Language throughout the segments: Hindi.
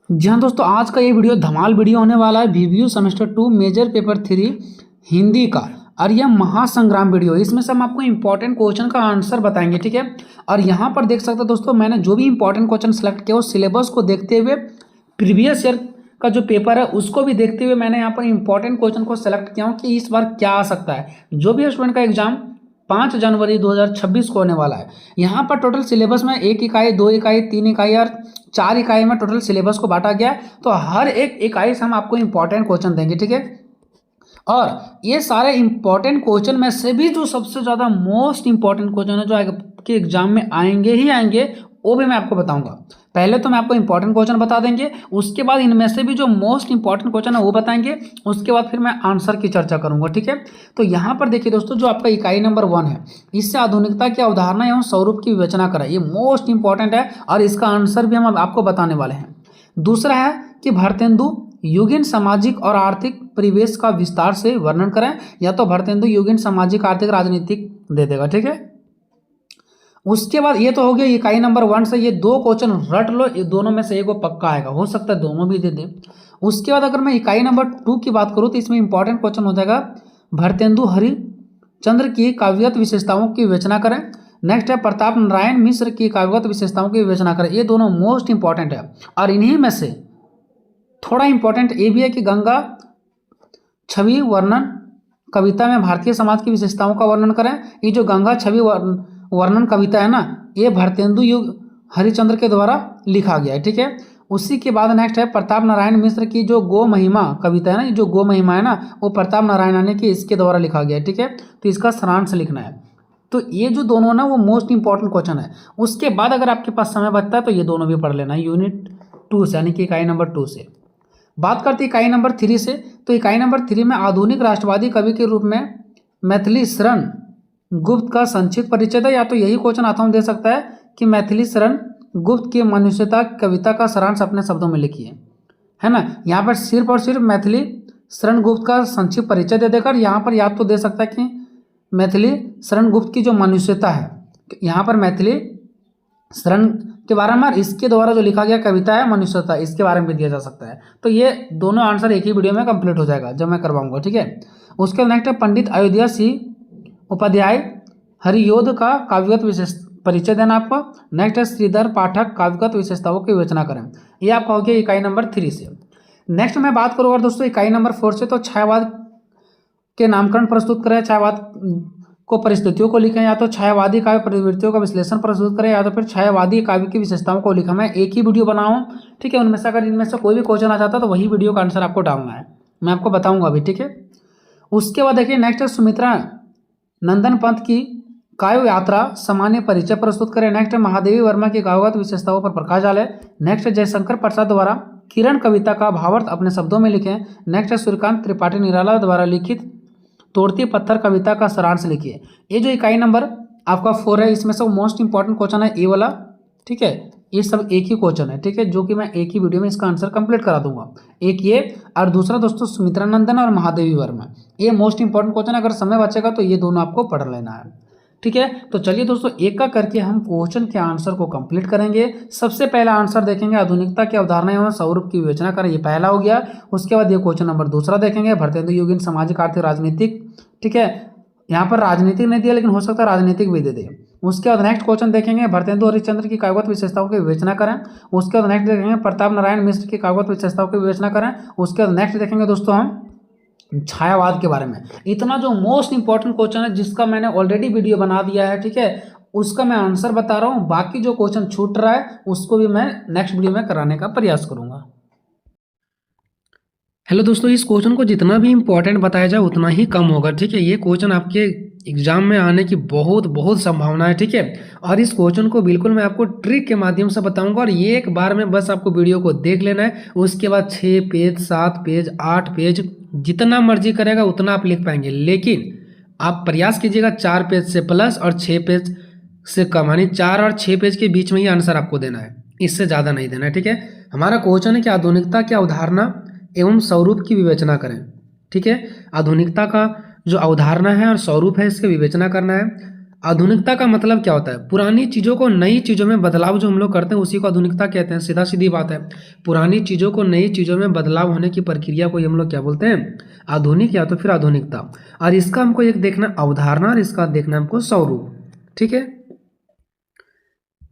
जी हाँ दोस्तों, आज का ये वीडियो धमाल वीडियो होने वाला है। VVU semester 2 major paper 3 Hindi का। और यह महासंग्राम वीडियो है। इसमें से हम आपको इंपॉर्टेंट क्वेश्चन का आंसर बताएंगे, ठीक है। और यहाँ पर देख सकते हो दोस्तों, मैंने जो भी इंपॉर्टेंट क्वेश्चन सेलेक्ट किया वो सिलेबस को देखते हुए, प्रीवियस ईयर का जो पेपर है उसको भी देखते हुए मैंने यहाँ पर इंपॉर्टेंट क्वेश्चन को सेलेक्ट किया हूँ कि इस बार क्या आ सकता है। जो भी स्टूडेंट का एग्जाम 5 जनवरी 2026 को होने वाला है। यहाँ पर टोटल सिलेबस में 1 इकाई, 2 इकाई, 3 इकाई और 4 इकाई में टोटल सिलेबस को बांटा गया है। तो हर एक इकाई से हम आपको इंपॉर्टेंट क्वेश्चन देंगे, ठीक है। और ये सारे इंपॉर्टेंट क्वेश्चन में से भी जो सबसे ज़्यादा मोस्ट इंपॉर्टेंट क्वेश्चन है जो आपके एग्जाम में आएंगे ही आएंगे, वो भी मैं आपको बताऊंगा। पहले तो मैं आपको इंपॉर्टेंट क्वेश्चन बता देंगे, उसके बाद इनमें से भी जो मोस्ट इंपॉर्टेंट क्वेश्चन है वो बताएंगे, उसके बाद फिर मैं आंसर की चर्चा करूंगा, ठीक है। तो यहाँ पर देखिए दोस्तों, जो आपका इकाई नंबर 1 है, इससे आधुनिकता की अवधारणा एवं स्वरूप की विवेचना करें। ये मोस्ट इंपॉर्टेंट है और इसका आंसर भी हम आपको बताने वाले हैं। दूसरा है कि भारतेंदु युगीन सामाजिक और आर्थिक परिवेश का विस्तार से वर्णन करें। या तो भारतेंदु युगीन सामाजिक, आर्थिक, राजनीतिक दे देगा, ठीक है। उसके बाद ये तो हो गया इकाई नंबर 1 से। ये 2 क्वेश्चन रट लो, ये दोनों में से एक वो पक्का आएगा, हो सकता है दोनों भी दे दे। उसके बाद अगर मैं इकाई नंबर 2 की बात करूँ तो इसमें इंपॉर्टेंट क्वेश्चन हो जाएगा भारतेंदु हरिश्चंद्र की काव्यगत विशेषताओं की विवेचना करें। नेक्स्ट है प्रताप नारायण मिश्र की काव्यगत विशेषताओं की विवेचना करें। ये दोनों मोस्ट इंपॉर्टेंट है। और इन्हीं में से थोड़ा इंपॉर्टेंट ये भी है कि गंगा छवि वर्णन कविता में भारतीय समाज की विशेषताओं का वर्णन करें। ये जो गंगा छवि वर्णन कविता है ना, ये भारतेंदु युग हरिश्चंद्र के द्वारा लिखा गया है, ठीक है। उसी के बाद नेक्स्ट है प्रताप नारायण मिश्र की जो गो महिमा कविता है ना, ये जो गो महिमा है ना, वो प्रताप नारायण ने की इसके द्वारा लिखा गया है, ठीक है। तो इसका सारांश लिखना है। तो ये जो दोनों ना वो मोस्ट इंपॉर्टेंट क्वेश्चन है। उसके बाद अगर आपके पास समय बचता है तो ये दोनों भी पढ़ लेना है यूनिट 2 से, यानी कि इकाई नंबर 2 से। बात करते हैं इकाई नंबर 3 से। तो इकाई नंबर 3 में आधुनिक राष्ट्रवादी कवि के रूप में मैथिली शरण गुप्त का संक्षिप्त परिचय है। या तो यही क्वेश्चन आता हूँ दे सकता है कि मैथिली शरण गुप्त की मनुष्यता कविता का सारांश अपने शब्दों में लिखिए, है ना। यहाँ पर सिर्फ और सिर्फ मैथिली शरण गुप्त का संक्षिप्त परिचय दे देकर यहाँ पर याद तो दे सकता है कि मैथिली शरण गुप्त की जो मनुष्यता है, यहाँ पर मैथिली शरण के बारे में इसके द्वारा जो लिखा गया कविता है मनुष्यता, इसके बारे में भी दिया जा सकता है। तो ये दोनों आंसर एक ही वीडियो में कंप्लीट हो जाएगा जब मैं करवाऊंगा, ठीक है। उसके नेक्स्ट है पंडित अयोध्या सिंह उपाध्याय हरियोध का काव्यगत विशेष परिचय देना आपको। नेक्स्ट है श्रीधर पाठक काव्यगत विशेषताओं की विवेचना करें। ये आपका हो गया इकाई नंबर 3 से। नेक्स्ट मैं बात करूँ अगर दोस्तों इकाई नंबर 4 से, तो छायावाद के नामकरण प्रस्तुत करें, छायावाद को परिस्थितियों को लिखें, या तो छायावादी काव्य प्रवृत्तियों का विश्लेषण प्रस्तुत करें, या तो फिर छायावादी काव्य की विशेषताओं को लिखा। मैं एक ही वीडियो बनाऊं, ठीक है। उनमें से अगर इनमें से कोई भी क्वेश्चन आ जाता है तो वही वीडियो का आंसर आपको डालना है, मैं आपको बताऊंगा अभी, ठीक है। उसके बाद देखिए नेक्स्ट है सुमित्रा नंदन पंत की काव्य यात्रा सामान्य परिचय प्रस्तुत करें। नेक्स्ट है महादेवी वर्मा की काव्यगत विशेषताओं पर प्रकाश डालें। नेक्स्ट है जयशंकर प्रसाद द्वारा किरण कविता का भावार्थ अपने शब्दों में लिखें। नेक्स्ट है सूर्यकांत त्रिपाठी निराला द्वारा लिखित तोड़ती पत्थर कविता का सारांश लिखिए। ये जो इकाई नंबर आपका 4 है, इसमें से मोस्ट इंपॉर्टेंट क्वेश्चन है ये वाला, ठीक है। ये सब एक ही क्वेश्चन है, ठीक है, जो कि मैं एक ही वीडियो में इसका आंसर कंप्लीट करा दूंगा। एक ये और दूसरा दोस्तों सुमित्रा नंदन और महादेवी वर्मा, ये मोस्ट इंपॉर्टेंट क्वेश्चन है। अगर समय बचेगा तो ये दोनों आपको पढ़ लेना है, ठीक है। तो चलिए दोस्तों एक का करके हम क्वेश्चन के आंसर को कंप्लीट करेंगे। सबसे पहला आंसर देखेंगे आधुनिकता की अवधारणा एवं स्वरूप की विवेचना करें, ये पहला हो गया। उसके बाद ये क्वेश्चन नंबर दूसरा देखेंगे भारतेंदु युगीन सामाजिक, आर्थिक, राजनीतिक, ठीक है। यहाँ पर राजनीतिक नहीं दिया लेकिन हो सकता है राजनीतिक भी दे दे। उसके बाद नेक्स्ट क्वेश्चन देखेंगे भारतेंदु हरिश्चंद्र की काव्यगत विशेषताओं की विवेचना करें। उसके बाद नेक्स्ट देखेंगे प्रताप नारायण मिश्र की काव्यगत विशेषताओं की विवेचना करें। उसके बाद नेक्स्ट देखेंगे दोस्तों हम छायावाद के बारे में। इतना जो मोस्ट इंपॉर्टेंट क्वेश्चन है जिसका मैंने ऑलरेडी वीडियो बना दिया है, ठीक है, उसका मैं आंसर बता रहा हूँ। बाकी जो क्वेश्चन छूट रहा है उसको भी मैं नेक्स्ट वीडियो में कराने का प्रयास करूंगा। हेलो दोस्तों, इस क्वेश्चन को जितना भी इंपॉर्टेंट बताया जाए उतना ही कम होगा, ठीक है। ये क्वेश्चन आपके एग्जाम में आने की बहुत बहुत संभावना है, ठीक है। और इस क्वेश्चन को बिल्कुल मैं आपको ट्रिक के माध्यम से बताऊंगा और ये एक बार में बस आपको वीडियो को देख लेना है। उसके बाद 6 पेज, 7 पेज, 8 पेज, जितना मर्जी करेगा उतना आप लिख पाएंगे, लेकिन आप प्रयास कीजिएगा 4 पेज से प्लस और 6 पेज से कम, यानी 4 और 6 पेज के बीच में ही आंसर आपको देना है, इससे ज़्यादा नहीं देना है, ठीक है। हमारा क्वेश्चन है कि आधुनिकता की अवधारणा एवं स्वरूप की विवेचना करें, ठीक है। आधुनिकता का जो अवधारणा है और स्वरूप है इसकी विवेचना करना है। आधुनिकता का मतलब क्या होता है? पुरानी चीज़ों को नई चीज़ों में बदलाव जो हम लोग करते हैं उसी को आधुनिकता कहते हैं। सीधा सीधी बात है, पुरानी चीज़ों को नई चीज़ों में बदलाव होने की प्रक्रिया को हम लोग क्या बोलते हैं? आधुनिक या तो फिर आधुनिकता। और इसका हमको एक देखना अवधारणा और इसका देखना हमको स्वरूप। ठीक है,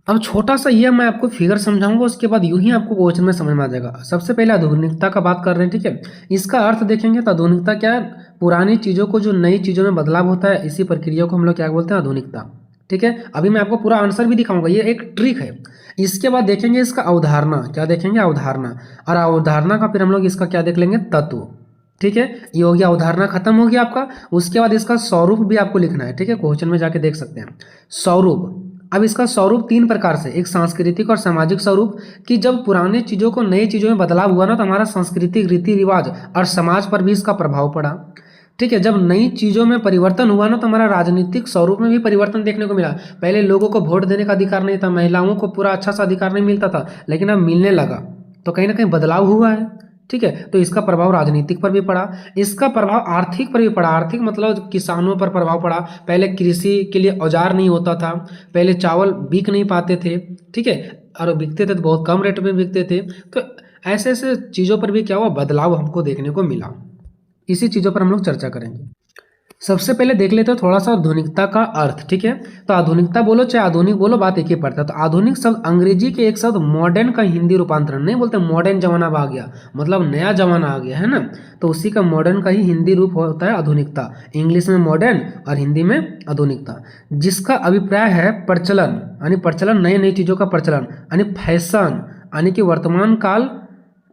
अब छोटा सा ये मैं आपको फिगर समझाऊंगा, उसके बाद यूं ही आपको क्वेश्चन में समझ में आ जाएगा। सबसे पहले आधुनिकता का बात कर रहे हैं। ठीक है, इसका अर्थ देखेंगे तो आधुनिकता क्या है? पुरानी चीज़ों को जो नई चीज़ों में बदलाव होता है, इसी प्रक्रिया को हम लोग क्या बोलते हैं? आधुनिकता। ठीक है, अभी मैं आपको पूरा आंसर भी दिखाऊंगा, ये एक ट्रिक है। इसके बाद देखेंगे इसका अवधारणा। क्या देखेंगे? अवधारणा। और अवधारणा का फिर हम लोग इसका क्या देख लेंगे? तत्व। ठीक है, ये हो गया अवधारणा, खत्म हो गया आपका। उसके बाद इसका स्वरूप भी आपको लिखना है। ठीक है, क्वेश्चन में जाके देख सकते हैं स्वरूप। अब इसका स्वरूप तीन प्रकार से, एक सांस्कृतिक और सामाजिक स्वरूप, कि जब पुराने चीज़ों को नई चीज़ों में बदलाव हुआ ना, तो हमारा सांस्कृतिक रीति रिवाज और समाज पर भी इसका प्रभाव पड़ा। ठीक है, जब नई चीज़ों में परिवर्तन हुआ ना, तो हमारा राजनीतिक स्वरूप में भी परिवर्तन देखने को मिला। पहले लोगों को वोट देने का अधिकार नहीं था, महिलाओं को पूरा अच्छा सा अधिकार नहीं मिलता था, लेकिन अब मिलने लगा, तो कहीं ना कहीं बदलाव हुआ है। ठीक है, तो इसका प्रभाव राजनीतिक पर भी पड़ा, इसका प्रभाव आर्थिक पर भी पड़ा। आर्थिक मतलब किसानों पर प्रभाव पड़ा। पहले कृषि के लिए औजार नहीं होता था, पहले चावल बिक नहीं पाते थे। ठीक है, और बिकते थे तो बहुत कम रेट में बिकते थे। तो ऐसे ऐसे चीज़ों पर भी क्या हुआ? बदलाव हमको देखने को मिला। इसी चीज़ों पर हम लोग चर्चा करेंगे। सबसे पहले देख लेते हैं थोड़ा सा आधुनिकता का अर्थ। ठीक है, तो आधुनिकता बोलो चाहे आधुनिक बोलो, बात एक ही पड़ता है। तो आधुनिक शब्द अंग्रेजी के एक शब्द मॉडर्न का हिंदी रूपांतरण, नहीं बोलते मॉडर्न जमाना आ गया, मतलब नया जमाना आ गया है ना, तो उसी का मॉडर्न का ही हिंदी रूप होता है आधुनिकता। इंग्लिश में मॉडर्न और हिंदी में आधुनिकता, जिसका अभिप्राय है प्रचलन, यानी प्रचलन, नई नई चीज़ों का प्रचलन, यानी फैशन, यानी कि वर्तमान काल।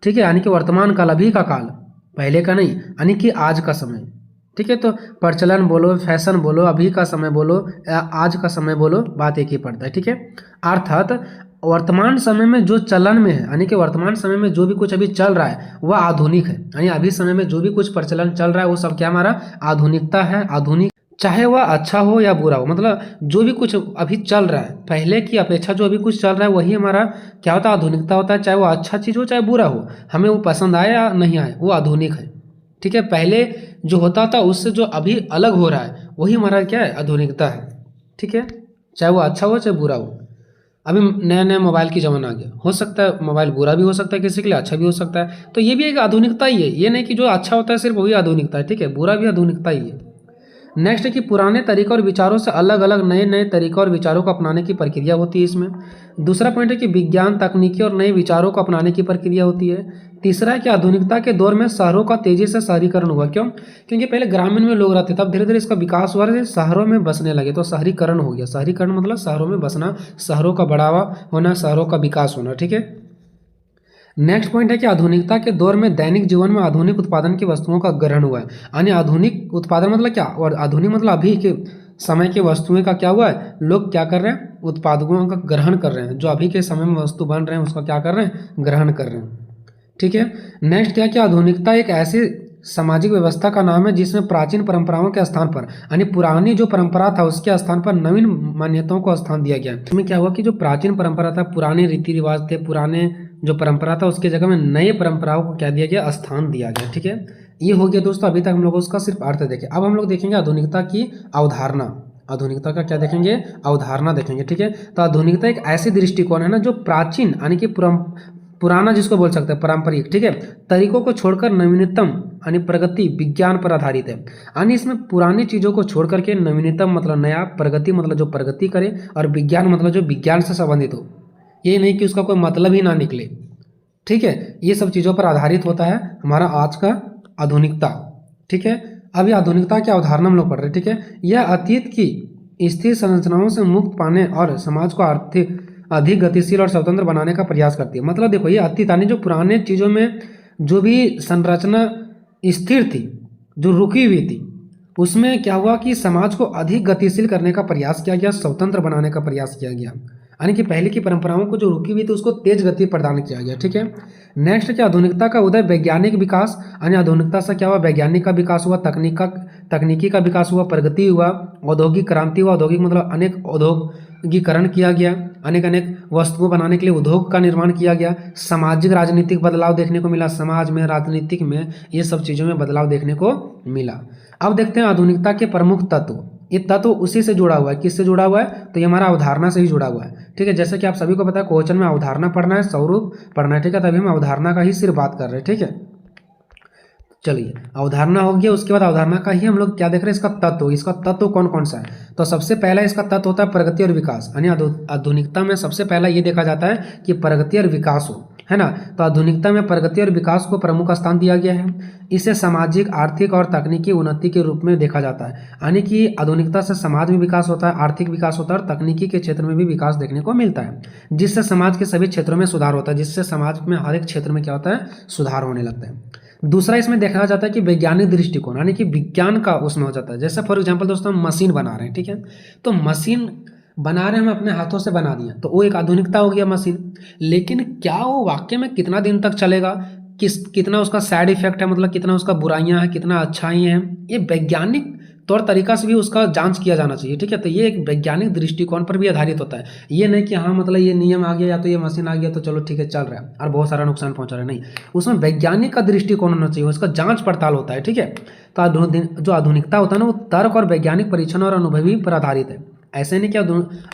ठीक है, यानी कि वर्तमान काल, अभी का काल, पहले का नहीं, यानी कि आज का समय। ठीक है, तो प्रचलन बोलो, फैशन बोलो, अभी का समय बोलो, आज का समय बोलो, बात एक ही पड़ता है। ठीक है, अर्थात वर्तमान समय में जो चलन में है, यानी कि वर्तमान समय में जो भी कुछ अभी चल रहा है वह आधुनिक है। यानी अभी समय में जो भी कुछ प्रचलन चल रहा है वो सब क्या हमारा आधुनिकता है। आधुनिक चाहे वह अच्छा हो या बुरा हो, मतलब जो भी कुछ अभी चल रहा है पहले की अपेक्षा जो अभी कुछ चल रहा है वही हमारा क्या होता है? आधुनिकता होता है। चाहे वो अच्छा चीज़ हो चाहे बुरा हो, हमें वो पसंद आए या नहीं आए, वो आधुनिक है। ठीक है, पहले जो होता था उससे जो अभी अलग हो रहा है वही हमारा क्या है? आधुनिकता है। ठीक है, चाहे वो अच्छा हो चाहे बुरा हो। अभी नया नया मोबाइल की ज़माना आ गया, हो सकता है मोबाइल बुरा भी हो सकता है, किसी के लिए अच्छा भी हो सकता है, तो ये भी एक आधुनिकता ही है। ये नहीं कि जो अच्छा होता है सिर्फ वही आधुनिकता है। ठीक है, बुरा भी आधुनिकता ही है। नेक्स्ट है कि पुराने तरीकों और विचारों से अलग अलग नए नए तरीकों और विचारों को अपनाने की प्रक्रिया होती है इसमें। दूसरा पॉइंट है कि विज्ञान, तकनीकी और नए विचारों को अपनाने की प्रक्रिया होती है। तीसरा है कि आधुनिकता के दौर में शहरों का तेजी से शहरीकरण हुआ। क्यों? क्योंकि पहले ग्रामीण में लोग रहते थे, अब धीरे धीरे इसका विकास हुआ, शहरों में बसने लगे, तो शहरीकरण हो गया। शहरीकरण मतलब शहरों में बसना, शहरों का बढ़ावा होना, शहरों का विकास होना। ठीक है, नेक्स्ट पॉइंट है कि आधुनिकता के दौर में दैनिक जीवन में आधुनिक उत्पादन की वस्तुओं का ग्रहण हुआ है। यानी आधुनिक उत्पादन मतलब क्या, और आधुनिक मतलब अभी के समय की वस्तुएं का क्या हुआ है? लोग क्या कर रहे हैं? उत्पादों का ग्रहण कर रहे हैं। जो अभी के समय में वस्तु बन रहे हैं उसका क्या कर रहे हैं? ग्रहण कर रहे हैं। ठीक है, नेक्स्ट क्या, कि आधुनिकता एक ऐसी सामाजिक व्यवस्था का नाम है जिसमें प्राचीन परंपराओं के स्थान पर, यानी पुरानी जो परंपरा था उसके स्थान पर नवीन मान्यताओं को स्थान दिया गया। इसमें क्या हुआ कि जो प्राचीन परंपरा था, पुराने रीति रिवाज थे, पुराने जो परंपरा था उसके जगह में नए परंपराओं को क्या दिया गया? स्थान दिया गया। ठीक है, ये हो गया दोस्तों। अभी तक हम लोग उसका सिर्फ अर्थ देखें। अब हम लोग देखेंगे आधुनिकता की अवधारणा। आधुनिकता का क्या देखेंगे? अवधारणा देखेंगे। ठीक है, तो आधुनिकता एक ऐसी दृष्टिकोण है ना जो प्राचीन यानी कि पुराना जिसको बोल सकते हैं पारंपरिक, ठीक है, तरीकों को छोड़कर नवीनतम यानी प्रगति विज्ञान पर आधारित है। यानी इसमें पुरानी चीज़ों को छोड़ करके नवीनतम मतलब नया, प्रगति मतलब जो प्रगति करे, और विज्ञान मतलब जो विज्ञान से संबंधित हो। ये नहीं कि उसका कोई मतलब ही ना निकले। ठीक है, ये सब चीज़ों पर आधारित होता है हमारा आज का आधुनिकता। ठीक है, अभी आधुनिकता की अवधारणा हम लोग पढ़ रहे हैं। ठीक है, यह अतीत की स्थिर संरचनाओं से मुक्त पाने और समाज को आर्थिक अधिक गतिशील और स्वतंत्र बनाने का प्रयास करती है। मतलब देखो, ये अतीत यानी जो पुराने चीज़ों में जो भी संरचना स्थिर थी, जो रुकी हुई थी, उसमें क्या हुआ कि समाज को अधिक गतिशील करने का प्रयास किया गया, स्वतंत्र बनाने का प्रयास किया गया। यानी कि पहले की परंपराओं को जो रुकी हुई थी उसको तेज गति प्रदान किया गया। ठीक है, नेक्स्ट क्या, आधुनिकता का उदय, वैज्ञानिक विकास। यानी आधुनिकता से क्या हुआ? वैज्ञानिक का विकास हुआ, तकनीकी का विकास हुआ, प्रगति हुआ, औद्योगिक क्रांति हुआ। औद्योगिक मतलब अनेक औद्योगिकरण किया गया, अनेक वस्तुओं बनाने के लिए उद्योग का निर्माण किया गया। सामाजिक राजनीतिक बदलाव देखने को मिला, समाज में, राजनीतिक में, ये सब चीज़ों में बदलाव देखने को मिला। अब देखते हैं आधुनिकता के प्रमुख तत्व। ये तत्व उसी से जुड़ा हुआ है। किससे जुड़ा हुआ है? तो ये हमारा अवधारणा से ही जुड़ा हुआ है। ठीक है, जैसे कि आप सभी को पता है क्वेश्चन में अवधारणा पढ़ना है, स्वरूप पढ़ना है। ठीक है, तभी हम अवधारणा का ही सिर्फ बात कर रहे हैं। ठीक है, चलिए अवधारणा हो गया, उसके बाद अवधारणा का ही हम लोग क्या देख रहे हैं, इसका तत्व। इसका तत्व कौन कौन सा है? तो सबसे पहला इसका तत्व होता है प्रगति और विकास, यानी आधुनिकता में सबसे पहला ये देखा जाता है कि प्रगति और विकास हो, है ना। तो आधुनिकता में प्रगति और विकास को प्रमुख स्थान दिया गया है। इसे सामाजिक, आर्थिक और तकनीकी उन्नति के रूप में देखा जाता है, यानी कि आधुनिकता से समाज में विकास होता है, आर्थिक विकास होता है और तकनीकी के क्षेत्र में भी विकास देखने को मिलता है, जिससे समाज के सभी क्षेत्रों में सुधार होता है, जिससे समाज में हर एक क्षेत्र में क्या होता है, सुधार होने लगता है। दूसरा इसमें देखा जाता है कि वैज्ञानिक दृष्टिकोण, यानी कि विज्ञान का उसमें हो जाता है। जैसे फॉर एग्जांपल दोस्तों हम मशीन बना रहे हैं, ठीक है, तो मशीन बना रहे हैं, हम अपने हाथों से बना दिए, तो वो एक आधुनिकता हो गया मशीन। लेकिन क्या वो वाकई में कितना दिन तक चलेगा, कितना उसका साइड इफेक्ट है, मतलब कितना उसका बुराइयां हैं, कितना अच्छाई हैं, ये वैज्ञानिक तौर तरीका से भी उसका जांच किया जाना चाहिए। ठीक है, तो ये एक वैज्ञानिक दृष्टिकोण पर भी आधारित होता है। ये नहीं कि हाँ मतलब ये नियम आ गया या तो ये मशीन आ गया तो चलो ठीक है चल रहा है और बहुत सारा नुकसान पहुंचा रहा है, नहीं, उसमें वैज्ञानिक का दृष्टिकोण होना चाहिए, उसका जांच पड़ताल होता है। ठीक है, तो जो आधुनिकता होता है ना, वो तर्क और वैज्ञानिक परीक्षण और अनुभवी पर आधारित है। ऐसे नहीं कि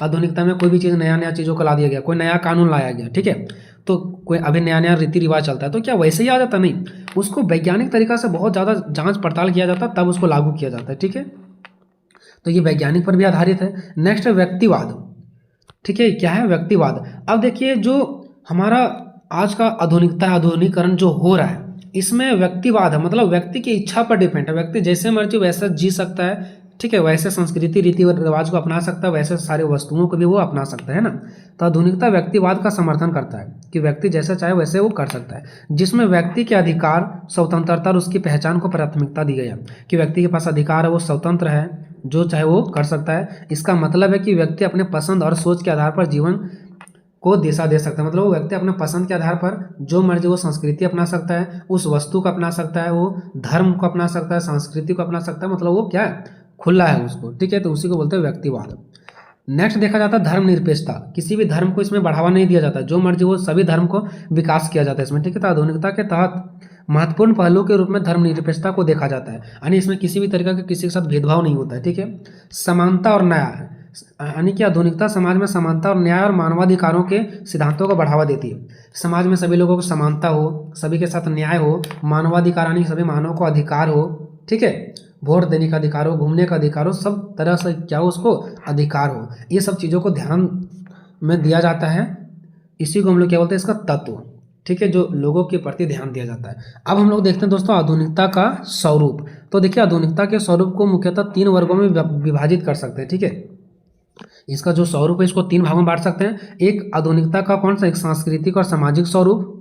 आधुनिकता में कोई भी चीज़ नया चीज़ों को ला दिया गया, कोई नया कानून लाया गया, ठीक है, तो कोई अभी नया रीति रिवाज चलता है तो क्या वैसे ही आ जाता? नहीं, उसको वैज्ञानिक तरीका से बहुत ज़्यादा जांच पड़ताल किया जाता है, तब उसको लागू किया जाता है। ठीक है, तो ये वैज्ञानिक पर भी आधारित है। नेक्स्ट है व्यक्तिवाद। ठीक है, क्या है? व्यक्तिवाद। अब देखिए जो हमारा आज का आधुनिकता, आधुनिकीकरण जो हो रहा है, इसमें व्यक्तिवाद है, मतलब व्यक्ति की इच्छा पर डिपेंड है। व्यक्ति जैसे मर्जी वैसा जी सकता है, ठीक है, वैसे संस्कृति रीति रिवाज को अपना सकता है, वैसे सारे वस्तुओं को भी वो अपना सकता है ना। तो आधुनिकता व्यक्तिवाद का समर्थन करता है कि व्यक्ति जैसा चाहे वैसे वो कर सकता है, जिसमें व्यक्ति के अधिकार, स्वतंत्रता और उसकी पहचान को प्राथमिकता दी गई है कि व्यक्ति के पास अधिकार है, वो स्वतंत्र है, जो चाहे वो कर सकता है। इसका मतलब है कि व्यक्ति अपने पसंद और सोच के आधार पर जीवन को दिशा दे सकता है, मतलब वो व्यक्ति अपने पसंद के आधार पर जो मर्जी वो संस्कृति अपना सकता है, उस वस्तु को अपना सकता है, वो धर्म को अपना सकता है, संस्कृति को अपना सकता है, मतलब वो क्या है, खुला है उसको। ठीक है, तो उसी को बोलते हैं व्यक्तिवाद। नेक्स्ट देखा जाता है धर्मनिरपेक्षता। किसी भी धर्म को इसमें बढ़ावा नहीं दिया जाता, जो मर्जी वो सभी धर्म को विकास किया जाता है इसमें। ठीक है, तो आधुनिकता के तहत महत्वपूर्ण पहलू के रूप में धर्मनिरपेक्षता को देखा जाता है, यानी इसमें किसी भी तरीके का किसी के साथ भेदभाव नहीं होता है। ठीक है, समानता और न्याय, यानी कि आधुनिकता समाज में समानता और न्याय और मानवाधिकारों के सिद्धांतों को बढ़ावा देती है। समाज में सभी लोगों को समानता हो, सभी के साथ न्याय हो, मानवाधिकार यानी सभी मानव को अधिकार हो, ठीक है, वोट देने का अधिकार हो, घूमने का अधिकार हो, सब तरह से क्या हो उसको अधिकार हो, ये सब चीज़ों को ध्यान में दिया जाता है। इसी को हम लोग क्या बोलते हैं, इसका तत्व। ठीक है, जो लोगों के प्रति ध्यान दिया जाता है। अब हम लोग देखते हैं दोस्तों आधुनिकता का स्वरूप। तो देखिए आधुनिकता के स्वरूप को मुख्यतः 3 वर्गों में विभाजित कर सकते हैं। ठीक है, इसका जो स्वरूप है इसको 3 भागों में बांट सकते हैं। एक आधुनिकता का कौन सा, एक सांस्कृतिक और सामाजिक स्वरूप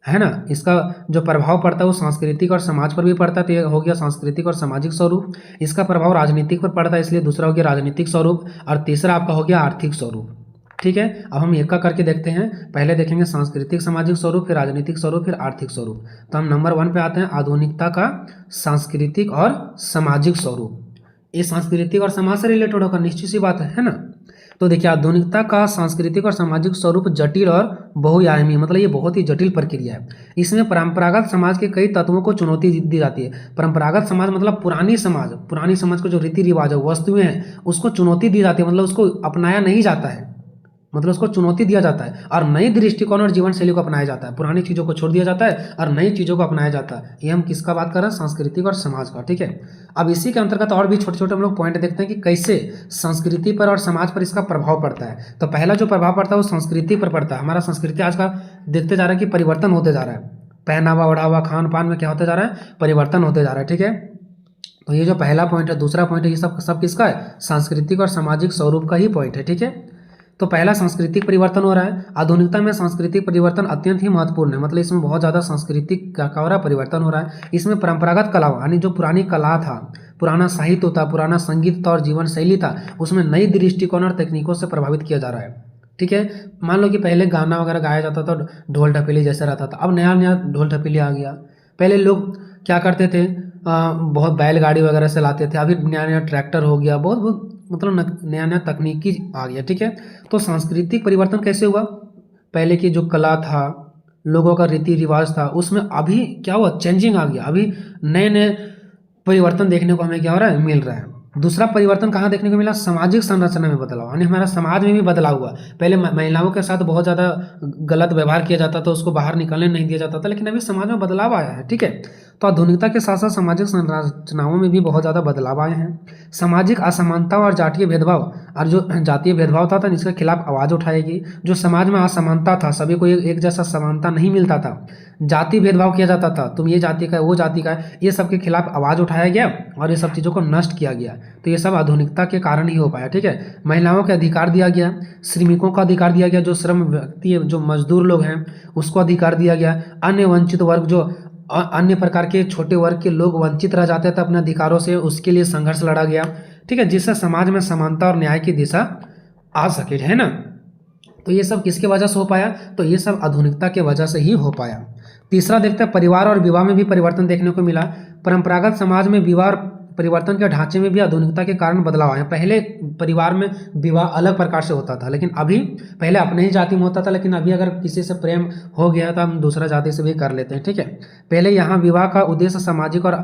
है ना, इसका जो प्रभाव पड़ता है वो सांस्कृतिक और समाज पर भी पड़ता है, तो ये हो गया सांस्कृतिक और सामाजिक स्वरूप। इसका प्रभाव राजनीतिक पर पड़ता है, इसलिए दूसरा हो गया राजनीतिक स्वरूप, और तीसरा आपका हो गया आर्थिक स्वरूप। ठीक है, अब हम एक का करके देखते हैं। पहले देखेंगे सांस्कृतिक सामाजिक स्वरूप, फिर राजनीतिक स्वरूप, फिर आर्थिक स्वरूप। तो हम नंबर 1 पे आते हैं, आधुनिकता का सांस्कृतिक और सामाजिक स्वरूप। ये सांस्कृतिक और समाज से रिलेटेड होगा, निश्चित सी बात है ना। तो देखिए आधुनिकता का सांस्कृतिक और सामाजिक स्वरूप जटिल और बहुआयामी, मतलब ये बहुत ही जटिल प्रक्रिया है। इसमें परंपरागत समाज के कई तत्वों को चुनौती दी जाती है। परंपरागत समाज मतलब पुरानी समाज को जो रीति रिवाज है, वस्तुएं हैं, उसको चुनौती दी जाती है, मतलब उसको अपनाया नहीं जाता है, मतलब उसको चुनौती दिया जाता है, और नई दृष्टिकोण और जीवन शैली को अपनाया जाता है। पुरानी चीज़ों को छोड़ दिया जाता है और नई चीज़ों को अपनाया जाता है। ये हम किसका बात कर रहे हैं, सांस्कृतिक और समाज का। ठीक है, अब इसी के अंतर्गत और भी छोटे छोटे हम लोग पॉइंट देखते हैं कि कैसे संस्कृति पर और समाज पर इसका प्रभाव पड़ता है। तो पहला जो प्रभाव पड़ता है वो संस्कृति पर पड़ता है। हमारा संस्कृति आज का देखते जा रहा है कि परिवर्तन होते जा रहा है, पहनावा ओढ़ावा खान पान में क्या होते जा रहा है, परिवर्तन होते जा रहा है। ठीक है, तो ये जो पहला पॉइंट है, दूसरा पॉइंट है, ये सब किसका है, सांस्कृतिक और सामाजिक स्वरूप का ही पॉइंट है। ठीक है, तो पहला सांस्कृतिक परिवर्तन हो रहा है। आधुनिकता में सांस्कृतिक परिवर्तन अत्यंत ही महत्वपूर्ण है, मतलब इसमें बहुत ज़्यादा सांस्कृतिक क्या हो रहा है, परिवर्तन हो रहा है। इसमें परंपरागत कला यानी जो पुरानी कला था, पुराना साहित्य था, पुराना संगीत था और जीवन शैली था, उसमें नई दृष्टिकोण और तकनीकों से प्रभावित किया जा रहा है। ठीक है, मान लो कि पहले गाना वगैरह गाया जाता था, ढोल ढपेली जैसे रहता था, अब नया ढोल ढपेली आ गया। पहले लोग क्या करते थे, बहुत बैलगाड़ी वगैरह से लाते थे, अभी नया ट्रैक्टर हो गया, बहुत मतलब नया तकनीकी आ गया। ठीक है, तो सांस्कृतिक परिवर्तन कैसे हुआ, पहले की जो कला था, लोगों का रीति रिवाज था, उसमें अभी क्या हुआ, चेंजिंग आ गया। अभी नए परिवर्तन देखने को हमें क्या हो रहा है, मिल रहा है। दूसरा परिवर्तन कहाँ देखने को मिला, सामाजिक संरचना में बदलाव, यानी हमारा समाज में भी बदलाव हुआ। पहले महिलाओं के साथ बहुत ज़्यादा गलत व्यवहार किया जाता था, उसको बाहर निकलने नहीं दिया जाता था, लेकिन अभी समाज में बदलाव आया है। ठीक है, तो आधुनिकता के साथ साथ सामाजिक संरचनाओं में भी बहुत ज़्यादा बदलाव आए हैं। सामाजिक असमानता और जातीय भेदभाव, और जो जातीय भेदभाव था इसके खिलाफ आवाज़ उठाएगी। जो समाज में असमानता था, सभी को एक जैसा समानता नहीं मिलता था, जाति भेदभाव किया जाता था, तुम ये जाति का है, वो जाति का है, ये सब के खिलाफ आवाज़ उठाया गया और ये सब चीज़ों को नष्ट किया गया। तो ये सब आधुनिकता के कारण ही हो पाया। ठीक है, महिलाओं के अधिकार दिया गया, श्रमिकों का अधिकार दिया गया, जो श्रम व्यक्ति जो मजदूर लोग हैं उसको अधिकार दिया गया। अन्य वंचित वर्ग, जो अन्य प्रकार के छोटे वर्ग के लोग वंचित रह जाते थे अपने अधिकारों से, उसके लिए संघर्ष लड़ा गया। ठीक है, जिससे समाज में समानता और न्याय की दिशा आ सके, है ना। तो ये सब किसके वजह से हो पाया, तो ये सब आधुनिकता के वजह से ही हो पाया। तीसरा देखते हैं, परिवार और विवाह में भी परिवर्तन देखने को मिला। परंपरागत समाज में विवाह और परिवर्तन के ढांचे में भी आधुनिकता के कारण बदलाव आए। पहले परिवार में विवाह अलग प्रकार से होता था, लेकिन अभी, पहले अपने ही जाति में होता था, लेकिन अभी अगर किसी से प्रेम हो गया तो हम दूसरा जाति से भी कर लेते हैं। ठीक है, पहले यहाँ विवाह का उद्देश्य सामाजिक और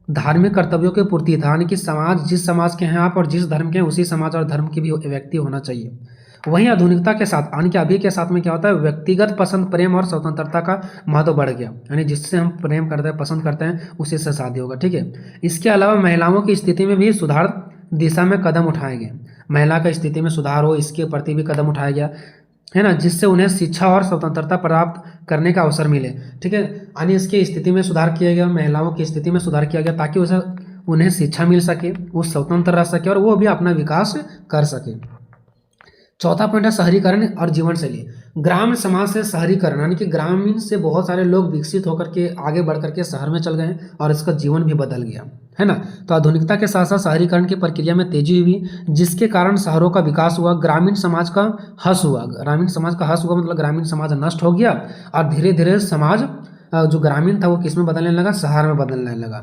धार्मिक कर्तव्यों की पूर्ति था, यानी कि समाज, जिस समाज के हैं आप और जिस धर्म के हैं उसी समाज और धर्म के भी व्यक्ति होना चाहिए। वहीं आधुनिकता के साथ, यानी कि अभी के साथ में क्या होता है, व्यक्तिगत पसंद, प्रेम और स्वतंत्रता का महत्व बढ़ गया, यानी जिससे हम प्रेम करते हैं, पसंद करते हैं, उसी से शादी होगा। ठीक है, इसके अलावा महिलाओं की स्थिति में भी सुधार दिशा में कदम उठाए गए। महिला की स्थिति में सुधार हो, इसके प्रति भी कदम उठाया गया, है ना, जिससे उन्हें शिक्षा और स्वतंत्रता प्राप्त करने का अवसर मिले। ठीक है, यानी इसकी स्थिति में सुधार किया गया, महिलाओं की स्थिति में सुधार किया गया, ताकि उन्हें शिक्षा मिल सके, वो स्वतंत्र रह सके और वो भी अपना विकास कर सके। चौथा पॉइंट है शहरीकरण और जीवन शैली। ग्रामीण समाज से शहरीकरण, यानी कि ग्रामीण से बहुत सारे लोग विकसित होकर के आगे बढ़ करके शहर में चल गए और इसका जीवन भी बदल गया, है ना। तो आधुनिकता के साथ साथ शहरीकरण की प्रक्रिया में तेजी हुई, जिसके कारण शहरों का विकास हुआ, ग्रामीण समाज का ह्रास हुआ। ग्रामीण समाज का ह्रास हुआ मतलब ग्रामीण समाज नष्ट हो गया और धीरे धीरे समाज जो ग्रामीण था वो किस में बदलने लगा, शहर में बदलने लगा।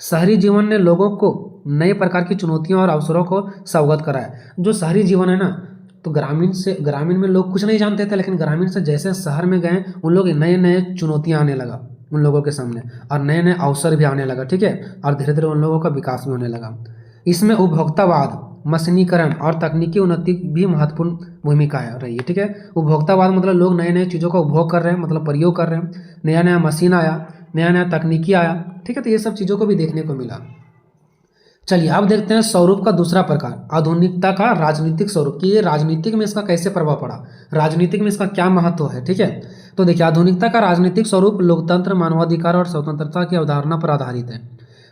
शहरी जीवन ने लोगों को नए प्रकार की चुनौतियों और अवसरों को अवगत कराया। जो शहरी जीवन है ना, तो ग्रामीण में लोग कुछ नहीं जानते थे, लेकिन ग्रामीण से जैसे शहर में गए उन लोग नए नए चुनौतियां आने लगा उन लोगों के सामने, और नए नए अवसर भी आने लगा। ठीक है, और धीरे धीरे उन लोगों का विकास भी होने लगा। इसमें उपभोक्तावाद, मशीनीकरण और तकनीकी उन्नति भी महत्वपूर्ण भूमिका है रही है। ठीक है, उपभोक्तावाद मतलब लोग नए नए चीज़ों का उपभोग कर रहे हैं, मतलब प्रयोग कर रहे हैं, नया नया मशीन आया, नया नया तकनीकी आया। ठीक है, तो ये सब चीज़ों को भी देखने को मिला। चलिए अब देखते हैं स्वरूप का दूसरा प्रकार, आधुनिकता का राजनीतिक स्वरूप, कि ये राजनीतिक में इसका कैसे प्रभाव पड़ा, राजनीतिक में इसका क्या महत्व है। ठीक है, तो देखिए आधुनिकता का राजनीतिक स्वरूप लोकतंत्र, मानवाधिकार और स्वतंत्रता की अवधारणा पर आधारित है।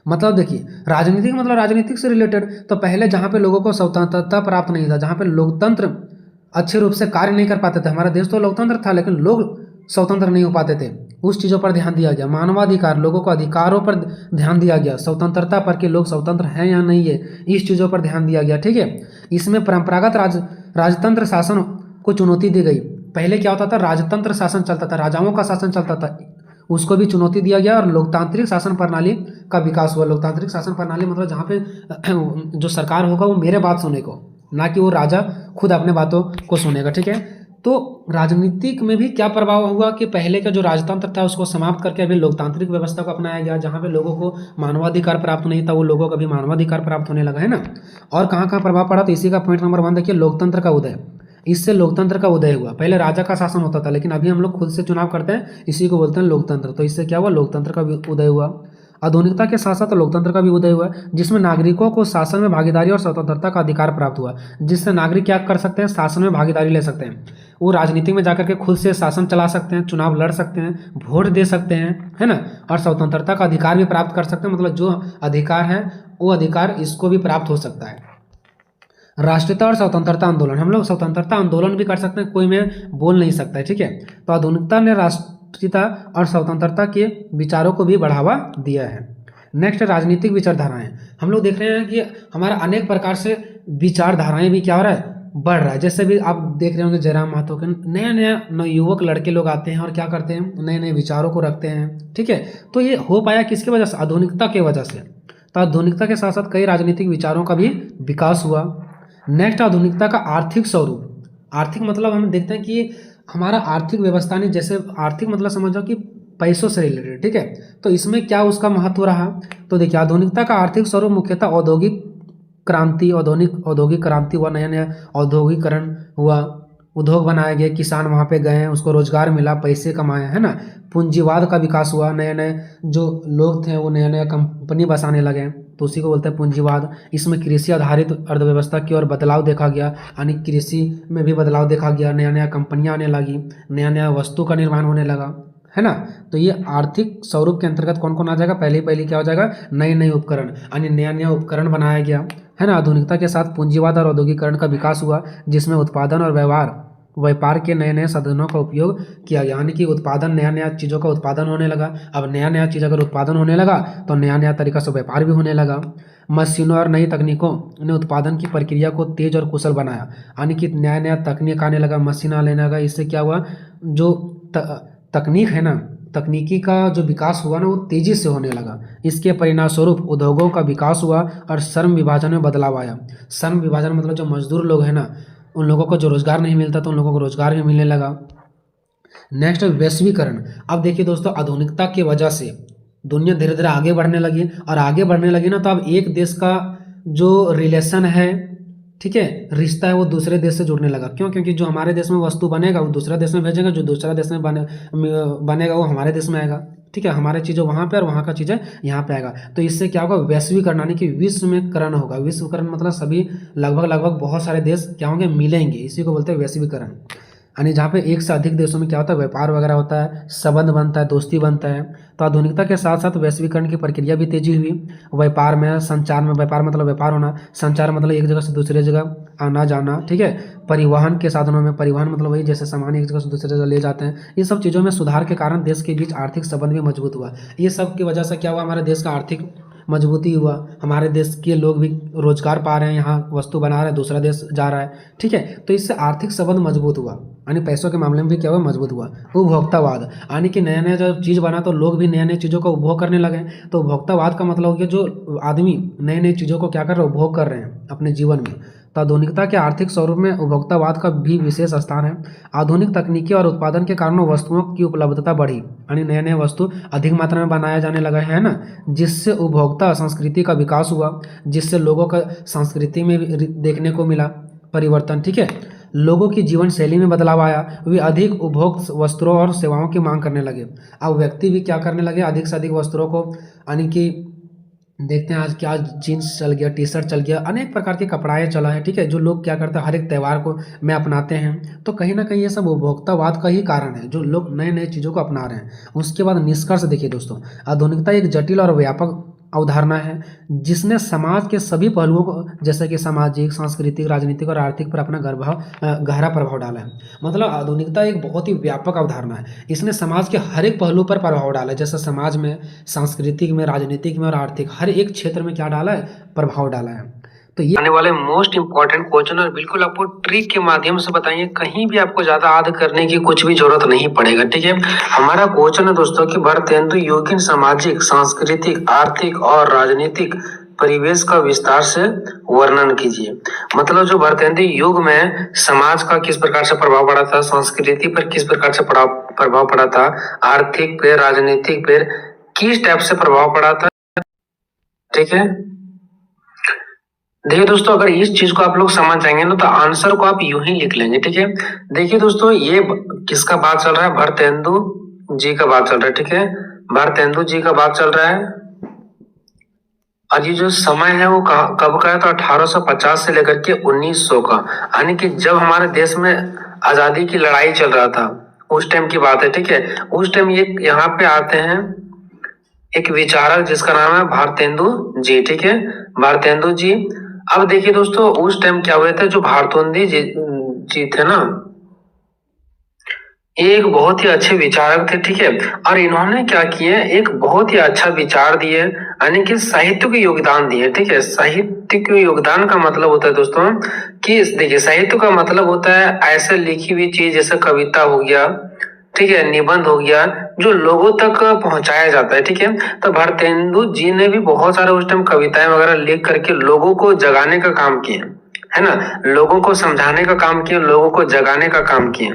मतलब देखिए राजनीतिक मतलब राजनीतिक से रिलेटेड, तो पहले जहाँ पे लोगों को स्वतंत्रता प्राप्त नहीं था, जहाँ पे लोकतंत्र अच्छे रूप से कार्य नहीं कर पाते थे, हमारा देश तो लोकतंत्र था लेकिन लोग स्वतंत्र नहीं हो पाते थे, उस चीज़ों पर ध्यान दिया गया। मानवाधिकार, लोगों को अधिकारों पर ध्यान दिया गया, स्वतंत्रता पर कि लोग स्वतंत्र हैं या नहीं है, इस चीज़ों पर ध्यान दिया गया। ठीक है, इसमें परंपरागत राजतंत्र शासन को चुनौती दी गई। पहले क्या होता था, राजतंत्र शासन चलता था, राजाओं का शासन चलता था, उसको भी चुनौती दिया गया और लोकतांत्रिक शासन प्रणाली का विकास हुआ। लोकतांत्रिक शासन प्रणाली मतलब जहाँ पे जो सरकार होगा वो मेरे बात सुने को, ना कि वो राजा खुद अपने बातों को सुनेगा। ठीक है, तो राजनीतिक में भी क्या प्रभाव हुआ कि पहले का जो राजतंत्र था उसको समाप्त करके अभी लोकतांत्रिक व्यवस्था को अपनाया गया, जहाँ पे लोगों को मानवाधिकार प्राप्त नहीं था वो लोगों को भी मानवाधिकार प्राप्त होने लगा, है ना। और कहाँ कहाँ प्रभाव पड़ा, तो इसी का पॉइंट नंबर 1 देखिए, लोकतंत्र का उदय। इससे लोकतंत्र का उदय हुआ। पहले राजा का शासन होता था, लेकिन अभी हम लोग खुद से चुनाव करते हैं, इसी को बोलते हैं लोकतंत्र। तो इससे क्या हुआ, लोकतंत्र का भी उदय हुआ। आधुनिकता के साथ साथ लोकतंत्र का भी उदय हुआ, जिसमें नागरिकों को शासन में भागीदारी और स्वतंत्रता का अधिकार प्राप्त हुआ, जिससे नागरिक क्या कर सकते हैं, शासन में भागीदारी ले सकते हैं। वो राजनीति में जाकर के खुद से शासन चला सकते हैं, चुनाव लड़ सकते हैं, वोट दे सकते हैं, है ना, और स्वतंत्रता का अधिकार भी प्राप्त कर सकते हैं। मतलब जो अधिकार है वो अधिकार इसको भी प्राप्त हो सकता है। राष्ट्रीयता और स्वतंत्रता आंदोलन, हम लोग स्वतंत्रता आंदोलन भी कर सकते हैं, कोई में बोल नहीं सकता है। ठीक है, तो आधुनिकता ने राष्ट्रीयता और स्वतंत्रता के विचारों को भी बढ़ावा दिया है। नेक्स्ट, राजनीतिक विचारधाराएं। हम लोग देख रहे हैं कि हमारा अनेक प्रकार से विचारधाराएं भी क्या हो रहा है, बढ़ रहा है। जैसे भी आप देख रहे होंगे जयराम महतो के नया नया युवक लड़के लोग आते हैं और क्या करते हैं, नए नए विचारों को रखते हैं। ठीक है, तो ये हो पाया किसकी वजह से, आधुनिकता के वजह से। तो आधुनिकता के साथ साथ कई राजनीतिक विचारों का भी विकास हुआ। नेक्स्ट, आधुनिकता का आर्थिक स्वरूप। आर्थिक मतलब हम देखते हैं कि हमारा आर्थिक व्यवस्था ने, जैसे आर्थिक मतलब समझो कि पैसों से रिलेटेड। ठीक है, तो इसमें क्या उसका महत्व रहा, तो देखिए आधुनिकता का आर्थिक स्वरूप मुख्यतः औद्योगिक क्रांति, औद्योगिक क्रांति हुआ, नया नया औद्योगिकरण हुआ, उद्योग बनाए गए, किसान वहाँ पे गए, उसको रोजगार मिला, पैसे कमाए, है ना। पूंजीवाद का विकास हुआ, नए नए जो लोग थे वो नया नया कंपनी बसाने लगे, तो उसी को बोलते हैं पूंजीवाद। इसमें कृषि आधारित अर्थव्यवस्था की ओर बदलाव देखा गया, यानी कृषि में भी बदलाव देखा गया, नया नया कंपनियां आने लगी, नया नया वस्तु का निर्माण होने लगा, है ना। तो ये आर्थिक स्वरूप के अंतर्गत कौन कौन आ जाएगा, पहले क्या हो जाएगा, नए नए उपकरण, यानी नया नया उपकरण बनाया गया, है ना। आधुनिकता के साथ पूंजीवाद और औद्योगिकरण का विकास हुआ, जिसमें उत्पादन और व्यापार के नए नए साधनों का उपयोग किया गया, यानी कि उत्पादन, नया नया चीज़ों का उत्पादन होने लगा। अब नया नया चीज़ अगर उत्पादन होने लगा तो नया नया तरीका से व्यापार भी होने लगा। मशीनों और नई तकनीकों ने उत्पादन की प्रक्रिया को तेज और कुशल बनाया, यानी कि नया नया तकनीक आने लगा, मशीन आने लगा। इससे क्या हुआ, जो तकनीक है ना, तकनीकी का जो विकास हुआ ना वो तेजी से होने लगा। इसके परिणामस्वरूप उद्योगों का विकास हुआ और श्रम विभाजन में बदलाव आया। श्रम विभाजन मतलब जो मजदूर लोग हैं ना, उन लोगों को जो रोजगार नहीं मिलता तो उन लोगों को रोजगार भी मिलने लगा। नेक्स्ट वैश्वीकरण। अब देखिए दोस्तों, आधुनिकता की वजह से दुनिया धीरे धीरे आगे बढ़ने लगी, और आगे बढ़ने लगी ना तो अब एक देश का जो रिलेशन है, ठीक है, रिश्ता है, वो दूसरे देश से जुड़ने लगा। क्यों? क्योंकि जो हमारे देश में वस्तु बनेगा वो दूसरा देश में भेजेगा, जो दूसरा देश में बनेगा वो हमारे देश में आएगा, ठीक है। हमारे चीज़ें वहाँ पे और वहाँ का चीज़ें यहाँ पे आएगा। तो इससे क्या होगा, वैश्वीकरण, यानी कि विश्वकरण होगा। विश्वकरण मतलब सभी लगभग बहुत सारे देश क्या होंगे, मिलेंगे, इसी को बोलते हैं वैश्वीकरण। यानी जहाँ पे एक से अधिक देशों में क्या होता है, व्यापार वगैरह होता है, संबंध बनता है, दोस्ती बनता है। तो आधुनिकता के साथ साथ वैश्वीकरण की प्रक्रिया भी तेजी हुई। व्यापार में, संचार में, व्यापार मतलब व्यापार होना, संचार मतलब एक जगह से दूसरी जगह आना जाना, ठीक है। परिवहन के साधनों में, परिवहन मतलब वही जैसे सामान एक जगह से दूसरी जगह ले जाते हैं। ये सब चीज़ों में सुधार के कारण देश के बीच आर्थिक संबंध भी मजबूत हुआ। ये सब की वजह से क्या हुआ, हमारे देश का आर्थिक मजबूती हुआ, हमारे देश के लोग भी रोजगार पा रहे हैं, यहाँ वस्तु बना रहे हैं, दूसरा देश जा रहा है, ठीक है। तो इससे आर्थिक संबंध मजबूत हुआ, यानी पैसों के मामले में भी क्या हुआ, मजबूत हुआ। उपभोक्तावाद, यानी कि नया नया जब चीज़ बना तो लोग भी नए नए चीज़ों का उपभोग करने लगे। तो उपभोक्तावाद का मतलब हो गया जो आदमी नए नई चीज़ों को क्या कर रहे हैं, उपभोग कर रहे हैं अपने जीवन में। तो आधुनिकता के आर्थिक स्वरूप में उपभोक्तावाद का भी विशेष स्थान है। आधुनिक तकनीकी और उत्पादन के कारण वस्तुओं की उपलब्धता बढ़ी, यानी नए नए वस्तु अधिक मात्रा में बनाया जाने लगा है ना, जिससे उपभोक्ता संस्कृति का विकास हुआ, जिससे लोगों का संस्कृति में भी देखने को मिला परिवर्तन, ठीक है। लोगों की जीवन शैली में बदलाव आया, वे अधिक उपभोग वस्त्रों और सेवाओं की मांग करने लगे। अब व्यक्ति भी क्या करने लगे, अधिक से अधिक वस्त्रों को, यानी कि देखते हैं आज क्या, जीन्स चल गया, टी शर्ट चल गया, अनेक प्रकार के कपड़ाएँ चला है, ठीक है, जो लोग क्या करते हैं हर एक त्यौहार को में अपनाते हैं। तो कहीं ना कहीं ये सब उपभोक्तावाद का ही कारण है, जो लोग नए नए चीज़ों को अपना रहे हैं। उसके बाद निष्कर्ष देखिए दोस्तों, आधुनिकता एक जटिल और व्यापक अवधारणा है, जिसने समाज के सभी पहलुओं को, जैसे कि सामाजिक, सांस्कृतिक, राजनीतिक और आर्थिक पर अपना गहरा प्रभाव डाला है। मतलब आधुनिकता एक बहुत ही व्यापक अवधारणा है, इसने समाज के हर एक पहलू पर प्रभाव डाला है। जैसे समाज में, सांस्कृतिक में, राजनीतिक में और आर्थिक, हर एक क्षेत्र में क्या डाला है, प्रभाव डाला है। तो ये आने वाले मोस्ट इंपॉर्टेंट क्वेश्चन और बिल्कुल आपको ट्रिक के माध्यम से बताएंगे, कहीं भी आपको ज्यादा याद करने की कुछ भी जरूरत नहीं पड़ेगा, ठीक है। हमारा क्वेश्चन है दोस्तों कि भारतेंदु योगिन सामाजिक, सांस्कृतिक, आर्थिक और राजनीतिक परिवेश का विस्तार से वर्णन कीजिए। मतलब जो भारतेंदु युग में समाज का किस प्रकार से प्रभाव पड़ा था, संस्कृति पर किस प्रकार से प्रभाव पड़ा था, आर्थिक पे, राजनीतिक पे किस टाइप से प्रभाव पड़ा था, ठीक है। देखिए दोस्तों, अगर इस चीज को आप लोग समझ जाएंगे ना तो आंसर को आप यूं ही लिख लेंगे, ठीक है। देखिए दोस्तों, ये किसका बात चल रहा है, भारतेंदु जी का बात चल रहा है, ठीक है। भारतेंदु जी का बात चल रहा है, और ये जो समय है वो कब का है, तो 1850 से लेकर के 1900 का, यानी कि जब हमारे देश में आजादी की लड़ाई चल रहा था उस टाइम की बात है, ठीक है। उस टाइम ये यहाँ पे आते हैं एक विचारक जिसका नाम है भारतेंदु जी, ठीक है, भारतेंदु जी। अब देखिए दोस्तों, उस टाइम क्या हुए थे, जो भारतेंदु जी थे ना, एक बहुत ही अच्छे विचारक थे, ठीक है। और इन्होंने क्या किए, एक बहुत ही अच्छा विचार दिए, यानी कि साहित्य को योगदान दिए, ठीक है। साहित्य के योगदान का मतलब होता है दोस्तों कि देखिए, साहित्य का मतलब होता है ऐसे लिखी हुई चीज, जैसे कविता हो गया, ठीक है, निबंध हो गया, जो लोगों तक पहुंचाया जाता है, ठीक है। तो भारतेंदु जी ने भी बहुत सारे उस टाइम कविताएं वगैरह लिख करके लोगों को जगाने का काम किया, है ना, लोगों को समझाने का काम किए, लोगों को जगाने का काम किए।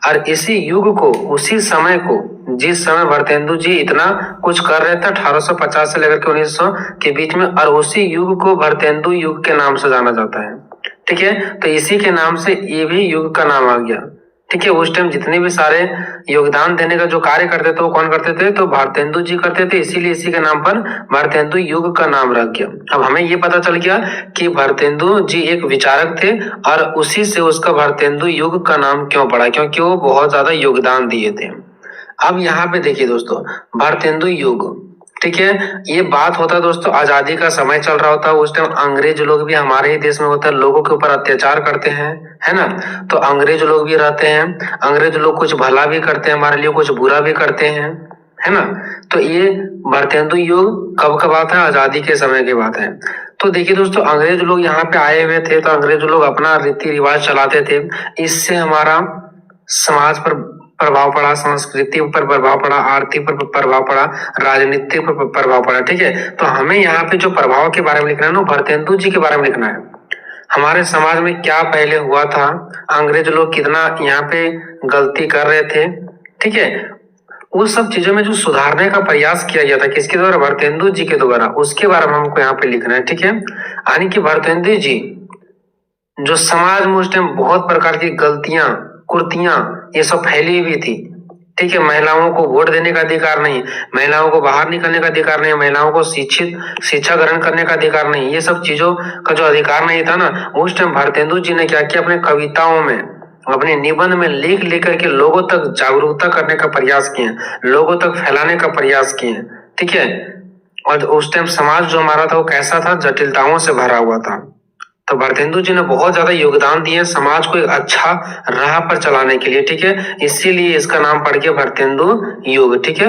और इसी युग को, उसी समय को, जिस समय भारतेंदु जी इतना कुछ कर रहे थे 1850 से लेकर के 1900 के बीच में, और उसी युग को भारतेंदु युग के नाम से जाना जाता है। ठीक है, तो इसी के नाम से ये भी युग का नाम आ गया। ठीक है, उस टाइम जितने भी सारे योगदान देने का जो कार्य करते थे वो कौन करते थे, तो भारतेंदु जी करते थे, इसीलिए इसी के नाम पर भारतेंदु युग का नाम रख गया। अब हमें ये पता चल गया कि भारतेंदु जी एक विचारक थे और उसी से उसका भारतेंदु युग का नाम क्यों पड़ा, क्योंकि वो बहुत ज्यादा योगदान दिए थे। अब यहाँ पे देखिए दोस्तों, भारतेंदु युग, ठीक है, ये बात होता है दोस्तों, आजादी का समय चल रहा होता है, उस टाइम अंग्रेज लोग भी हमारे ही देश में होता है, लोगों के ऊपर अत्याचार करते हैं, है ना, तो अंग्रेज लोग भी रहते हैं, अंग्रेज लोग कुछ भला भी करते हैं हमारे लिए, कुछ बुरा भी करते हैं, है ना। तो ये भारतेंदु युग कब का बात है, आजादी के समय की बात है। तो देखिए दोस्तों, अंग्रेज लोग यहाँ पे आए हुए थे, तो अंग्रेज लोग अपना रीति रिवाज चलाते थे, इससे हमारा समाज पर प्रभाव पड़ा, संस्कृति पर प्रभाव पड़ा, आर्थिक पर प्रभाव पड़ा, राजनीतिक पर प्रभाव पड़ा। ठीक है, तो हमें यहाँ पे जो प्रभाव के बारे में लिखना है ना, भारतेंदु जी के बारे में लिखना है। हमारे समाज में क्या पहले हुआ था, अंग्रेज लोग कितना यहाँ पे गलती कर रहे थे, ठीक है, उस सब चीजों में जो सुधारने का प्रयास किया गया था, किसके द्वारा, भारतेंदु जी के द्वारा, उसके बारे में हमको यहाँ पे लिखना है। ठीक है, यानी कि भारतेंदु जी जो समाज में उस टाइम बहुत प्रकार की गलतियां, कुर्तियां, ये सब फैली हुई थी। ठीक है, महिलाओं को वोट देने का अधिकार नहीं, महिलाओं को बाहर निकलने का अधिकार नहीं, महिलाओं को शिक्षा ग्रहण करने का अधिकार नहीं, ये सब चीजों का जो अधिकार नहीं था ना, उस टाइम भारतेंदु जी ने क्या किया, अपने कविताओं में, अपने निबंध में लिख लिख करके लोगों तक जागरूकता करने का प्रयास किए, लोगों तक फैलाने का प्रयास किए। ठीक है, और उस टाइम समाज जो हमारा था वो कैसा था, जटिलताओं से भरा हुआ था। तो भारतेंदु जी ने बहुत ज्यादा योगदान दिए समाज को एक अच्छा राह पर चलाने के लिए। ठीक है, इसीलिए इसका नाम पड़ गया भारतेंदु युग। ठीक है,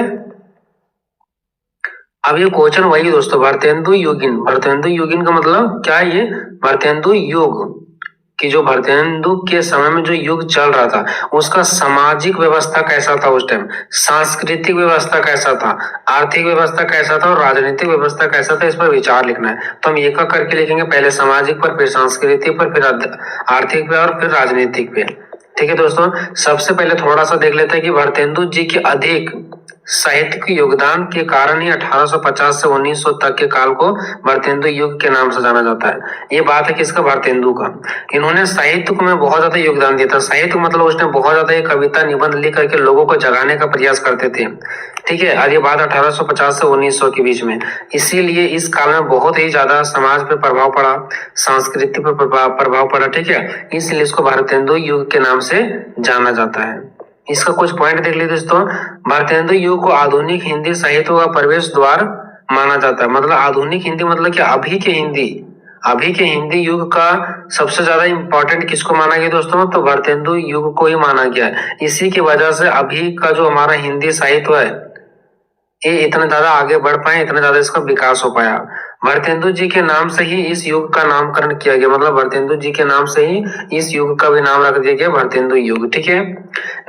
अब ये क्वेश्चन वही दोस्तों, भारतेंदु युगिन, भारतेंदु युगिन का मतलब क्या है, ये भारतेंदु युग कि जो भारतेंदु के समय में जो युग चल रहा था उसका सामाजिक व्यवस्था कैसा था उस टाइम, सांस्कृतिक व्यवस्था कैसा था, आर्थिक व्यवस्था कैसा था और राजनीतिक व्यवस्था कैसा था, इस पर विचार लिखना है। तो हम एक एक करके लिखेंगे, पहले सामाजिक पर, फिर सांस्कृतिक पर, फिर आर्थिक पे और फिर राजनीतिक पे। ठीक है दोस्तों, सबसे पहले थोड़ा सा देख लेते हैं कि भारतेंदु जी के अधिक साहित्यिक योगदान के कारण ही 1850 से 1900 तक के काल को भारतेंदु युग के नाम से जाना जाता है। ये बात है किसका, भारतेंदु का। इन्होंने साहित्य में बहुत ज्यादा योगदान दिया था। साहित्य मतलब उसने बहुत ज्यादा कविता निबंध लिख करके लोगों को जगाने का प्रयास करते थे। ठीक है, और ये बात 1850 से 1900 के बीच में, इसीलिए इस काल में बहुत ही ज्यादा समाज पर प्रभाव पड़ा, संस्कृति पर प्रभाव पड़ा। ठीक है, इसलिए इसको भारतेंदु युग के नाम से जाना जाता है। इसका कुछ पॉइंट देख लीजिए दोस्तों, भारतेंदु युग को आधुनिक हिंदी साहित्य का प्रवेश द्वार माना जाता है। मतलब आधुनिक हिंदी मतलब क्या, अभी के हिंदी, अभी के हिंदी युग का सबसे ज्यादा इंपॉर्टेंट किसको माना गया दोस्तों, तो भारतेंदु युग को ही माना गया है। इसी की वजह से अभी का जो हमारा हिंदी साहित्य है ये इतना ज्यादा आगे बढ़ पाए, इतना ज्यादा इसका विकास हो पाया। भारतेंदु जी के नाम से ही इस युग का नामकरण किया गया, मतलब भारतेंदु जी के नाम से ही इस युग का भी नाम रख दिया गया, भारतेंदु युग। ठीक है,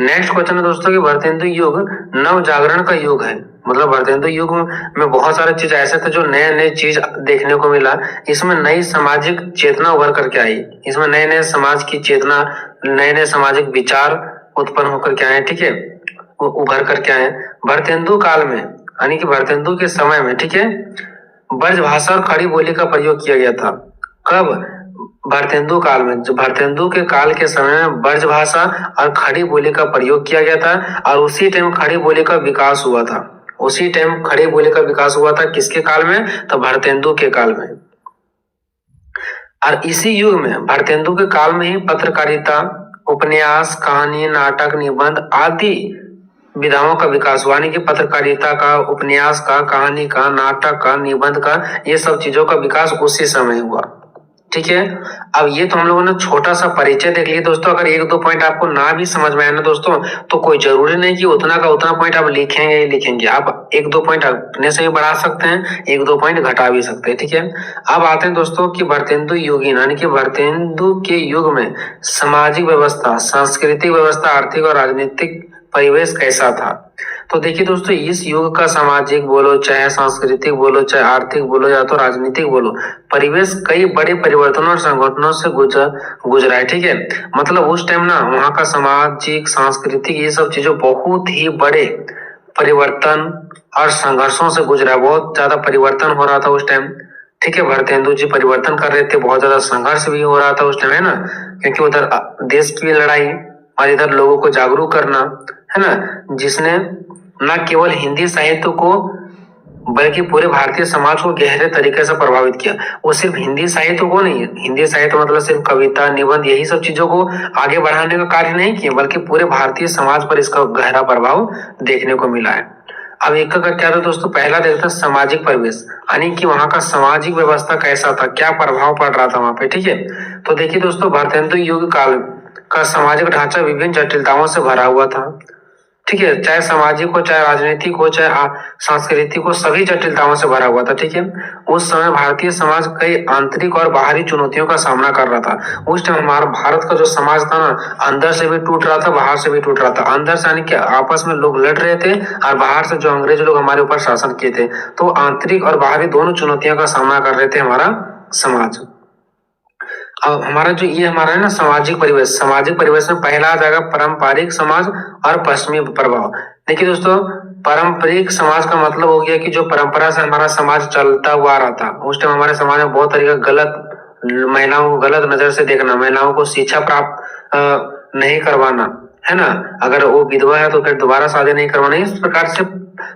नेक्स्ट क्वेश्चन है दोस्तों कि भारतेंदु युग नव जागरण का युग है। मतलब भारतेंदु युग में बहुत सारे चीज ऐसे थे जो नए नए चीज देखने को मिला, इसमें नई सामाजिक चेतना उभर करके आई, इसमें नए नए समाज की चेतना, नए नए सामाजिक विचार उत्पन्न होकर के आए। ठीक है, उभर करके आए भारतेंदु काल में, यानी कि भारतेंदु के समय में। ठीक है, ब्रज भाषा और खड़ी बोली का प्रयोग किया गया था। कब, भारतेंदु काल में, जो भारतेंदु के काल के समय में ब्रज भाषा और खड़ी बोली का प्रयोग किया गया था, और उसी टाइम खड़ी बोली का विकास हुआ था। उसी टाइम खड़ी बोली का विकास हुआ था किसके काल में, तो भारतेंदु के काल में। और इसी युग में, भारतेंदु के काल में ही पत्रकारिता, उपन्यास, कहानी, नाटक, निबंध आदि विधाओं का विकास हुआ। यानी कि पत्रकारिता का, उपन्यास का, कहानी का, नाटक का, निबंध का, ये सब चीजों का विकास उसी समय हुआ। ठीक है, अब ये तो हम लोगों ने छोटा सा परिचय देख लिया दोस्तों। अगर एक दो पॉइंट आपको ना भी समझ में आए ना दोस्तों, तो कोई जरूरी नहीं कि उतना का उतना पॉइंट आप लिखेंगे ही लिखेंगे, आप एक दो पॉइंट अपने से भी बढ़ा सकते हैं, एक दो पॉइंट घटा भी सकते हैं। ठीक है, अब आते हैं दोस्तों कि भारतेंदु युगीन, यानी कि भारतेंदु के युग में सामाजिक व्यवस्था, सांस्कृतिक व्यवस्था, आर्थिक और राजनीतिक परिवेश कैसा था। तो देखिए दोस्तों, इस युग का सामाजिक बोलो, चाहे सांस्कृतिक बोलो, चाहे आर्थिक बोलो, या तो राजनीतिक बोलो, परिवेश कई बड़े परिवर्तनों और संगठनों से गुजरा है। ठीक है, मतलब उस टाइम ना वहाँ का सामाजिक, सांस्कृतिक, ये सब चीजों बहुत ही बड़े परिवर्तन और संघर्षों से गुजरा। बहुत ज्यादा परिवर्तन हो रहा था उस टाइम। ठीक है, भारतेंदु जी परिवर्तन कर रहे थे, बहुत ज्यादा संघर्ष भी हो रहा था उस टाइम, है ना, क्योंकि उधर देश की लड़ाई और इधर लोगों को जागरूक करना, है ना, जिसने न केवल हिंदी साहित्य को बल्कि पूरे भारतीय समाज को गहरे तरीके से प्रभावित किया। वो सिर्फ हिंदी साहित्य को नहीं, हिंदी साहित्य मतलब सिर्फ कविता, निबंध, यही सब चीजों को आगे बढ़ाने का कार्य नहीं किया, बल्कि पूरे भारतीय समाज पर इसका गहरा प्रभाव देखने को मिला है। अब एक का क्या था दोस्तों, पहला देखते हैं सामाजिक परिवेश, यानी कि वहाँ का सामाजिक व्यवस्था कैसा था, क्या प्रभाव पड़ रहा था वहाँ पे। ठीक है, तो देखिए दोस्तों, भारतेंदु युग काल का सामाजिक ढांचा विभिन्न जटिलताओं से भरा हुआ था। ठीक है, चाहे सामाजिक हो, चाहे राजनीतिक हो, चाहे सांस्कृतिक हो, सभी जटिलताओं से भरा हुआ था। ठीक है, उस समय भारतीय समाज कई आंतरिक और बाहरी चुनौतियों का सामना कर रहा था। उस टाइम हमारा भारत का जो समाज था ना, अंदर से भी टूट रहा था, बाहर से भी टूट रहा था। अंदर से यानी कि आपस में लोग लड़ रहे थे, और बाहर से जो अंग्रेज लोग हमारे ऊपर शासन किए थे, तो आंतरिक और बाहरी दोनों चुनौतियों का सामना कर रहे थे हमारा समाज। अब हमारा जो ये हमारा है ना सामाजिक परिवेश में पहला आ जाएगा पारंपरिक समाज और पश्चिमी प्रभाव। देखिए दोस्तों, पारंपरिक समाज का मतलब हो गया कि जो परंपरा से हमारा समाज चलता हुआ आ रहा था। उस टाइम हमारे समाज में बहुत तरीका गलत, महिलाओं को गलत नजर से देखना, महिलाओं को शिक्षा प्राप्त नहीं करवाना, है ना, अगर वो विधवा है तो फिर दोबारा शादी नहीं करवाना। इस प्रकार से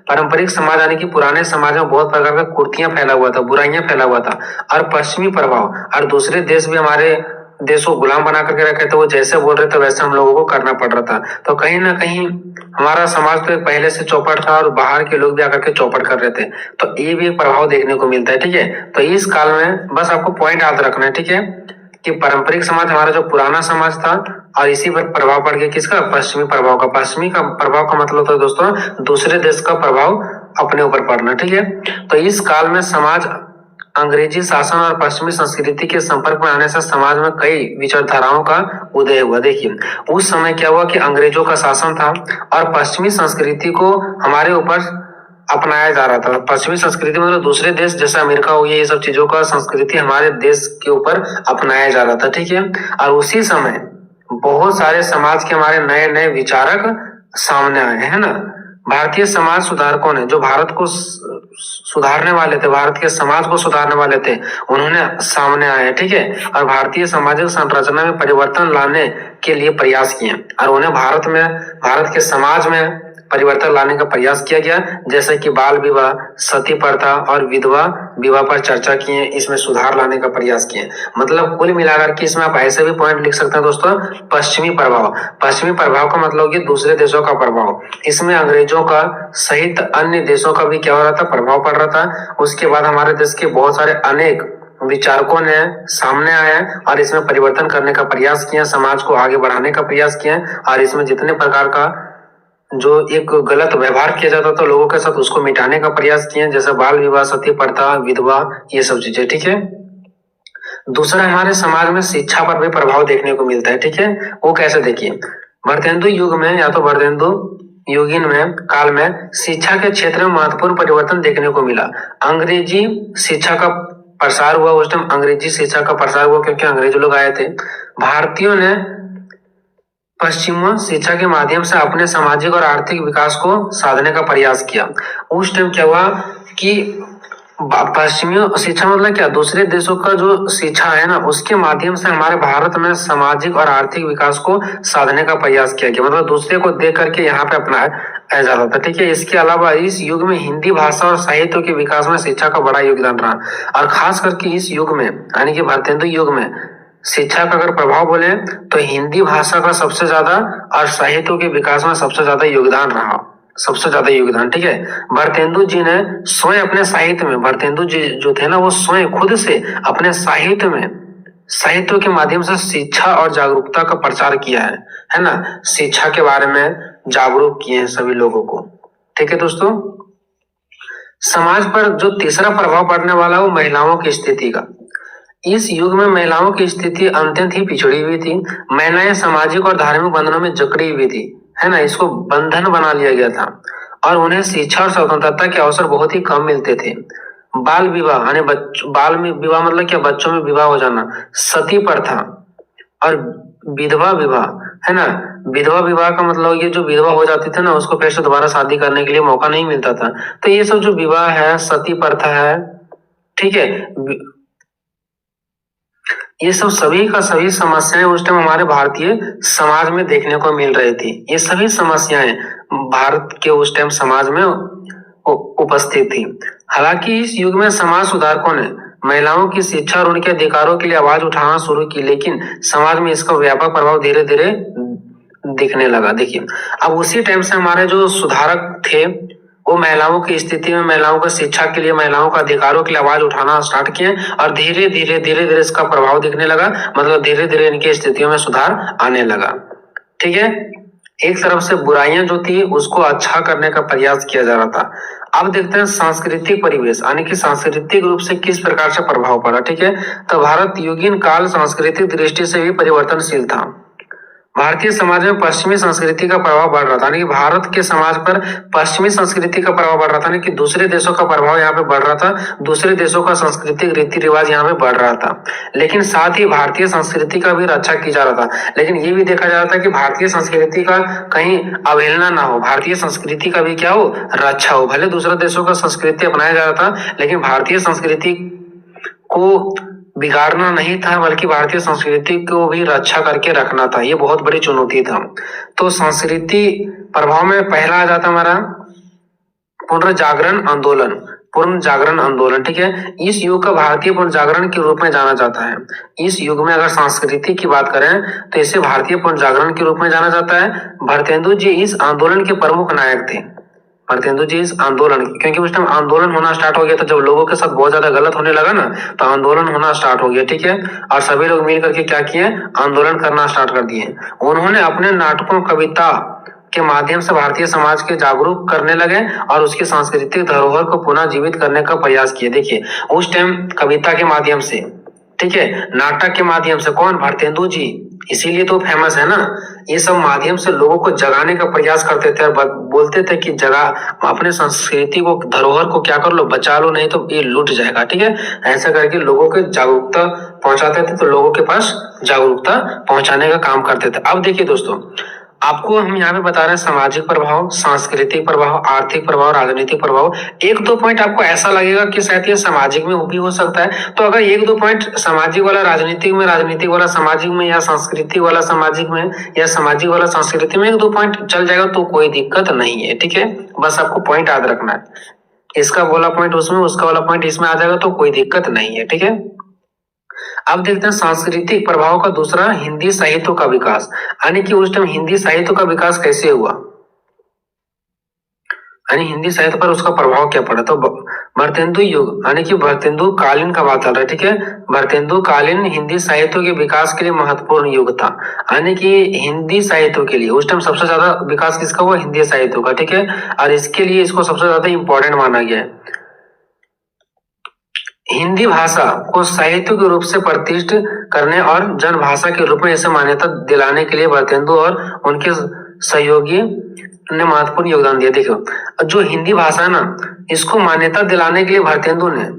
पारंपरिक समाज यानी कि पुराने समाज में बहुत प्रकार का कुर्तियां फैला हुआ था, बुराइयां फैला हुआ था। और पश्चिमी प्रभाव, और दूसरे देश भी हमारे देश को गुलाम बना करके रखे थे, वो जैसे बोल रहे थे वैसे हम लोगों को करना पड़ रहा था। तो कहीं ना कहीं हमारा समाज तो पहले से चौपट था, और बाहर के लोग भी आकर के चौपट कर रहे थे। तो ये भी एक प्रभाव देखने को मिलता है। ठीक है, तो इस काल में बस आपको पॉइंट याद रखना है। ठीक है, कि पारंपरिक समाज हमारा जो पुराना समाज था, और इसी पर प्रभाव पड़ गया किसका, पश्चिमी प्रभाव का। पश्चिमी का प्रभाव का मतलब होता है दोस्तों दूसरे देश का प्रभाव अपने ऊपर पड़ना। ठीक है, तो इस काल में समाज अंग्रेजी शासन और पश्चिमी संस्कृति के संपर्क में आने से समाज में कई विचारधाराओं का उदय हुआ। देखिए, उस समय क्या हुआ कि अंग्रेजों का शासन था, और पश्चिमी संस्कृति को हमारे ऊपर अपनाया जा रहा था। पश्चिमी संस्कृति मतलब दूसरे देश जैसे अमेरिका हो गया, ये सब चीजों का संस्कृति हमारे देश के ऊपर अपनाया जा रहा था। ठीक है, और उसी समय बहुत सारे समाज के हमारे नए नए विचारक सामने आए, है ना। भारतीय समाज सुधारकों ने, जो भारत को सुधारने वाले थे, भारत के समाज को सुधारने वाले थे, उन्होंने सामने आए। ठीक है, और भारतीय सामाजिक संरचना में परिवर्तन लाने के लिए प्रयास किए, और उन्हें भारत के समाज में परिवर्तन लाने का प्रयास किया गया, जैसे कि बाल विवाह, सती प्रथा और विधवा विवाह पर चर्चा किए, इसमें सुधार लाने का प्रयास किए। मतलब कुल मिलाकर के इसमें आप ऐसे भी पॉइंट लिख सकते हैं दोस्तों, पश्चिमी प्रभाव का मतलब कि दूसरे देशों का प्रभाव। इसमें अंग्रेजों का सहित अन्य देशों का भी क्या हो रहा था, प्रभाव पड़ रहा था। उसके बाद हमारे देश के बहुत सारे अनेक विचारकों ने सामने आए, और इसमें परिवर्तन करने का प्रयास किया, समाज को आगे बढ़ाने का प्रयास किया, और इसमें जितने प्रकार का जो एक गलत व्यवहार किया जाता था लोगों के साथ, उसको मिटाने का प्रयास किए, जैसे बाल विवाह, सती प्रथा, विधवा, ये सब चीजें। ठीक है, दूसरा हमारे समाज में शिक्षा पर भी प्रभाव देखने को मिलता है। ठीक है, वो कैसे, देखिए, भारतेंदु युग में या तो भारतेंदु युगीन में काल में शिक्षा के क्षेत्र में महत्वपूर्ण परिवर्तन देखने को मिला। अंग्रेजी शिक्षा का प्रसार हुआ। उस टाइम अंग्रेजी शिक्षा का प्रसार हुआ क्योंकि अंग्रेज लोग आए थे। भारतीयों ने पश्चिमी शिक्षा के माध्यम से अपने सामाजिक और आर्थिक विकास को साधने का प्रयास किया। उस टाइम क्या हुआ कि पश्चिमी शिक्षा मतलब क्या, दूसरे देशों का जो शिक्षा है ना, उसके माध्यम से हमारे भारत में सामाजिक और आर्थिक विकास को साधने का प्रयास किया गया। मतलब दूसरे को देख करके यहाँ पे अपनाया जा रहा था। ठीक है, इसके अलावा इस युग में हिंदी भाषा और साहित्य के विकास में शिक्षा का बड़ा योगदान रहा, और खास करके इस युग में यानी कि भारतेंदु युग में शिक्षा का अगर प्रभाव बोले तो हिंदी भाषा का सबसे ज्यादा, और साहित्य के विकास में सबसे ज्यादा योगदान रहा, सबसे ज्यादा योगदान। ठीक है, भारतेंदु जी ने स्वयं अपने साहित्य में, भारतेंदु जी जो थे ना, वो स्वयं खुद से अपने साहित्य में, साहित्य के माध्यम से शिक्षा और जागरूकता का प्रचार किया है ना, शिक्षा के बारे में जागरूक किए हैं सभी लोगों को। ठीक है दोस्तों, समाज पर जो तीसरा प्रभाव पड़ने वाला वो महिलाओं की स्थिति का। इस युग में महिलाओं की स्थिति अत्यंत ही पिछड़ी हुई थी। महिलाएं सामाजिक और धार्मिक बंधनों में जकड़ी हुई थी, है ना, इसको बंधन बना लिया गया था। और उन्हें शिक्षा और स्वतंत्रता के अवसर बहुत ही कम मिलते थे। बाल विवाह यानी बाल में विवाह मतलब क्या, बच्चों में विवाह हो जाना, सती प्रथा और विधवा विवाह, है ना। विधवा विवाह का मतलब ये जो विधवा हो जाती थी ना, उसको फिर से दोबारा शादी करने के लिए मौका नहीं मिलता था। तो ये सब जो विवाह है, सती प्रथा है, ठीक है, ये सब सभी का सभी समस्याएं उस टाइम हमारे भारतीय समाज में देखने को मिल रही थी। ये सभी समस्याएं भारत के उस टाइम समाज में उपस्थित थी। हालांकि इस युग में समाज सुधारकों ने महिलाओं की शिक्षा और उनके अधिकारों के लिए आवाज उठाना शुरू की, लेकिन समाज में इसका व्यापक प्रभाव धीरे धीरे दिखने लगा। देखिए, अब उसी टाइम से हमारे जो सुधारक थे वो महिलाओं की स्थिति में, महिलाओं को शिक्षा के लिए, महिलाओं का अधिकारों के लिए आवाज उठाना स्टार्ट किए और धीरे धीरे इसका प्रभाव दिखने लगा। मतलब धीरे धीरे इनकी स्थितियों में सुधार आने लगा। ठीक है, एक तरफ से बुराइयां जो थी उसको अच्छा करने का प्रयास किया जा रहा था। अब देखते हैं सांस्कृतिक परिवेश, यानी कि सांस्कृतिक रूप से किस प्रकार से प्रभाव पड़ा। ठीक है, तो भारत युगीन काल सांस्कृतिक दृष्टि से भी परिवर्तनशील था। भारतीय समाज में पश्चिमी संस्कृति का प्रभाव बढ़ रहा था, यानी कि भारत के समाज पर पश्चिमी संस्कृति का प्रभाव बढ़ रहा था, यानी कि दूसरे देशों का प्रभाव यहाँ पे बढ़ रहा था, दूसरे देशों का सांस्कृतिक रीति रिवाज यहाँ पे बढ़ रहा था। लेकिन साथ ही भारतीय संस्कृति का भी रक्षा की जा रहा था। लेकिन ये भी देखा जा रहा था कि भारतीय संस्कृति का कहीं अवहेलना ना हो, भारतीय संस्कृति का भी क्या हो, रक्षा हो। भले दूसरे देशों का संस्कृति अपनाया जा रहा था, लेकिन भारतीय संस्कृति को बिगाड़ना नहीं था, बल्कि भारतीय संस्कृति को भी रक्षा करके रखना था। ये बहुत बड़ी चुनौती था। तो संस्कृति प्रभाव में पहला आ जाता हमारा पुनर्जागरण आंदोलन। पूर्ण जागरण आंदोलन, ठीक है, इस युग का भारतीय पुनर्जागरण के रूप में जाना जाता है। इस युग में अगर संस्कृति की बात करें तो इसे भारतीय पुनर्जागरण के रूप में जाना जाता है। भारतेंदु जी इस आंदोलन के प्रमुख नायक थे। भारतेंदु जी इस आंदोलन, क्योंकि उस टाइम आंदोलन होना स्टार्ट हो गया था, जब लोगों के साथ बहुत ज्यादा गलत होने लगा ना, तो आंदोलन होना स्टार्ट हो गया। ठीक है, और सभी लोग मिल करके क्या किए, आंदोलन करना स्टार्ट कर दिए। उन्होंने अपने नाटकों, कविता के माध्यम से भारतीय समाज के जागरूक करने लगे और उसकी सांस्कृतिक धरोहर को पुनः जीवित करने का प्रयास किए। देखिए, उस टाइम कविता के माध्यम से, ठीक है, नाटक के माध्यम से, कौन, भारतेंदु जी, इसीलिए तो फेमस है ना। ये सब माध्यम से लोगों को जगाने का प्रयास करते थे और बोलते थे कि जगा, अपने संस्कृति को, धरोहर को क्या कर लो, बचा लो, नहीं तो ये लूट जाएगा। ठीक है, ऐसा करके लोगों को जागरूकता पहुंचाते थे, तो लोगों के पास जागरूकता पहुंचाने का काम करते थे। अब देखिए दोस्तों, आपको हम यहाँ पे बता रहे हैं सामाजिक प्रभाव, सांस्कृतिक प्रभाव, आर्थिक प्रभाव, राजनीतिक प्रभाव। एक दो पॉइंट आपको ऐसा लगेगा कि शायद ये सामाजिक में भी हो सकता है, तो अगर एक दो पॉइंट सामाजिक वाला राजनीतिक में, राजनीतिक वाला सामाजिक में, या सांस्कृतिक वाला सामाजिक में, या सामाजिक वाला सांस्कृतिक में एक दो पॉइंट चल जाएगा तो कोई दिक्कत नहीं है। ठीक है, बस आपको पॉइंट याद रखना है, इसका वाला पॉइंट उसमें, उसका वाला पॉइंट इसमें आ जाएगा तो कोई दिक्कत नहीं है। ठीक है, अब देखते हैं सांस्कृतिक प्रभाव का दूसरा, हिंदी साहित्य का विकास, यानी कि उस टाइम हिंदी साहित्य का विकास कैसे हुआ, यानी हिंदी साहित्य पर उसका प्रभाव क्या पड़ा। तो भारतेंदु युग, यानी कि भारतेंदु कालीन का बात चल रहा है। ठीक है, भारतेंदु कालीन हिंदी साहित्य के विकास के लिए महत्वपूर्ण युग था, यानी कि हिंदी साहित्य के लिए उस टाइम सबसे ज्यादा विकास किसका हुआ, हिंदी साहित्य का। ठीक है, और इसके लिए इसको सबसे ज्यादा इंपॉर्टेंट माना गया है। हिंदी भाषा को साहित्य के रूप से प्रतिष्ठित करने और जनभाषा के रूप में इसे मान्यता दिलाने के लिए भारतेंदु और उनके सहयोगी ने महत्वपूर्ण योगदान दिया। देखो, जो हिंदी भाषा है ना, इसको मान्यता दिलाने के लिए भारतेंदु ने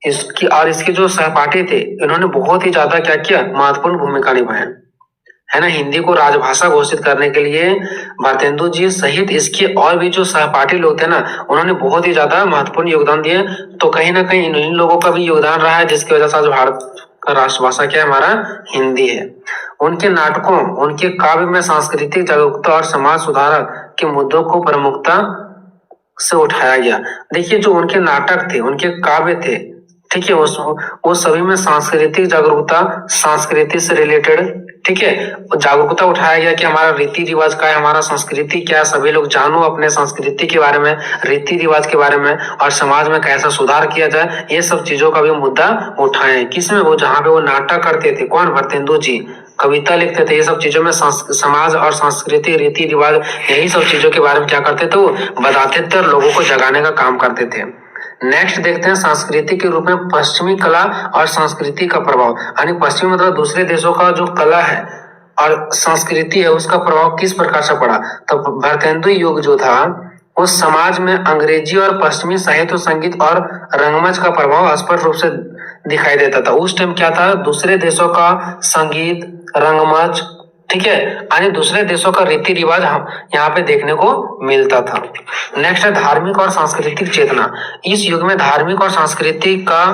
इसकी और इसके जो सहपाठी थे, इन्होंने बहुत ही ज्यादा क्या किया, महत्वपूर्ण भूमिका निभाया, है ना। हिंदी को राजभाषा घोषित करने के लिए भारतेंदु जी सहित इसके और भी जो सहपाठी लोग थे ना, उन्होंने बहुत ही ज्यादा महत्वपूर्ण योगदान दिए। तो कहीं ना कहीं इन लोगों का भी योगदान रहा है, जिसकी वजह से आज भारत का राष्ट्रभाषा क्या है, हमारा हिंदी है। उनके नाटकों, उनके काव्य में सांस्कृतिक जागरूकता और समाज सुधार के मुद्दों को प्रमुखता से उठाया गया। देखिए, जो उनके नाटक थे, उनके काव्य थे, ठीक है, वो सभी में सांस्कृतिक जागरूकता, संस्कृति से रिलेटेड, ठीक है, जागरूकता उठाया गया कि हमारा रीति रिवाज क्या है, हमारा संस्कृति क्या है, सभी लोग जानो अपने संस्कृति के बारे में, रीति रिवाज के बारे में, और समाज में कैसा सुधार किया जाए, ये सब चीजों का भी मुद्दा उठाए। किसमें, वो जहाँ पे वो नाटक करते थे, कौन, भारतेंदु जी, कविता लिखते थे, ये सब चीजों में समाज और संस्कृति, रीति रिवाज, यही सब चीजों के बारे में क्या करते थे, वो बताते थे और लोगों को जगाने का काम करते थे। नेक्स्ट देखते हैं संस्कृति के रूप में पश्चिमी कला और संस्कृति का प्रभाव, यानी पश्चिमी मतलब दूसरे देशों का जो कला है और संस्कृति है, उसका प्रभाव किस प्रकार से पड़ा। तो भारतेंदु युग जो था, उस समाज में अंग्रेजी और पश्चिमी साहित्य, संगीत और रंगमंच का प्रभाव स्पष्ट रूप से दिखाई देता था। उस टाइम क्या था, दूसरे देशों का संगीत, रंगमंच, ठीक है, यानी दूसरे देशों का रीति रिवाज हम यहाँ पे देखने को मिलता था। नेक्स्ट है धार्मिक और सांस्कृतिक चेतना। इस युग में धार्मिक और सांस्कृतिक का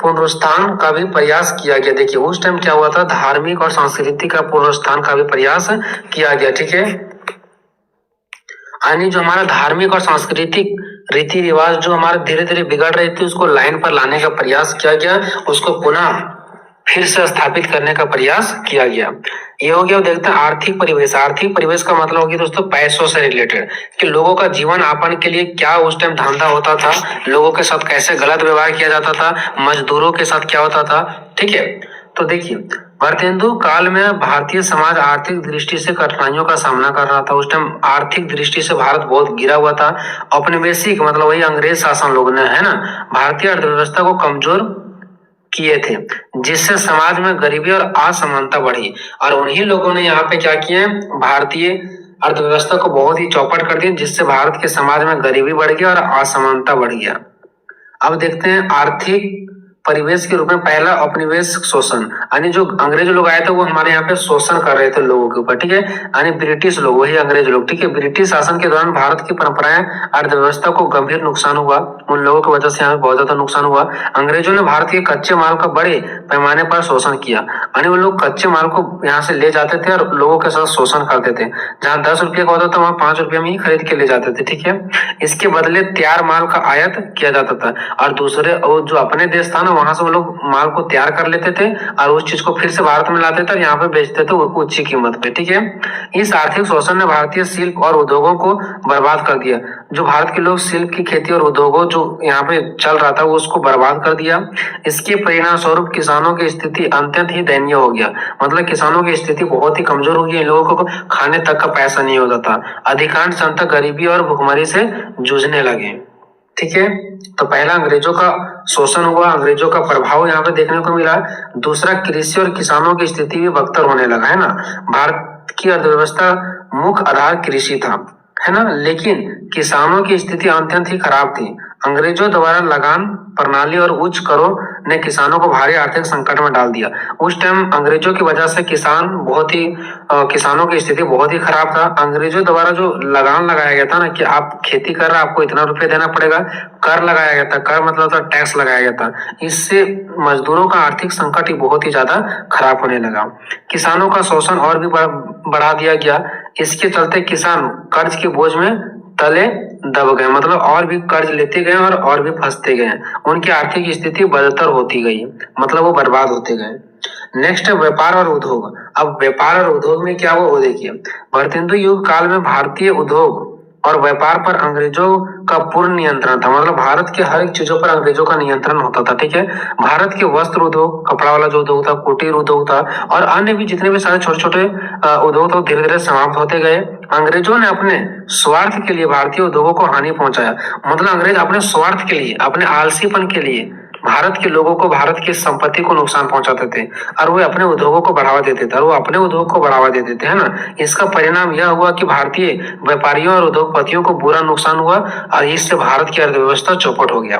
पुनरुत्थान का भी प्रयास किया गया। देखिए उस टाइम क्या हुआ था, धार्मिक और सांस्कृतिक का पुनरुत्थान का भी प्रयास किया गया, ठीक है। यानी जो हमारा धार्मिक और सांस्कृतिक रीति रिवाज जो हमारे धीरे धीरे बिगड़ रहे थे उसको लाइन पर लाने का प्रयास किया गया, उसको पुनः फिर से स्थापित करने का प्रयास किया गया। ये हो गया। देखते हैं आर्थिक परिवेश। आर्थिक परिवेश का मतलब होगी दोस्तों पैसों से रिलेटेड, कि लोगों का जीवन यापन के लिए क्या उस टाइम धंधा होता था, लोगों के साथ कैसे गलत व्यवहार किया जाता था, मजदूरों के साथ क्या होता था, ठीक है। तो देखिए भारतेंदु काल में भारतीय समाज आर्थिक दृष्टि से कठिनाइयों का सामना कर रहा था। उस टाइम आर्थिक दृष्टि से भारत बहुत गिरा हुआ था। औपनिवेशिक मतलब वही अंग्रेज शासन लोग ने, है ना, भारतीय अर्थव्यवस्था को कमजोर किए थे, जिससे समाज में गरीबी और असमानता बढ़ी। और उन्हीं लोगों ने यहाँ पे क्या किए, भारतीय अर्थव्यवस्था को बहुत ही चौपट कर दिया, जिससे भारत के समाज में गरीबी बढ़ गया और असमानता बढ़ गया। अब देखते हैं आर्थिक परिवेश के रूप में पहला औपनिवेश शोषण, यानी जो अंग्रेज लोग आए थे वो हमारे यहाँ पे शोषण कर रहे थे लोगों के ऊपर, ठीक है, यानी ब्रिटिश लोग, वही अंग्रेज लोग, ठीक है। ब्रिटिश शासन के दौरान भारत की परंपराएं अर्थव्यवस्था को गंभीर नुकसान हुआ, उन लोगों की वजह से यहाँ बहुत ज्यादा नुकसान हुआ। अंग्रेजों ने भारत के कच्चे माल का बड़े पैमाने पर शोषण किया, यानी वो लोग कच्चे माल को यहाँ से ले जाते थे और लोगों के साथ शोषण करते थे। जहाँ 10 रुपये का होता था वहाँ 5 रुपये में ही खरीद के ले जाते थे, ठीक है। इसके बदले तैयार माल का आयात किया जाता था, और दूसरे जो अपने देश था ना वहां से वो लोग माल को तैयार कर लेते थे और उस चीज को फिर से भारत में लाते थे और यहाँ पे बेचते थे उच्च कीमत पे, ठीक है। इस आर्थिक शोषण ने भारतीय शिल्प और उद्योगों को बर्बाद कर दिया। जो भारत के लोग शिल्प की खेती और उद्योगों जो यहाँ पे चल रहा था वो उसको बर्बाद कर दिया। इसके परिणाम स्वरूप किसानों की स्थिति अत्यंत ही दयनीय हो गया, मतलब किसानों की स्थिति बहुत ही कमजोर हो गई। इन लोगों को खाने तक का पैसा नहीं होता था। अधिकांश जनता गरीबी और भुखमरी से जूझने लगे, ठीक है। तो पहला अंग्रेजों का शोषण हुआ, अंग्रेजों का प्रभाव यहाँ पे देखने को मिला। दूसरा कृषि और किसानों की स्थिति भी बदतर होने लगा, है ना। भारत की अर्थव्यवस्था मुख्य आधार कृषि था, है ना, लेकिन किसानों की स्थिति अत्यंत ही खराब थी। अंग्रेजों द्वारा लगान प्रणाली और उच्च करों ने किसानों को भारी आर्थिक संकट में डाल दिया। उस टाइम अंग्रेजों की वजह से किसानों की स्थिति बहुत ही खराब था। अंग्रेजों द्वारा जो लगान लगाया गया था ना, कि आप खेती कर रहे हैं आपको इतना रुपये देना पड़ेगा, कर लगाया गया था। कर मतलब था टैक्स लगाया गया था। इससे मजदूरों का आर्थिक संकट ही बहुत ही ज्यादा खराब होने लगा। किसानों का शोषण और भी बढ़ा दिया गया। इसके चलते किसान कर्ज के बोझ में तले दब गए, मतलब और भी कर्ज लेते गए और भी फंसते गए। उनकी आर्थिक स्थिति बदतर होती गई, मतलब वो बर्बाद होते गए। नेक्स्ट है व्यापार और उद्योग। अब व्यापार और उद्योग में क्या हुआ वो देखिए। भारतेंदु युग काल में भारतीय उद्योग और व्यापार पर अंग्रेजों का पूर्ण नियंत्रण था, मतलब भारत के हर एक चीजों पर अंग्रेजों का नियंत्रण होता था, ठीक है। भारत के वस्त्र उद्योग, कपड़ा वाला जो उद्योग था, कुटीर उद्योग था और अन्य भी जितने भी सारे छोटे छोटे उद्योग थे धीरे धीरे समाप्त होते गए। अंग्रेजों ने अपने स्वार्थ के लिए भारतीय उद्योगों को हानि पहुंचाया, मतलब अंग्रेज अपने स्वार्थ के लिए, अपने आलसीपन के लिए भारत के लोगों को, भारत की संपत्ति को नुकसान पहुंचाते थे और वो अपने उद्योगों को बढ़ावा देते थे, और वो अपने उद्योग को बढ़ावा देते थे, है ना। इसका परिणाम यह हुआ कि भारतीय व्यापारियों और उद्योगपतियों को बुरा नुकसान हुआ और इससे भारत की अर्थव्यवस्था चौपट हो गया।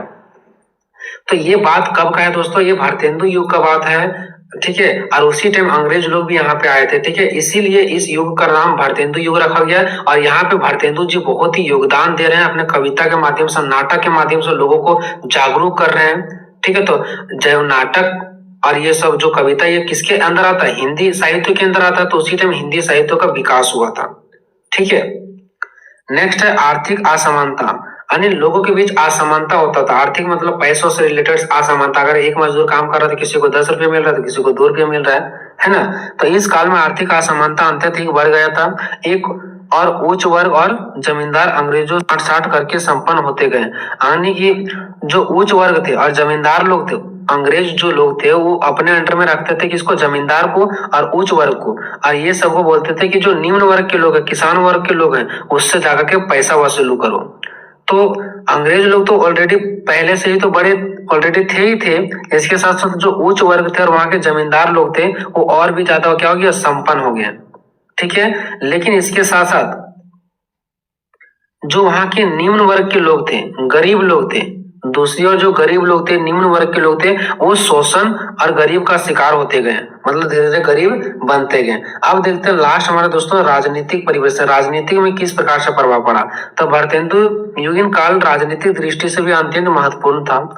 तो ये बात कब का है दोस्तों, ये भारतेंदु युग का बात है, ठीक है। और उसी टाइम अंग्रेज लोग भी यहाँ पे आए थे, ठीक है। इसीलिए इस युग का नाम भारतेंदु युग रखा गया। और यहाँ पे भारतेंदु जी बहुत ही योगदान दे रहे हैं, अपने कविता के माध्यम से, नाटक के माध्यम से लोगों को जागरूक कर रहे हैं, ठीक है। तो जो नाटक और ये सब जो कविता ये किसके अंदर आता है, हिंदी साहित्य के अंदर आता है। तो उसी टाइम हिंदी साहित्य का विकास हुआ था, ठीक है। नेक्स्ट है आर्थिक असमानता, यानी लोगों के बीच असमानता होता था। आर्थिक मतलब पैसों से रिलेटेड असमानता। अगर एक मजदूर काम कर रहा था, किसी को 10 रुपये मिल रहा था, किसी को 2 रुपये मिल रहा है ना। तो इस काल में आर्थिक असमानता अत्यधिक बढ़ गया था। एक और उच्च वर्ग और जमींदार अंग्रेजों साठ करके संपन्न होते गए, यानी कि जो उच्च वर्ग थे और जमींदार लोग थे, अंग्रेज जो लोग थे वो अपने अंडर में रखते थे किसको, जमींदार को और उच्च वर्ग को। और ये सबको बोलते थे कि जो निम्न वर्ग के लोग हैं, किसान वर्ग के लोग हैं, उससे जाकर के पैसा वसूल करो। तो अंग्रेज लोग तो ऑलरेडी पहले से ही तो बड़े ऑलरेडी थे ही थे, इसके साथ साथ जो उच्च वर्ग थे और वहां के जमींदार लोग थे वो और भी ज्यादा क्या हो गया, संपन्न हो गया, ठीक है। लेकिन इसके साथ साथ जो वहां के निम्न वर्ग के लोग थे, गरीब लोग थे, दूसरी ओर जो गरीब लोग थे, निम्न वर्ग के लोग थे, वो शोषण और गरीब का शिकार होते गए, मतलब धीरे धीरे गरीब बनते गए। अब देखते हैं लास्ट हमारे दोस्तों राजनीतिक परिवेश, राजनीति में किस प्रकार से प्रभाव पड़ा। तो भारतेंदु युगीन काल राजनीतिक दृष्टि से भी अत्यंत महत्वपूर्ण था।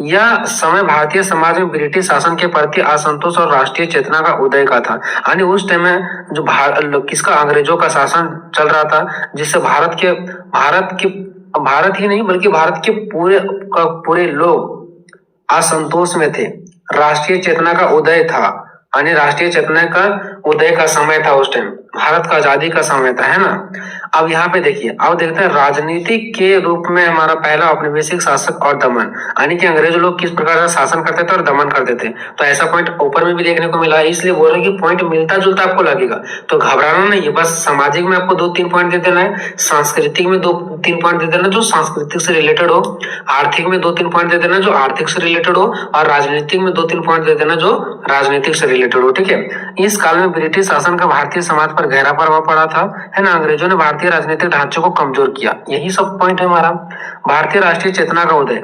यह समय भारतीय समाज में ब्रिटिश शासन के प्रति असंतोष और राष्ट्रीय चेतना का उदय का था। यानी उस टाइम में जो किसका अंग्रेजों का शासन चल रहा था, जिससे भारत ही नहीं बल्कि भारत के पूरे लोग असंतोष में थे। राष्ट्रीय चेतना का उदय था, यानी राष्ट्रीय चेतना का उदय का समय था, उस टाइम भारत का आजादी का समय था, है ना। अब यहाँ पे देखिए, अब देखते हैं राजनीति के रूप में हमारा पहला औपनिवेशिक शासक और दमन, यानी कि अंग्रेज लोग किस प्रकार से शासन करते थे और दमन करते थे। तो ऐसा पॉइंट ऊपर में भी देखने को मिला है, इसलिए बोल रहे हैं कि पॉइंट मिलता जुलता आपको लगेगा, तो घबराना नहीं है। बस सामाजिक में आपको 2-3 पॉइंट दे देना है, सांस्कृतिक में 2-3 पॉइंट दे देना जो सांस्कृतिक से रिलेटेड हो, आर्थिक में 2-3 पॉइंट दे देना जो आर्थिक से रिलेटेड हो, और राजनीतिक में 2-3 पॉइंट दे देना जो राजनीतिक से रिलेटेड हो, ठीक है। इस काल में ब्रिटिश शासन का भारतीय समाज पर गहरा प्रभाव पड़ा था, है ना। अंग्रेजों ने भारतीय राजनीतिक ढांचे को कमजोर किया, यही सब पॉइंट है हमारा। भारतीय राष्ट्रीय चेतना का उदय,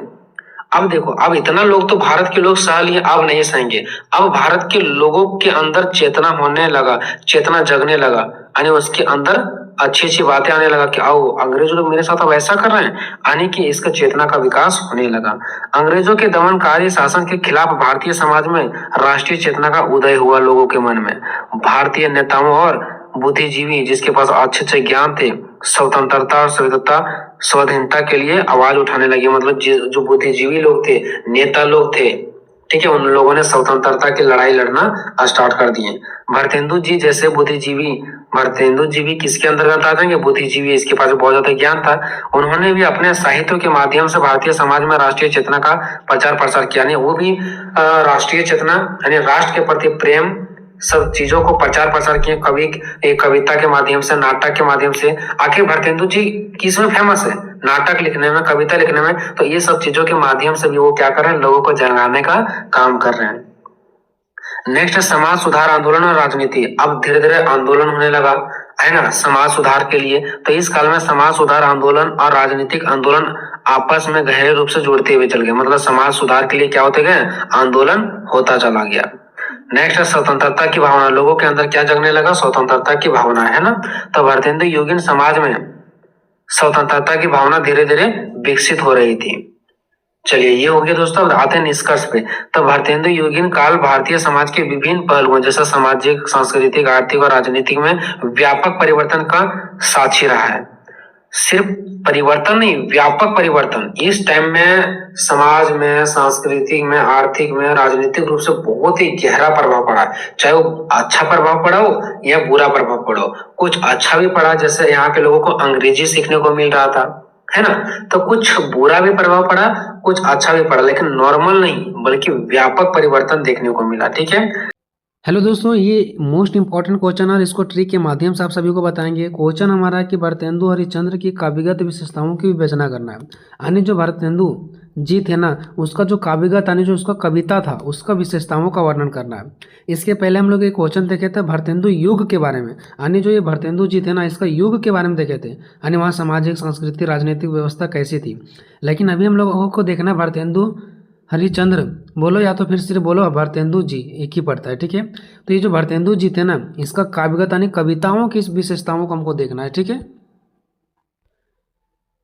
अब देखो, अब इतना लोग तो भारत के लोग सह लिए, अब नहीं सहेंगे। अब भारत के लोगों के अंदर चेतना होने लगा, चेतना जगने लगा, यानी उसके अंदर अच्छी अच्छी बातें आने लगा कि आओ अंग्रेज लोग मेरे साथ अब ऐसा कर रहे हैं, यानी कि इसका चेतना का विकास होने लगा। अंग्रेजों के दमनकारी शासन के खिलाफ भारतीय समाज में राष्ट्रीय चेतना का उदय हुआ। लोगों के मन में भारतीय नेताओं और बुद्धिजीवी जिसके पास अच्छे अच्छे ज्ञान थे, स्वतंत्रता और स्वाधीनता के लिए आवाज उठाने लगे। मतलब जो बुद्धिजीवी लोग थे, नेता लोग थे, ठीक है, उन लोगों ने स्वतंत्रता की लड़ाई लड़ना स्टार्ट कर दिए। भारतेंदु जी जैसे बुद्धिजीवी, भारतेंदु जी भी किसके अंतर्गत आ जाएंगे, बुद्धिजीवी, इसके पास बहुत ज्यादा ज्ञान था। उन्होंने भी अपने साहित्य के माध्यम से भारतीय समाज में राष्ट्रीय चेतना का प्रचार प्रसार किया। यानी वो भी राष्ट्रीय चेतना यानी राष्ट्र के प्रति प्रेम, सब चीजों को प्रचार प्रसार किए। कविता के माध्यम से, नाटक के माध्यम से। आखिर भारतेंदु जी किसमें फेमस है, नाटक लिखने में, कविता लिखने में। तो ये सब चीजों के माध्यम से भी वो क्या कर रहे हैं, लोगों को जगाने का काम कर रहे हैं। नेक्स्ट समाज सुधार आंदोलन और राजनीति। अब धीरे धीरे आंदोलन होने लगा, है ना, समाज सुधार के लिए। तो इस काल में समाज सुधार आंदोलन और राजनीतिक आंदोलन आपस में गहरे रूप से जुड़ते हुए चल गए। मतलब समाज सुधार के लिए क्या होते गए, आंदोलन होता चला गया। नेक्स्ट है स्वतंत्रता की भावना। लोगों के अंदर क्या जगने लगा, स्वतंत्रता की भावना, है ना। तो भारतेंदु युगीन समाज में स्वतंत्रता की भावना धीरे धीरे विकसित हो रही थी। चलिए, ये हो गया दोस्तों। अब आते हैं निष्कर्ष पे। तो भारतेंदु युगीन काल भारतीय समाज के विभिन्न पहलुओं जैसे सामाजिक, सांस्कृतिक, आर्थिक और राजनीतिक में व्यापक परिवर्तन का साक्षी रहा है। सिर्फ परिवर्तन नहीं, व्यापक परिवर्तन। इस टाइम में समाज में, सांस्कृतिक में, आर्थिक में, राजनीतिक रूप से बहुत ही गहरा प्रभाव पड़ा है। चाहे वो अच्छा प्रभाव पड़ा हो या बुरा प्रभाव पड़ा हो। कुछ अच्छा भी पड़ा, जैसे यहाँ के लोगों को अंग्रेजी सीखने को मिल रहा था, है ना। तो कुछ बुरा भी प्रभाव पड़ा, कुछ अच्छा भी पड़ा, लेकिन नॉर्मल नहीं बल्कि व्यापक परिवर्तन देखने को मिला, ठीक है। हेलो दोस्तों, ये मोस्ट इंपॉर्टेंट क्वेश्चन और इसको ट्रिक के माध्यम से आप सभी को बताएंगे। क्वेश्चन हमारा है कि भारतेंदु हरिश्चंद्र की काव्यगत विशेषताओं की विवेचना करना है। यानी जो भारतेंदु जी थे ना, उसका जो काव्यगत यानी जो उसका कविता था, उसका विशेषताओं का वर्णन करना है। इसके पहले हम लोग एक क्वेश्चन देखे थे भारतेंदु युग के बारे में, यानी जो ये भारतेंदु जी थे ना, इसका युग के बारे में देखे थे, यानी वहाँ सामाजिक, सांस्कृतिक, राजनीतिक व्यवस्था कैसी थी। लेकिन अभी हम लोगों को देखना है भारतेंदु हरिश्चंद्र बोलो या तो फिर सिर्फ बोलो भारतेंदु जी, एक ही पड़ता है, ठीक है। तो ये जो भारतेंदु जी थे ना, इसका काव्यगत यानी कविताओं की विशेषताओं को हमको देखना है, ठीक है।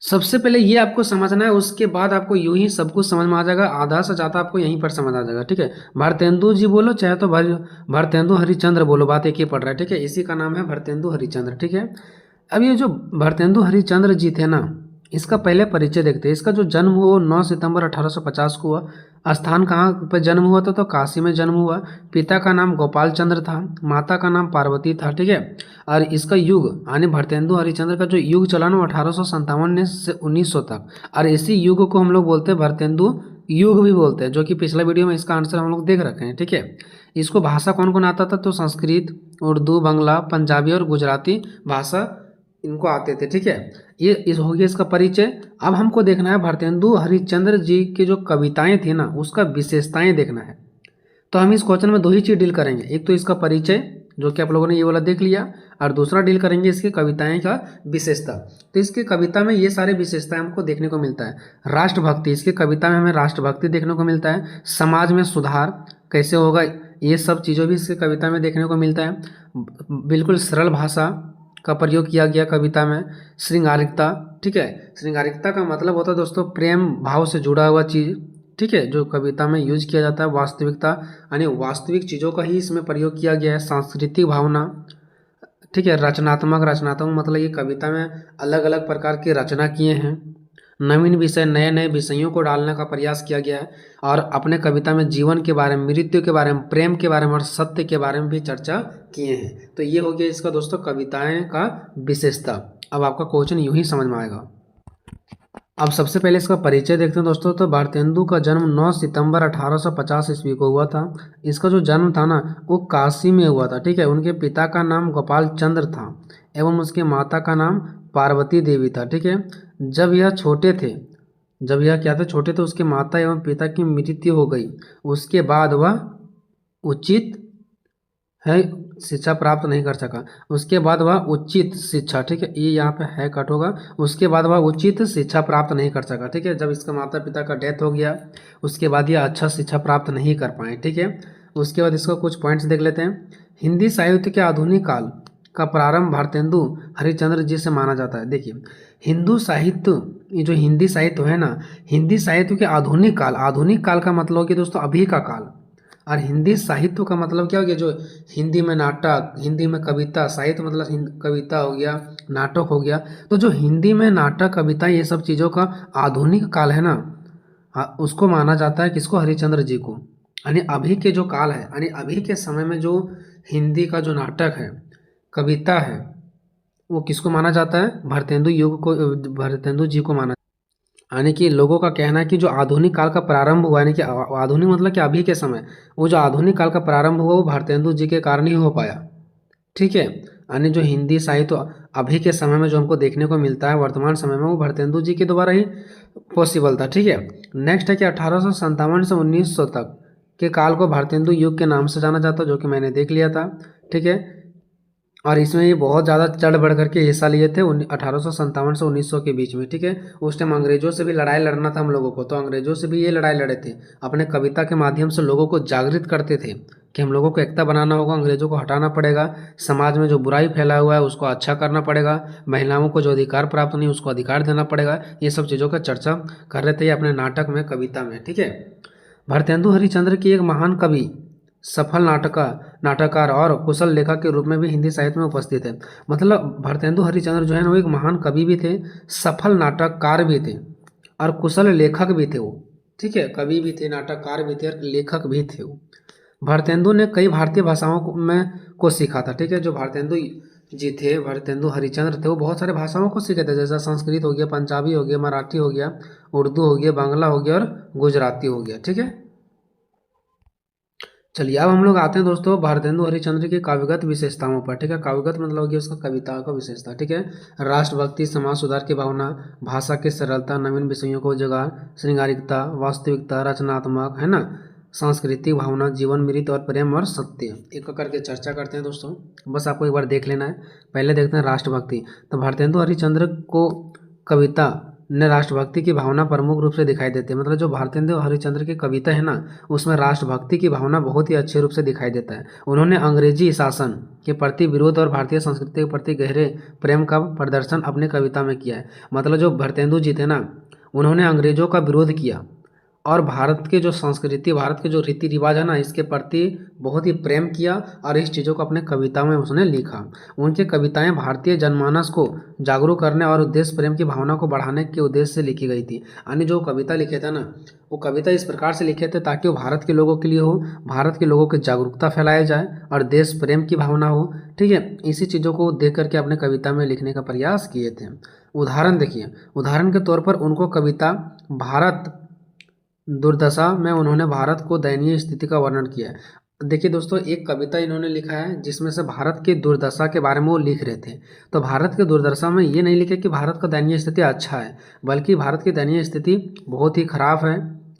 सबसे पहले ये आपको समझना है, उसके बाद आपको यूं ही सब कुछ समझ में आ जाएगा। आधा से ज़्यादा आपको यहीं पर समझ आ जाएगा, ठीक है। भारतेंदु जी बोलो चाहे तो भारतेंदु हरिश्चंद्र बोलो, बात एक ही पड़ रहा है, ठीक है। इसी का नाम है भारतेंदु हरिश्चंद्र, ठीक है। अब ये जो भारतेंदु हरिश्चंद्र जी थे ना, इसका पहले परिचय देखते हैं। इसका जो जन्म हुआ 9 सितंबर 1850 को हुआ। स्थान कहाँ पर जन्म हुआ था, तो काशी में जन्म हुआ। पिता का नाम गोपाल चंद्र था, माता का नाम पार्वती था, ठीक है। और इसका युग यानी भारतेंदु हरिश्चंद्र का जो युग चला ना, 1857 से 1900 तक। और इसी युग को हम लोग बोलते हैं भारतेंदु युग भी बोलते हैं, जो कि पिछला वीडियो में इसका आंसर हम लोग देख रखे हैं, ठीक है। इसको भाषा कौन कौन आता था, तो संस्कृत, उर्दू, बांग्ला, पंजाबी और गुजराती भाषा इनको आते थे, ठीक है। ये इस हो गया इसका परिचय। अब हमको देखना है भारतेंदु हरिश्चंद्र जी की जो कविताएं थी ना, उसका विशेषताएं देखना है। तो हम इस क्वेश्चन में 2 ही चीज डील करेंगे, एक तो इसका परिचय, जो कि आप लोगों ने ये वाला देख लिया। और दूसरा डील करेंगे इसकी कविताएं का विशेषता। तो इसकी कविता में ये सारे विशेषताएं हमको देखने को मिलता है। राष्ट्रभक्ति, इसकी कविता में हमें राष्ट्रभक्ति देखने को मिलता है। समाज में सुधार कैसे होगा, ये सब चीज़ों भी इसकी कविता में देखने को मिलता है। बिल्कुल सरल भाषा का प्रयोग किया गया कविता में। श्रृंगारिकता, ठीक है, श्रृंगारिकता का मतलब होता है दोस्तों प्रेम भाव से जुड़ा हुआ चीज़, ठीक है, जो कविता में यूज किया जाता है। वास्तविकता यानी वास्तविक चीज़ों का ही इसमें प्रयोग किया गया है। सांस्कृतिक भावना, ठीक है। रचनात्मक मतलब ये कविता में अलग अलग प्रकार की रचना किए हैं। नवीन विषय, नए नए विषयों को डालने का प्रयास किया गया है। और अपने कविता में जीवन के बारे में, मृत्यु के बारे में, प्रेम के बारे में और सत्य के बारे में भी चर्चा किए हैं। तो ये हो गया इसका दोस्तों कविताएं का विशेषता। अब आपका क्वेश्चन यूं ही समझ में आएगा। अब सबसे पहले इसका परिचय देखते हैं दोस्तों। तो भारतेंदु का जन्म 9 सितंबर 1850 ईस्वी को हुआ था। इसका जो जन्म था ना वो काशी में हुआ था, ठीक है। उनके पिता का नाम गोपाल चंद्र था एवं उसके माता का नाम पार्वती देवी था, ठीक है। जब यह छोटे थे, उसके माता एवं पिता की मृत्यु हो गई। उसके बाद वह उचित है शिक्षा प्राप्त नहीं कर सका। उसके बाद वह उचित शिक्षा, ठीक है, ये यहाँ पे है कट होगा। उसके बाद वह उचित शिक्षा प्राप्त नहीं कर सका, ठीक है। जब इसका माता पिता का डेथ हो गया उसके बाद यह अच्छा शिक्षा प्राप्त नहीं कर पाए, ठीक है। उसके बाद इसका कुछ पॉइंट्स देख लेते हैं। हिंदी साहित्य के आधुनिक काल का प्रारंभ भारतेंदु हरिश्चंद्र जी से माना जाता है। देखिए हिंदू साहित्य, ये जो हिंदी साहित्य है ना, हिंदी साहित्य के आधुनिक काल का मतलब हो गया दोस्तों अभी का काल। और हिंदी साहित्य का मतलब क्या हो गया, जो हिंदी में नाटक, हिंदी में कविता, साहित्य मतलब कविता हो गया, नाटक हो गया। तो जो हिंदी में नाटक, कविता, ये सब चीज़ों का आधुनिक काल है ना, उसको माना जाता है किसको, हरिश्चंद्र जी को। यानी अभी के जो काल है, यानी अभी के समय में जो हिंदी का जो नाटक है, कविता है, वो किसको माना जाता है, भारतेंदु जी को माना। यानी कि लोगों का कहना है कि जो आधुनिक काल का प्रारंभ हुआ, यानी कि आधुनिक मतलब कि अभी के समय, वो जो आधुनिक काल का प्रारंभ हुआ वो भारतेंदु जी के कारण ही हो पाया, ठीक है। यानी जो हिंदी साहित्य अभी के समय में जो हमको देखने को मिलता है वर्तमान समय में, वो भारतेंदु जी के द्वारा ही पॉसिबल था, ठीक है। नेक्स्ट है कि 1857 से 1900 तक के काल को भारतेंदु युग के नाम से जाना जाता, जो कि मैंने देख लिया था, ठीक है। और इसमें ये बहुत ज़्यादा चढ़ बढ़ करके हिस्सा लिए थे 1857 से 1900 के बीच में, ठीक है। उस टाइम अंग्रेजों से भी लड़ाई लड़ना था हम लोगों को, तो अंग्रेजों से भी ये लड़ाई लड़े थे। अपने कविता के माध्यम से लोगों को जागृत करते थे कि हम लोगों को एकता बनाना होगा, अंग्रेजों को हटाना पड़ेगा, समाज में जो बुराई फैला हुआ है उसको अच्छा करना पड़ेगा, महिलाओं को जो अधिकार प्राप्त नहीं उसको अधिकार देना पड़ेगा। ये सब चीज़ों का चर्चा कर रहे थे अपने नाटक में, कविता में, ठीक है। भारतेंदु हरिश्चंद्र की एक महान कवि, सफल नाटककार और कुशल लेखक के रूप में भी हिंदी साहित्य में उपस्थित है। मतलब भारतेंदु हरिश्चंद्र जो है ना वो एक महान कवि भी थे, सफल नाटककार भी थे और कुशल लेखक भी थे वो, ठीक है। कवि भी थे, नाटककार भी थे और लेखक भी थे वो। भारतेंदु ने कई भारतीय भाषाओं को सीखा था, ठीक है। जो भारतेंदु जी थे, भारतेंदु हरिश्चंद्र थे, वो बहुत सारे भाषाओं को सीखे थे, जैसा संस्कृत हो गया, पंजाबी हो गया, मराठी हो गया, उर्दू हो गया, बांग्ला हो गया और गुजराती हो गया, ठीक है। चलिए अब हम लोग आते हैं दोस्तों भारतेंदु हरिश्चंद्र की काव्यगत विशेषताओं पर, ठीक है। काव्यगत मतलब हो गया उसका कविता का विशेषता, ठीक है। राष्ट्रभक्ति, समाज सुधार की भावना, भाषा की सरलता, नवीन विषयों को उजागर, श्रृंगारिकता, वास्तविकता, रचनात्मक, है ना, सांस्कृतिक भावना, जीवन, मृत्यु और प्रेम और सत्य। एक करके चर्चा करते हैं दोस्तों, बस आपको एक बार देख लेना है। पहले देखते हैं राष्ट्रभक्ति। तो भारतेंदु हरिश्चंद्र को कविता ने राष्ट्रभक्ति की भावना प्रमुख रूप से दिखाई देती है। मतलब जो भारतेंदु हरिश्चंद्र की कविता है ना उसमें राष्ट्रभक्ति की भावना बहुत ही अच्छे रूप से दिखाई देता है। उन्होंने अंग्रेजी शासन के प्रति विरोध और भारतीय संस्कृति के प्रति गहरे प्रेम का प्रदर्शन अपनी कविता में किया है। मतलब जो भारतेंदु जी थे ना उन्होंने अंग्रेजों का विरोध किया और भारत के जो संस्कृति, भारत के जो रीति रिवाज है ना इसके प्रति बहुत ही प्रेम किया और इस चीज़ों को अपने कविता में उसने लिखा। उनकी कविताएं भारतीय जनमानस को जागरूक करने और देश प्रेम की भावना को बढ़ाने के उद्देश्य से लिखी गई थी। यानी जो कविता लिखे थे ना वो कविता इस प्रकार से लिखे थे ताकि वो भारत के लोगों के लिए हो, भारत के लोगों की जागरूकता फैलाया जाए और देश प्रेम की भावना हो, ठीक है। इसी चीज़ों को देख करके अपने कविता में लिखने का प्रयास किए थे। उदाहरण देखिए, उदाहरण के तौर पर उनको कविता भारत दुर्दशा में उन्होंने भारत को दयनीय स्थिति का वर्णन किया है। देखिए दोस्तों एक कविता इन्होंने लिखा है जिसमें से भारत की दुर्दशा के बारे में वो लिख रहे थे। तो भारत की दुर्दशा में ये नहीं लिखे कि भारत का दयनीय स्थिति अच्छा है, बल्कि भारत की दयनीय स्थिति बहुत ही खराब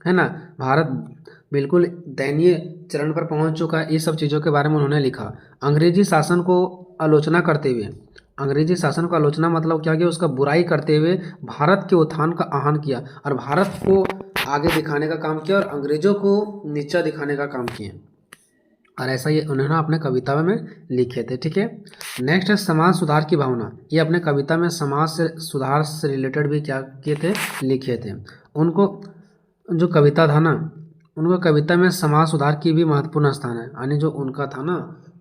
है ना। भारत बिल्कुल दयनीय चरण पर पहुंच चुका है। ये सब चीज़ों के बारे में उन्होंने लिखा। अंग्रेजी शासन को आलोचना करते हुए, अंग्रेजी शासन को आलोचना मतलब क्या किया, उसका बुराई करते हुए भारत के उत्थान का आह्वान किया और भारत को आगे दिखाने का काम किया और अंग्रेजों को नीचा दिखाने का काम किए। और ऐसा ये उन्होंने अपने कविता में लिखे थे। ठीक है, नेक्स्ट है समाज सुधार की भावना। ये अपने कविता में समाज से सुधार से रिलेटेड भी क्या किए थे, लिखे थे। उनको जो कविता था ना, उनको कविता में समाज सुधार की भी महत्वपूर्ण स्थान है। यानी जो उनका था ना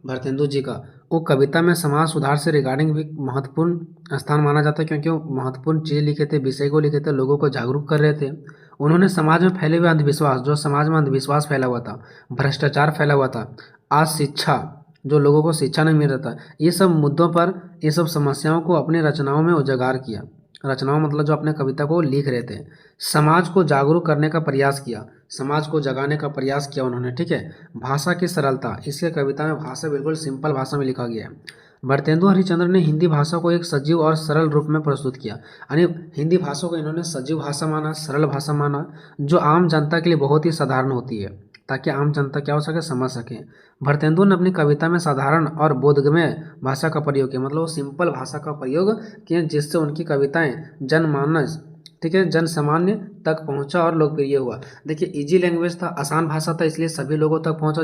भारतेंदु जी का, वो कविता में समाज सुधार से रिगार्डिंग भी महत्वपूर्ण स्थान माना जाता है, क्योंकि वो महत्वपूर्ण चीज़ लिखे थे, विषय को लिखे थे, लोगों को जागरूक कर रहे थे। उन्होंने समाज में फैले हुए अंधविश्वास, जो समाज में अंधविश्वास फैला हुआ था, भ्रष्टाचार फैला हुआ था, आज शिक्षा, जो लोगों को शिक्षा नहीं मिल रहा था, ये सब मुद्दों पर, ये सब समस्याओं को अपनी रचनाओं में उजागर किया। रचनाओं मतलब जो अपने कविता को लिख रहे थे। समाज को जागरूक करने का प्रयास किया, समाज को जगाने का प्रयास किया उन्होंने। ठीक है, भाषा की सरलता, इसके कविता में भाषा बिल्कुल सिंपल भाषा में लिखा गया है। भारतेंदु हरिश्चंद्र ने हिंदी भाषा को एक सजीव और सरल रूप में प्रस्तुत किया। यानी हिंदी भाषा को इन्होंने सजीव भाषा माना, सरल भाषा माना, जो आम जनता के लिए बहुत ही साधारण होती है, ताकि आम जनता क्या हो सके, समझ सके। भारतेंदु ने अपनी कविता में साधारण और बोधगम्य भाषा का प्रयोग किया, मतलब वो सिंपल भाषा का प्रयोग किया, जिससे उनकी कविताएं जनमानस, ठीक है, जन सामान्य तक पहुंचा और लोकप्रिय हुआ। देखिए इजी लैंग्वेज था, आसान भाषा था, इसलिए सभी लोगों तक पहुंचा,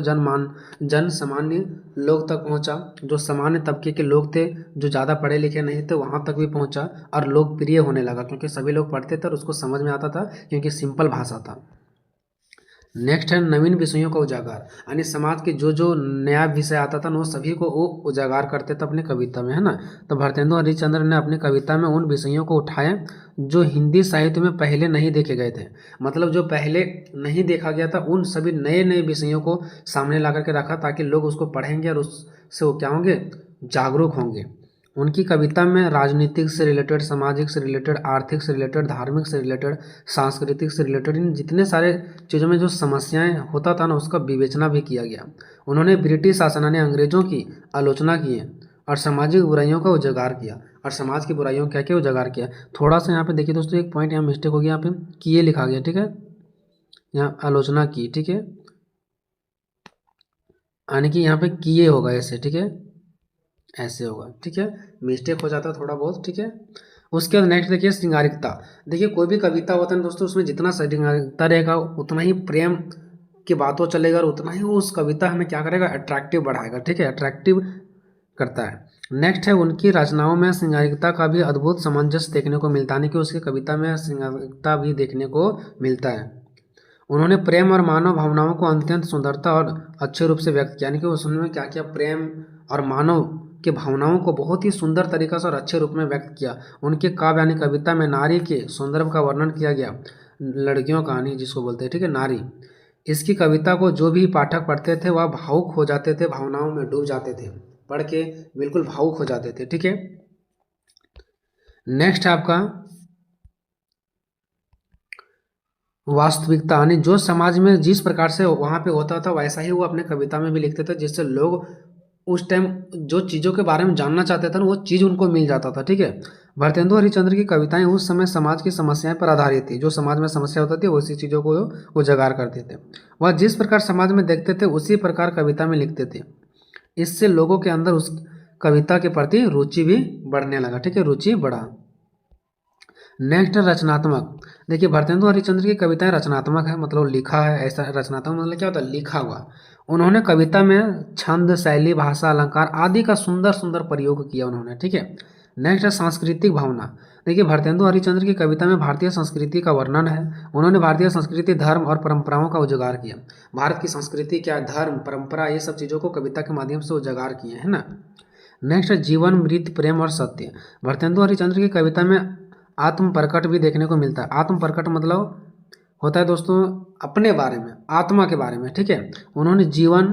जन सामान्य लोग तक पहुंचा। जो सामान्य तबके के लोग थे, जो ज़्यादा पढ़े लिखे नहीं थे, वहां तक भी पहुंचा और लोकप्रिय होने लगा, क्योंकि सभी लोग पढ़ते थे और उसको समझ में आता था, क्योंकि सिंपल भाषा था। नेक्स्ट है नवीन विषयों का उजागर। यानी समाज के जो जो नया विषय आता था ना, वो सभी को वो उजागर करते थे अपनी कविता में, है ना। तो भारतेंदु हरिश्चंद्र ने अपनी कविता में उन विषयों को उठाया जो हिंदी साहित्य में पहले नहीं देखे गए थे। मतलब जो पहले नहीं देखा गया था, उन सभी नए नए विषयों को सामने ला करके रखा, ताकि लोग उसको पढ़ेंगे और उससे वो क्या होंगे, जागरूक होंगे। उनकी कविता में राजनीतिक से रिलेटेड, सामाजिक से रिलेटेड, आर्थिक से रिलेटेड, धार्मिक से रिलेटेड, सांस्कृतिक से रिलेटेड, इन जितने सारे चीज़ों में जो समस्याएं होता था ना, उसका विवेचना भी किया गया। उन्होंने ब्रिटिश शासन यानी अंग्रेजों की आलोचना की है और सामाजिक बुराइयों का उजागर किया। और समाज की बुराइयों क्या क्या उजागर किया। थोड़ा सा यहाँ पे देखिए दोस्तों, एक पॉइंट यहाँ मिस्टेक हो गया, यहाँ पे किए लिखा गया, ठीक है, यहाँ आलोचना की, ठीक है, यानी कि यहाँ पे किए होगा ऐसे, ठीक है, ऐसे होगा, ठीक है, मिस्टेक हो जाता है थोड़ा बहुत, ठीक है। उसके बाद नेक्स्ट देखिए श्रृंगारिकता। देखिए कोई भी कविता होता है ना दोस्तों, उसमें जितना श्रृंगारिकता रहेगा उतना ही प्रेम की बातों चलेगा और उतना ही वो उस कविता हमें क्या करेगा, अट्रैक्टिव बढ़ाएगा, ठीक है, अट्रैक्टिव करता है। नेक्स्ट है उनकी रचनाओं में श्रृंगारिकता का भी अद्भुत सामंजस्य देखने को मिलता है, यानी कि उसकी कविता में श्रृंगारिकता भी देखने को मिलता है। उन्होंने प्रेम और मानव भावनाओं को अत्यंत सुंदरता और अच्छे रूप से व्यक्त किया, यानी कि उसमें क्या किया, प्रेम और मानव के भावनाओं को बहुत ही सुंदर तरीका से और अच्छे रूप में व्यक्त किया। उनके काव्य यानी कविता में नारी के सौंदर्य का वर्णन किया गया, लड़कियों का यानी जिसको बोलते हैं, ठीक है, नारी। इसकी कविता को जो भी पाठक पढ़ते थे वह भावुक हो जाते थे, भावनाओं में डूब जाते थे, पढ़ के बिल्कुल भावुक हो जाते थे, ठीक है। नेक्स्ट है आपका वास्तविकता, यानी जो समाज में जिस प्रकार से वहाँ पे होता था वैसा ही वो अपने कविता में भी लिखते थे, जिससे लोग उस टाइम जो चीज़ों के बारे में जानना चाहते थे ना, वो चीज़ उनको मिल जाता था, ठीक है। भारतेंदु हरिश्चंद्र की कविताएं उस समय समाज की समस्याएं पर आधारित थी, जो समाज में समस्या होती थी उसी चीज़ों को उजागर करते थे। वह जिस प्रकार समाज में देखते थे उसी प्रकार कविता में लिखते थे। इससे लोगों के अंदर उस कविता के प्रति रुचि भी बढ़ने लगा, ठीक है, रुचि बढ़ा। नेक्स्ट रचनात्मक। देखिए भारतेंदु हरिश्चंद्र की कविताएं रचनात्मक है, मतलब लिखा है, ऐसा रचनात्मक मतलब क्या होता है, लिखा हुआ। उन्होंने कविता में छंद, शैली, भाषा, अलंकार आदि का सुंदर सुंदर प्रयोग किया उन्होंने, ठीक है। नेक्स्ट है सांस्कृतिक भावना। देखिए भारतेंदु हरिश्चंद्र की कविता में भारतीय संस्कृति का वर्णन है। उन्होंने भारतीय संस्कृति, धर्म और परंपराओं का उजागर किया। भारत की संस्कृति क्या, धर्म, परंपरा, ये सब चीज़ों को कविता के माध्यम से उजागर किए, है ना। नेक्स्ट है जीवन, मृत्यु, प्रेम और सत्य। भारतेंदु हरिश्चंद्र की कविता में आत्म प्रकट भी देखने को मिलता है। आत्म प्रकट मतलब होता है दोस्तों अपने बारे में, आत्मा के बारे में, ठीक है। उन्होंने जीवन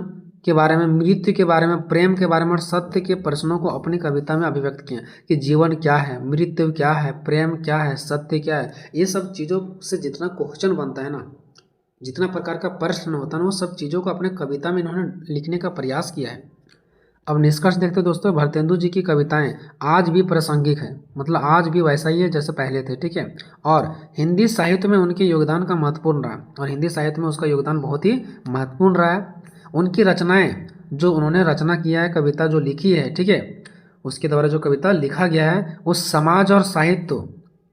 के बारे में, मृत्यु के बारे में, प्रेम के बारे में और सत्य के प्रश्नों को अपनी कविता में अभिव्यक्त किया कि जीवन क्या है, मृत्यु क्या है, प्रेम क्या है, सत्य क्या है। ये सब चीज़ों से जितना क्वेश्चन बनता है ना, जितना प्रकार का प्रश्न होता है ना, वो सब चीज़ों को अपने कविता में इन्होंने लिखने का प्रयास किया है। अब निष्कर्ष देखते हैं दोस्तों, भारतेंदु जी की कविताएं आज भी प्रासंगिक है, मतलब आज भी वैसा ही है जैसे पहले थे, ठीक है। और हिंदी साहित्य में उनके योगदान का महत्वपूर्ण रहा, और हिंदी साहित्य में उसका योगदान बहुत ही महत्वपूर्ण रहा है। उनकी रचनाएं, जो उन्होंने रचना किया है, कविता जो लिखी है, ठीक है, उसके द्वारा जो कविता लिखा गया है वो समाज और साहित्य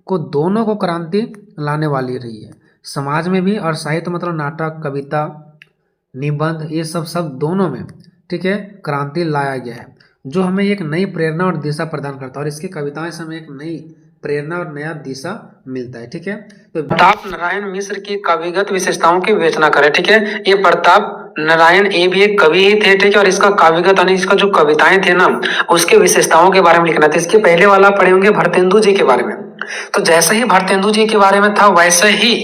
को दोनों को क्रांति लाने वाली रही है। समाज में भी और साहित्य मतलब नाटक, कविता, निबंध, ये सब दोनों में, ठीक है, क्रांति लाया गया है, जो हमें एक नई प्रेरणा और दिशा प्रदान करता है। और इसकी कविताएं से हमें एक नई प्रेरणा और नया दिशा मिलता है, ठीक है। तो प्रताप नारायण मिश्र की काव्यगत विशेषताओं की विवेचना करें, ठीक है। ये प्रताप नारायण ये भी एक कवि ही थे, ठीक है, और इसका काव्यगत यानी इसका जो कविताएं थे ना उसके विशेषताओं के बारे में लिखना था। इसके पहले वाला पढ़े होंगे भारतेंदु जी के बारे में, तो जैसे ही भारतेंदु जी के बारे में था वैसे ही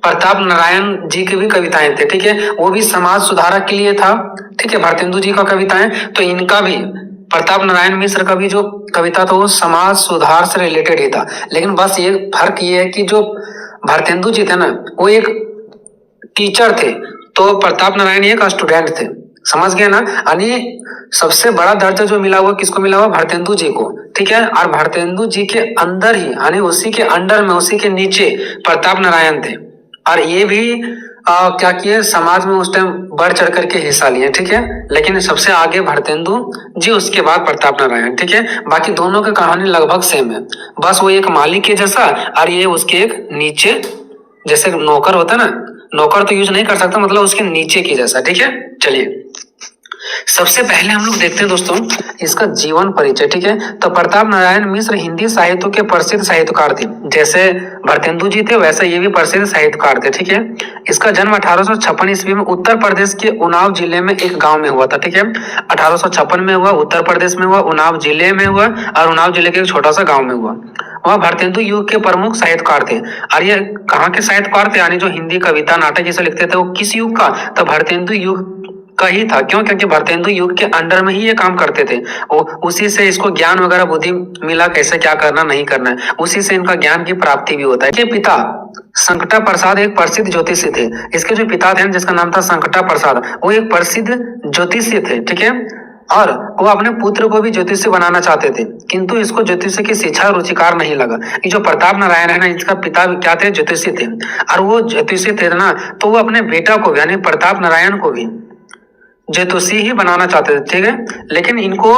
प्रताप नारायण जी की भी कविताएं थे, ठीक है, वो भी समाज सुधारक के लिए था, ठीक है, भारतेंदु जी का कविताएं। तो इनका भी, प्रताप नारायण मिश्र का भी जो कविता था वो समाज सुधार से रिलेटेड ही था। लेकिन बस ये फर्क ये है कि जो भारतेंदु जी थे ना वो एक टीचर थे, तो प्रताप नारायण एक स्टूडेंट थे, समझ गए ना। यानी सबसे बड़ा दर्जा जो मिला हुआ किसको मिला हुआ, भारतेंदु जी को, ठीक है। और भारतेंदु जी के अंदर ही यानी उसी के अंडर में, उसी के नीचे प्रताप नारायण थे, और ये भी क्या किए, समाज में उस टाइम बढ़ चढ़ करके हिस्सा लिए, ठीक है। लेकिन सबसे आगे भारतेंदु जी, उसके बाद प्रताप नारायण, ठीक है। बाकी दोनों की कहानी लगभग सेम है, बस वो एक मालिक के जैसा और ये उसके एक नीचे, जैसे नौकर होता है ना, नौकर तो यूज नहीं कर सकता, मतलब उसके नीचे की जैसा, ठीक है। चलिए सबसे पहले हम लोग देखते हैं दोस्तों इसका जीवन परिचय, ठीक है। तो प्रताप नारायण मिश्र हिंदी साहित्य के प्रसिद्ध साहित्यकार थे, जैसे भारतेंदु जी थे वैसे ये भी प्रसिद्ध साहित्यकार थे, ठीक है। इसका जन्म 1856 ईस्वी में उत्तर प्रदेश के उन्नाव जिले में एक गांव में हुआ था, ठीक है। 1856 में हुआ, उत्तर प्रदेश में हुआ, उन्नाव जिले में हुआ, और उन्नाव जिले के एक छोटा सा गाँव में हुआ। वह भारतेंदु युग के प्रमुख साहित्यकार थे। और ये कहाँ के साहित्यकार थे, यानी जो हिंदी कविता नाटक ये सब लिखते थे वो किस युग का, तो भारतेंदु युग का ही था। क्यों, क्योंकि भारतेंदु युग के अंडर में ही ये काम करते थे, उसी से इसको ज्ञान वगैरह बुद्धि मिला, कैसे क्या करना नहीं करना है, उसी से इनका ज्ञान की प्राप्ति भी होता है। के पिता संकटा प्रसाद एक प्रसिद्ध ज्योतिषी थे। इसके जो पिता थे जिसका नाम था संकटा प्रसाद, वो एक प्रसिद्ध ज्योतिषी थे, ठीक है। और वो अपने पुत्र को भी ज्योतिषी बनाना चाहते थे, किंतु इसको ज्योतिषी की शिक्षा रुचिकार नहीं लगा। ये जो प्रताप नारायण है ना, इसका पिता क्या थे, ज्योतिषी थे, और वो ज्योतिषी थे ना, तो वो अपने बेटा को भी यानी प्रताप नारायण को भी ज्योतिषी ही बनाना चाहते थे, ठीक है। लेकिन इनको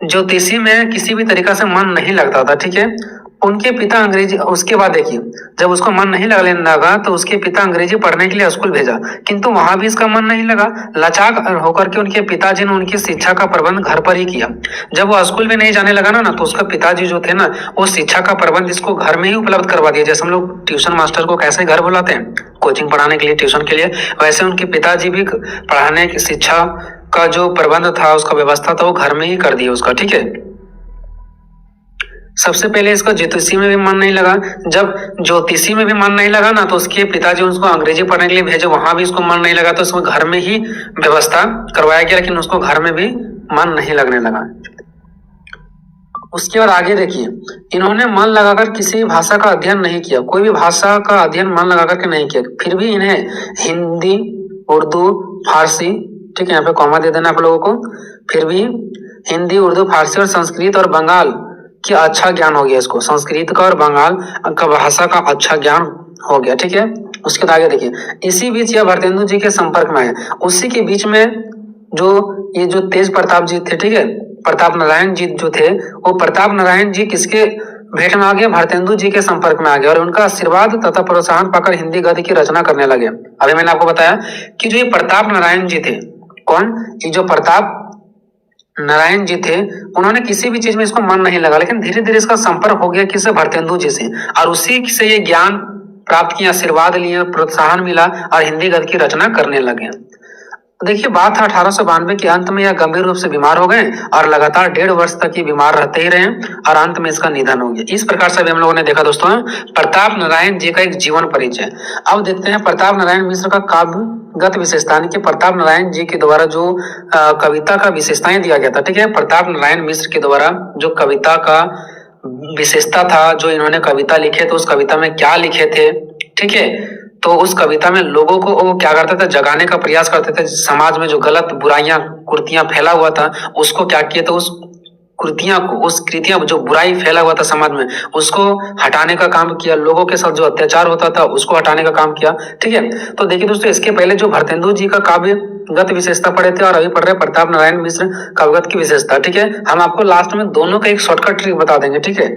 ज्योतिषी में किसी भी तरीका से मन नहीं लगता था, ठीक है। उनके पिता अंग्रेजी, उसके बाद देखिए जब उसको मन नहीं लगा तो उसके पिता अंग्रेजी पढ़ने के लिए स्कूल भेजा, किंतु वहां भी इसका मन नहीं लगा। लाचार होकर के उनके पिताजी ने उनकी शिक्षा का प्रबंध घर पर ही किया। जब वो स्कूल में नहीं जाने लगा ना तो उसका पिताजी जो थे ना वो शिक्षा का प्रबंध इसको घर में ही उपलब्ध करवा दिया। जैसे हम लोग ट्यूशन मास्टर को कैसे घर बुलाते हैं कोचिंग पढ़ाने के लिए, ट्यूशन के लिए, वैसे उनके पिताजी भी पढ़ाने की शिक्षा का जो प्रबंध था, उसका व्यवस्था था, वो घर में ही कर दिया उसका, ठीक है। सबसे पहले इसका ज्योतिषी में भी मन नहीं लगा। जब ज्योतिषी में भी मन नहीं लगा ना तो उसके पिताजी उसको अंग्रेजी पढ़ने के लिए भेजे, वहां भी उसको मन नहीं लगा, तो उसको घर में ही व्यवस्था करवाया गया, लेकिन उसको घर में भी मन नहीं लगने लगा। उसके बाद आगे देखिए, इन्होंने मन लगाकर किसी भी भाषा का अध्ययन नहीं किया, कोई भी भाषा का अध्ययन मन लगाकर के नहीं किया, फिर भी इन्हें हिंदी, उर्दू, फारसी, ठीक है, यहाँ पे कॉमा दे देना आप लोगों को, फिर भी हिंदी, उर्दू, फारसी और संस्कृत और बंगाल की अच्छा ज्ञान हो गया। इसको संस्कृत का और बंगाल का भाषा का अच्छा ज्ञान हो गया, ठीक है। उसके बाद आगे देखिए, इसी बीच यह भारतेंदु जी के संपर्क में आए। उसी के बीच में जो ये जो तेज प्रताप जी थे, ठीक है, प्रताप नारायण जी जो थे, वो प्रताप नारायण जी किसके भेंट में आ गए, भारतेंदु जी के संपर्क में आ गए और उनका आशीर्वाद तथा प्रोत्साहन पाकर हिंदी गद्य की रचना करने लगे। अभी मैंने आपको बताया कि जो ये प्रताप नारायण जी थे, कौन, ये जो प्रताप नारायण जी थे, उन्होंने किसी भी चीज में इसको मन नहीं लगा, लेकिन धीरे धीरे इसका संपर्क हो गया किससे, भारतेंदु जी से, और उसी से ये ज्ञान प्राप्त किया, आशीर्वाद लिए, प्रोत्साहन मिला और हिंदी गद्य की रचना करने लगे। देखिए बात था 1892 के अंत में यह गंभीर रूप से बीमार हो गए और लगातार 1.5 वर्ष तक ये बीमार रहते ही रहे और अंत में इसका निधन हो गया। इस प्रकार से हम लोगों ने देखा दोस्तों प्रताप नारायण जी का एक जीवन परिचय। अब देखते हैं प्रताप नारायण मिश्र का काव्यगत विशेषता, कि प्रताप नारायण जी के द्वारा जो कविता का विशेषताएं दिया गया था, ठीक है, प्रताप नारायण मिश्र के द्वारा जो कविता का विशेषता था, जो इन्होंने कविता लिखे थे उस कविता में क्या लिखे थे, ठीक है। तो उस कविता में लोगों को वो क्या करते थे, जगाने का प्रयास करते थे। समाज में जो गलत बुराइयां कुर्तियां फैला हुआ था उसको क्या किए, तो उस कृतियां को, उस कृतियां जो बुराई फैला हुआ था समाज में उसको हटाने का काम किया, लोगों के साथ जो अत्याचार होता था उसको हटाने का काम किया। ठीक है, तो देखिए दोस्तों, इसके पहले जो भारतेंदु जी का काव्यगत विशेषता पढ़े थे और अभी पढ़ रहे प्रताप नारायण मिश्र काव्यगत की विशेषता। ठीक है, हम आपको लास्ट में दोनों का एक शॉर्टकट ट्रिक बता देंगे। ठीक है,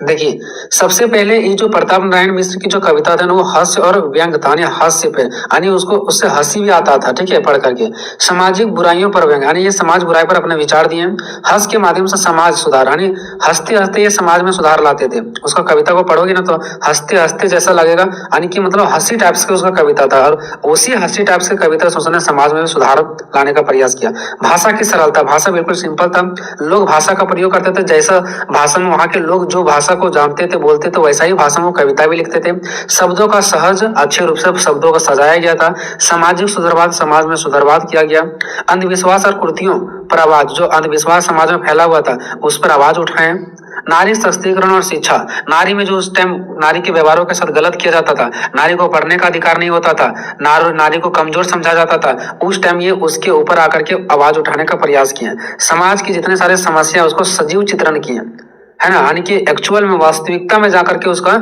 देखिए सबसे पहले ये जो प्रताप नारायण मिश्र की जो कविता था ना वो हास्य और व्यंग था, यानी हास्य पे, यानी उसको उससे हंसी भी आता था। ठीक है, पढ़ करके सामाजिक बुराइयों पर व्यंग, यानी ये समाज बुराई पर अपने विचार दिए। हंस के माध्यम से समाज सुधार, यानी हंसते हंसते ये समाज में सुधार लाते थे। उसका कविता को पढ़ोगे ना तो हंसते हंसते जैसा लगेगा, यानी कि मतलब हंसी टाइप से उसका कविता था और उसी हंसी टाइप से कविता से उसने समाज में सुधार लाने का प्रयास किया। भाषा की सरलता, भाषा बिल्कुल सिंपल था, लोग भाषा का प्रयोग करते थे जैसा भाषा में वहां के लोग जो भाषा को जानते थे बोलते थे वैसा ही भाषा में कविता भी लिखते थे। शब्दों का सहज अच्छे रूप से शब्दों को सजाया गया था। सामाजिक सुधारवाद, समाज में सुधारवाद किया गया। अंधविश्वास और कुरीतियों पर आवाज, जो अंधविश्वास समाज में फैला हुआ था उस पर आवाज उठाए। नारी सशक्तिकरण और शिक्षा, नारी में जो उस टाइम नारी के व्यवहारों के साथ गलत किया जाता था, नारी को पढ़ने का अधिकार नहीं होता था, नारी को कमजोर समझा जाता था, उस टाइम ये उसके ऊपर आकर के आवाज उठाने का प्रयास किए। समाज की जितने सारे समस्या उसको सजीव चित्रण किए, है ना, यानी कि एक्चुअल में वास्तविकता में जाकर के उसका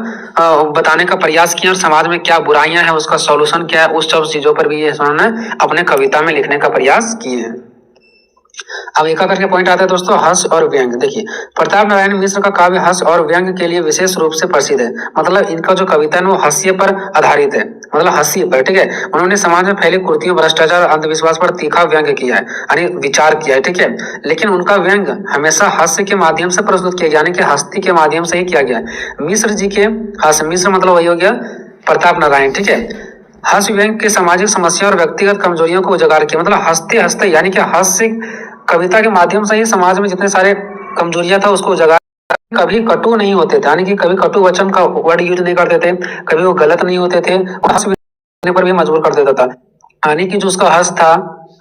बताने का प्रयास किया और समाज में क्या बुराइयां हैं उसका सॉल्यूशन क्या है, उस सब चीजों पर भी ये उन्होंने अपने कविता में लिखने का प्रयास किए हैं। अब एक करके पॉइंट आता है दोस्तों, हंस और व्यंग। देखिए प्रताप नारायण मिश्र का काव्य हंस और व्यंग के लिए विशेष रूप से प्रसिद्ध है। मतलब इनका जो कविता है वो हास्य पर आधारित है, मतलब हंसी पर। ठीक है, उन्होंने समाज में फैली कुरीतियों, भ्रष्टाचार, अंधविश्वास पर तीखा व्यंग किया है, यानी विचार किया है। ठीक है, लेकिन उनका व्यंग हमेशा हास्य के माध्यम से प्रस्तुत किया गया, यानी कि हस्ती के माध्यम से ही किया गया है। मिश्र जी के हास्य, मिश्र मतलब वही हो गया प्रताप नारायण। ठीक है, हास्य व्यंग के सामाजिक समस्या और व्यक्तिगत कमजोरियों को उजागर किया, मतलब हंसते हंसते, यानी कि हास्य कविता के माध्यम से ही समाज में जितने सारे कमजोरियां था उसको उजागर। कभी कटु नहीं होते थे, यानी कि कभी कटु वचन का वर्ड यूज नहीं करते थे, कभी वो गलत नहीं होते थे, पर भी मजबूर कर देता था। यानी कि जो उसका हंस था,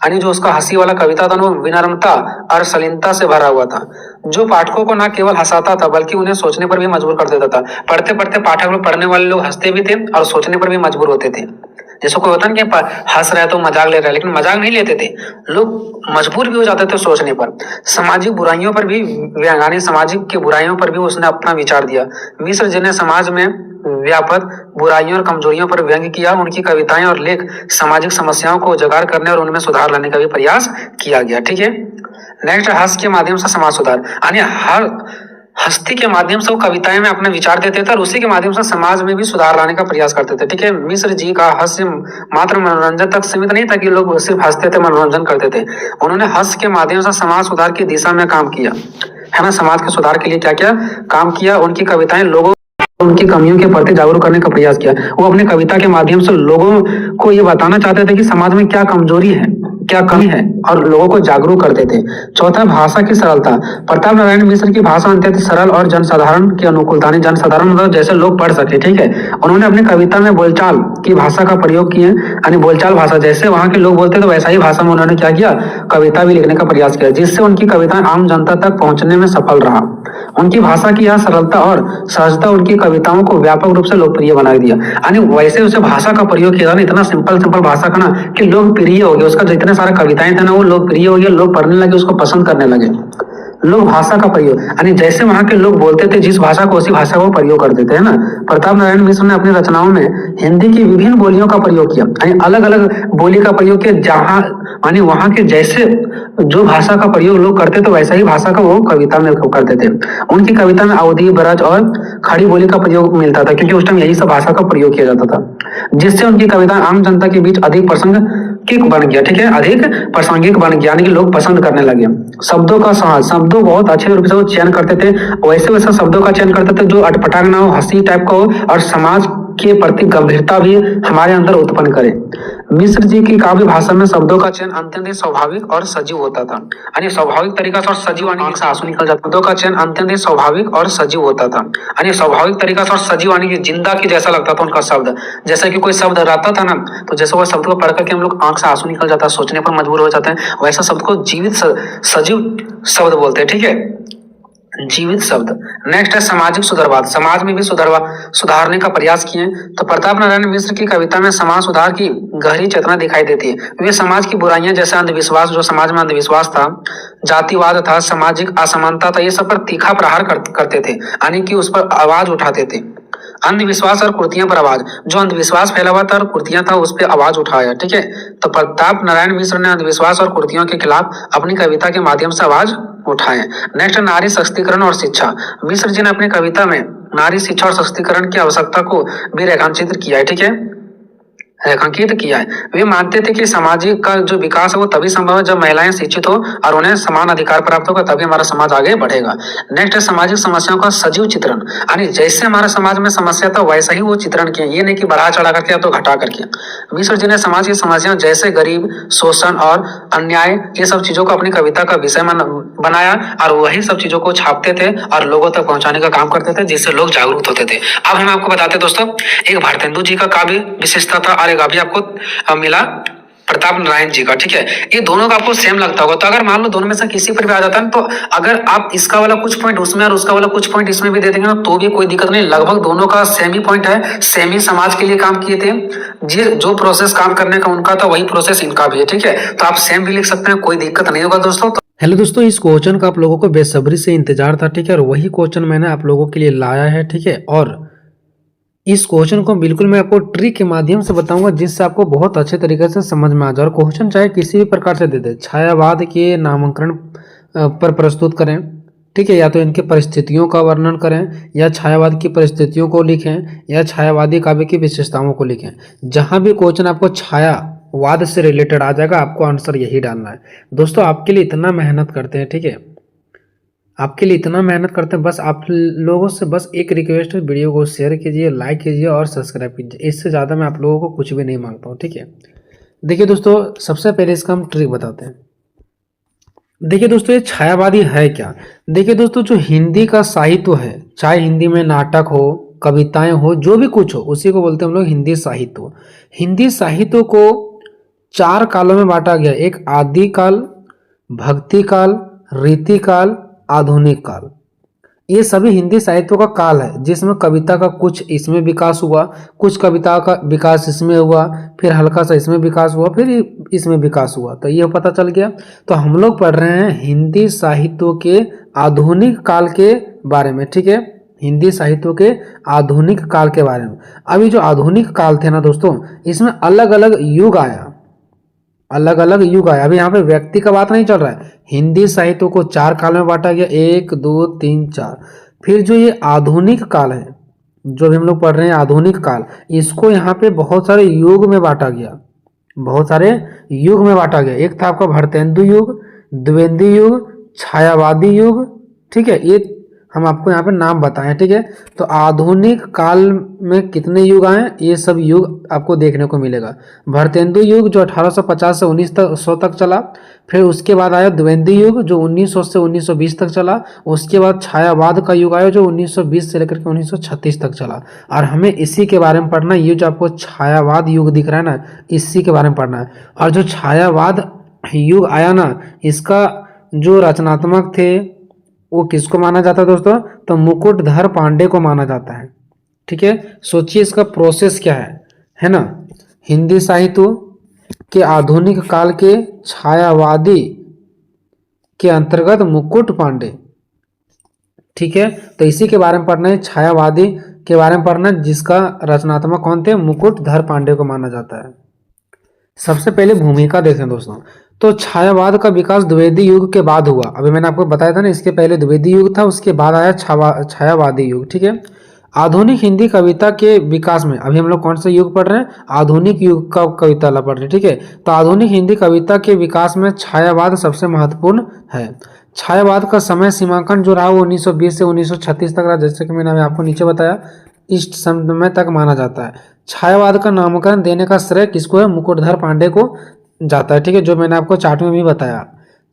यानी जो उसका हंसी वाला कविता था वो विनम्रता और शालीनता से भरा हुआ था, जो पाठकों को न केवल हंसाता था बल्कि उन्हें सोचने पर भी मजबूर कर देता था। पढ़ते पढ़ते पाठक लोग, पढ़ने वाले लोग हंसते भी थे और सोचने पर भी मजबूर होते थे। जैसे कोई होता ना कि हंस रहा है तो मजाक ले रहा है, लेकिन मजाक नहीं लेते थे, लोग मजबूर भी हो जाते थे सोचने पर। सामाजिक बुराइयों पर भी, यानी सामाजिक की बुराइयों पर भी उसने अपना विचार दिया। मिश्र जी ने समाज में व्यापक बुराइयों और कमजोरियों पर व्यंग किया। उनकी कविताएं और लेख सामाजिक समस्याओं को उजागर करने और उनमें सुधार लाने का भी प्रयास किया गया। ठीक है, नेक्स्ट, हास्य के माध्यम से समाज सुधार, यानी हर हस्ती के माध्यम से वो कविताएं में अपने विचार देते थे और उसी के माध्यम से समाज में भी सुधार लाने का प्रयास करते थे। ठीक है, मिश्र जी का हास्य मात्र मनोरंजन तक सीमित नहीं था कि लोग सिर्फ हंसते थे, मनोरंजन करते थे। उन्होंने हास्य के माध्यम से समाज सुधार की दिशा में काम किया, है ना, समाज के सुधार के लिए क्या क्या काम किया। उनकी कविताएं लोगों उनकी कमियों के प्रति जागरूक करने का प्रयास किया। वो अपने कविता के माध्यम से लोगों को ये बताना चाहते थे कि समाज में क्या कमजोरी है, क्या कमी है, और लोगों को जागरूक करते थे। चौथा, भाषा की सरलता। प्रताप नारायण मिश्र की भाषा अत्यंत सरल और जनसाधारण के अनुकूल था, जनसाधारण मतलब जैसे लोग पढ़ सके। ठीक है, उन्होंने अपनी कविता में बोलचाल की भाषा का प्रयोग किए, यानी बोलचाल भाषा, जैसे वहां के लोग बोलते तो वैसा ही भाषा में उन्होंने क्या किया, कविता भी लिखने का प्रयास किया, जिससे उनकी कविताएं आम जनता तक पहुंचने में सफल रहा। उनकी भाषा की यह सरलता और सहजता उनकी कविताओं को व्यापक रूप से लोकप्रिय बना दिया, यानी वैसे उसे भाषा का प्रयोग किया ना, इतना सिंपल भाषा का ना कि लोकप्रिय हो गया। उसका जितने सारे कविताएं थे ना वो लोकप्रिय हो गया, लोग पढ़ने लगे, उसको पसंद करने लगे। लोग भाषा का प्रयोग, यानी जैसे वहां के लोग बोलते थे जिस भाषा को उसी भाषा को प्रयोग करते थे, है ना। प्रताप नारायण मिश्र ने अपनी रचनाओं में हिंदी की विभिन्न बोलियों का प्रयोग किया, यानी अलग अलग बोली का प्रयोग किया, जहां यानी वहां के जैसे जो भाषा का प्रयोग लोग करते थे वैसा ही भाषा का वो कविता में करते थे। उनकी कविता में अवधी, ब्रज और खड़ी बोली का प्रयोग मिलता था, क्योंकि उस टाइम यही सब भाषा का प्रयोग किया जाता था, जिससे उनकी कविता आम जनता के बीच अधिक प्रासंगिक बन गया। ठीक है, अधिक प्रासंगिक बन गया, यानी कि लोग पसंद करने लगे। शब्दों का साहस, शब्दों बहुत अच्छे रूप से वो चयन करते थे, वैसे वैसे शब्दों का चयन करते थे जो अटपटांग ना हो, हंसी टाइप का हो और समाज के प्रति गंभीरता भी हमारे अंदर उत्पन्न करे। मिश्र जी की काव्य भाषा में शब्दों का चयन अत्यंत ही स्वाभाविक और सजीव होता था, यानी स्वाभाविक तरीका से और सजीव, यानी कि आंसू निकल जाता। शब्दों का चयन अत्यंत ही स्वाभाविक और सजीव होता था, यानी स्वाभाविक तरीका से और सजीव, यानी कि जिंदा की जैसा लगता था उनका शब्द। जैसे कि कोई शब्द रहता था ना, तो जैसे वो शब्द को पढ़ करके हम लोग आंख से आंसू निकल जाता है, सोचने पर मजबूर हो जाते हैं, वैसा शब्द को जीवित सजीव शब्द बोलते हैं। ठीक है, जीवित शब्द। नेक्स्ट है सामाजिक सुधारवाद, समाज में भी सुधारने का प्रयास किए। तो प्रताप नारायण मिश्र की कविता में समाज सुधार की गहरी चेतना दिखाई देती है। वे समाज की बुराइयां जैसे अंधविश्वास, जो समाज में अंधविश्वास था, जातिवाद था, सामाजिक असमानता था, ये सब पर तीखा प्रहार करते थे, यानी कि उस पर आवाज उठाते थे। अंधविश्वास और कुर्तियां पर आवाज, जो अंधविश्वास फैला हुआ था और कुर्तियां था उस पर आवाज उठाया। ठीक है, तो प्रताप नारायण मिश्र ने अंधविश्वास और कुर्तियों के खिलाफ अपनी कविता के माध्यम से आवाज उठाए। नेक्स्ट, नारी सशक्तिकरण और शिक्षा। मिश्र जी ने अपनी कविता में नारी शिक्षा और सशक्तिकरण की आवश्यकता को भी रेखांकित किया है। ठीक है, रेखांकित किया है। वे मानते थे कि सामाजिक का जो विकास है वो तभी संभव है जब महिलाएं शिक्षित हो और उन्हें समान अधिकार प्राप्त होगा, तभी हमारा समाज आगे बढ़ेगा। नेक्स्ट है सामाजिक समस्याओं का सजीव चित्रण, यानी जैसे हमारे समाज में समस्या था वैसा ही वो चित्रण किया, ये नहीं कि बढ़ा चढ़ा करके या तो घटा करके। मिश्र जी ने समाज की समस्याओं जैसे गरीब, शोषण और अन्याय, ये सब चीजों को अपनी कविता का विषय बनाया और वही सब चीजों को छापते थे और लोगों तक पहुंचाने का काम करते थे, जिससे लोग जागरूक होते थे। अब हम आपको बताते हैं दोस्तों, एक भारतेंदु जी का काव्य विशेषता था और एक अभी आपको मिला प्रताप नारायण जी का। ठीक है, ये दोनों का आपको सेम लगता होगा। तो अगर मान लो दोनों में से किसी पर भी आ जाता है, तो अगर आप इसका वाला कुछ पॉइंट उसमें और उसका वाला कुछ पॉइंट इसमें भी दे देंगे ना, तो भी कोई दिक्कत नहीं। लगभग दोनों का सेम ही पॉइंट है, सेम ही समाज के लिए काम किए थे। जो प्रोसेस काम करने का उनका था वही प्रोसेस इनका भी है। ठीक है, तो आप सेम भी लिख सकते हैं, कोई दिक्कत नहीं होगा दोस्तों। हेलो दोस्तों, इस क्वेश्चन का आप लोगों को बेसब्री से इंतजार था। ठीक है, और वही क्वेश्चन मैंने आप लोगों के लिए लाया है। ठीक है, और इस क्वेश्चन को बिल्कुल मैं आपको ट्रिक के माध्यम से बताऊंगा, जिससे आपको बहुत अच्छे तरीके से समझ में आ जाए। और क्वेश्चन चाहे किसी भी प्रकार से दे दे, छायावाद के नामकरण पर प्रस्तुत करें, ठीक है, या तो इनके परिस्थितियों का वर्णन करें, या छायावाद की परिस्थितियों को लिखें, या छायावादी काव्य की विशेषताओं को लिखें। जहां भी क्वेश्चन आपको छायावाद से रिलेटेड आ जाएगा, आपको आंसर यही डालना है। दोस्तों, आपके लिए इतना मेहनत करते हैं, ठीक है, आपके लिए इतना मेहनत करते हैं। बस आप लोगों से बस एक रिक्वेस्ट है, वीडियो को शेयर कीजिए, लाइक कीजिए और सब्सक्राइब कीजिए। इससे ज़्यादा मैं आप लोगों को कुछ भी नहीं मांगता हूँ। ठीक है, देखिए दोस्तों, सबसे पहले इसका हम ट्रिक बताते हैं। देखिए दोस्तों, ये छायावादी है क्या? देखिए दोस्तों, जो हिंदी का साहित्य है, चाहे हिंदी में नाटक हो, कविताएं हो, जो भी कुछ हो, उसी को बोलते हैं हम लोग हिंदी साहित्य। हिंदी साहित्य को 4 कालों में बांटा गया। एक आदि काल, भक्ति काल, रीति काल, आधुनिक काल। ये सभी हिंदी साहित्य का काल है, जिसमें कविता का कुछ इसमें विकास हुआ, कुछ कविता का विकास इसमें हुआ, फिर हल्का सा इसमें विकास हुआ, फिर इसमें विकास हुआ। तो ये पता चल गया। तो हम लोग पढ़ रहे हैं हिंदी साहित्य के आधुनिक काल के बारे में। ठीक है, हिंदी साहित्य के आधुनिक काल के बारे में। अभी जो आधुनिक काल थे ना दोस्तों, इसमें अलग अलग युग आया, अलग अलग युग आया। अभी यहाँ पे व्यक्ति का बात नहीं चल रहा है। हिंदी साहित्य को 4 काल में बांटा गया, 1 2 3 4। फिर जो ये आधुनिक काल है, जो भी हम लोग पढ़ रहे हैं आधुनिक काल, इसको यहाँ पे बहुत सारे युग में बांटा गया, बहुत सारे युग में बांटा गया। एक था आपका भारतेंदु युग, द्विवेदी युग, छायावादी युग। ठीक है, ये हम आपको यहाँ पे नाम बताएं। ठीक है, तो आधुनिक काल में कितने युग आए, ये सब युग आपको देखने को मिलेगा। भारतेंदु युग जो 1850 से 1900 तक चला। फिर उसके बाद आया द्विवेदी युग जो 1900 से 1920 तक चला। उसके बाद छायावाद का युग आया जो 1920 से लेकर के 1936 तक चला। और हमें इसी के बारे में पढ़ना है। ये जो आपको छायावाद युग दिख रहा है ना, इसी के बारे में पढ़ना है। और जो छायावाद युग आया ना, इसका जो रचनात्मक थे वो किसको माना जाता है दोस्तों? तो मुकुटधर पांडे को माना जाता है। ठीक है, सोचिए इसका प्रोसेस क्या है ना। हिंदी साहित्य के आधुनिक काल के छायावादी के अंतर्गत मुकुट पांडे। ठीक है, तो इसी के बारे में पढ़ना है, छायावादी के बारे में पढ़ना, जिसका रचनात्मक कौन थे? मुकुटधर पांडे को माना जाता है। सबसे पहले भूमिका देखें दोस्तों, तो छायावाद का विकास द्विवेदी युग के बाद हुआ। अभी मैंने आपको बताया था ना, इसके पहले द्विवेदी युग था, उसके बाद आया छायावादी युग। ठीक है, आधुनिक हिंदी कविता के विकास में अभी हम लोग कौन सा युग पढ़ रहे हैं? आधुनिक युग का कविता ला पढ़ रहे हैं। ठीक है, तो आधुनिक हिंदी कविता के विकास में छायावाद सबसे महत्वपूर्ण है। छायावाद का समय सीमांकन जो रहा वो 1920 से 1936 तक रहा, जैसे कि मैंने आपको नीचे बताया, इस समय तक माना जाता है। छायावाद का नामकरण देने का श्रेय किसको है? मुकुटधर पांडे को जाता है। ठीक है, जो मैंने आपको चार्ट में भी बताया।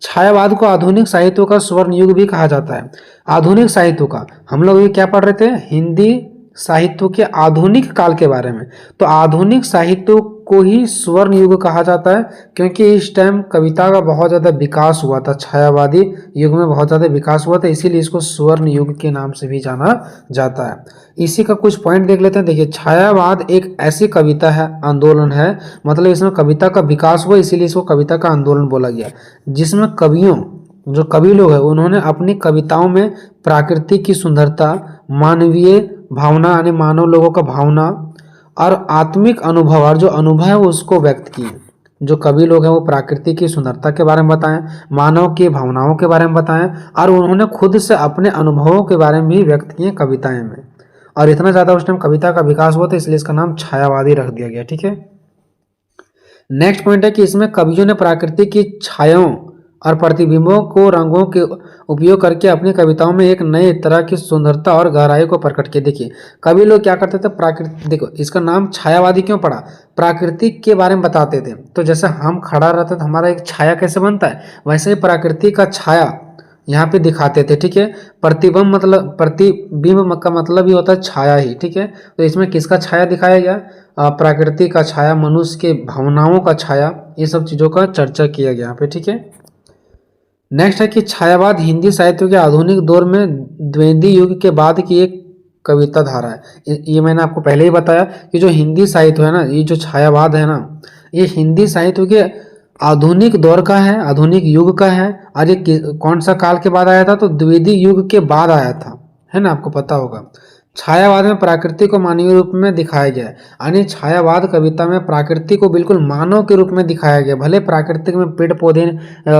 छायावाद को आधुनिक साहित्य का स्वर्ण युग भी कहा जाता है। आधुनिक साहित्य का हम लोग ये क्या पढ़ रहे थे? हिंदी साहित्य के आधुनिक काल के बारे में। तो आधुनिक साहित्य को ही स्वर्ण युग कहा जाता है, क्योंकि इस टाइम कविता का बहुत ज़्यादा विकास हुआ था, छायावादी युग में बहुत ज़्यादा विकास हुआ था, इसीलिए इसको स्वर्ण युग के नाम से भी जाना जाता है। इसी का कुछ पॉइंट देख लेते हैं। देखिए, छायावाद एक ऐसी कविता है, आंदोलन है, मतलब इसमें कविता का विकास हुआ, इसीलिए इसको कविता का आंदोलन बोला गया, जिसमें कवियों, जो कवि लोग हैं, उन्होंने अपनी कविताओं में प्रकृति की सुंदरता, मानवीय भावना यानी मानव लोगों का भावना और आत्मिक अनुभव, और जो अनुभव है उसको व्यक्त किए। जो कवि लोग हैं वो प्रकृति की सुंदरता के बारे में बताएं, मानव की भावनाओं के बारे में बताएं, और उन्होंने खुद से अपने अनुभवों के बारे में भी व्यक्त किए कविताएं में। और इतना ज़्यादा उस टाइम कविता का विकास हुआ था, इसलिए इसका नाम छायावादी रख दिया गया। ठीक है। नेक्स्ट पॉइंट है कि इसमें कवियों ने प्रकृति की छायाओं और प्रतिबिंबों को रंगों के उपयोग करके अपनी कविताओं में एक नए तरह की सुंदरता और गहराई को प्रकट किया। देखिए, कवि लोग क्या करते थे, प्रकृति, देखो इसका नाम छायावादी क्यों पड़ा, प्रकृति के बारे में बताते थे। तो जैसे हम खड़ा रहते तो हमारा एक छाया कैसे बनता है, वैसे ही प्रकृति का छाया यहाँ पे दिखाते थे। ठीक है। प्रतिबिंब मतलब, प्रतिबिंब का मतलब ही होता है छाया ही। ठीक है। तो इसमें किसका छाया दिखाया गया, प्रकृति का छाया, मनुष्य के भावनाओं का छाया, ये सब चीज़ों का चर्चा किया गया यहाँ पे। ठीक है। नेक्स्ट है कि छायावाद हिंदी साहित्य के आधुनिक दौर में द्विवेदी युग के बाद की एक कविता धारा है। ये मैंने आपको पहले ही बताया कि जो हिंदी साहित्य है ना, ये जो छायावाद है ना, ये हिंदी साहित्य के आधुनिक दौर का है, आधुनिक युग का है। और ये कौन सा काल के बाद आया था, तो द्विवेदी युग के बाद आया था, है ना, आपको पता होगा। छायावाद में प्रकृति को मानवीय रूप में दिखाया गया है, यानी छायावाद कविता में प्रकृति को बिल्कुल मानव के रूप में दिखाया गया। भले प्राकृतिक में पेड़ पौधे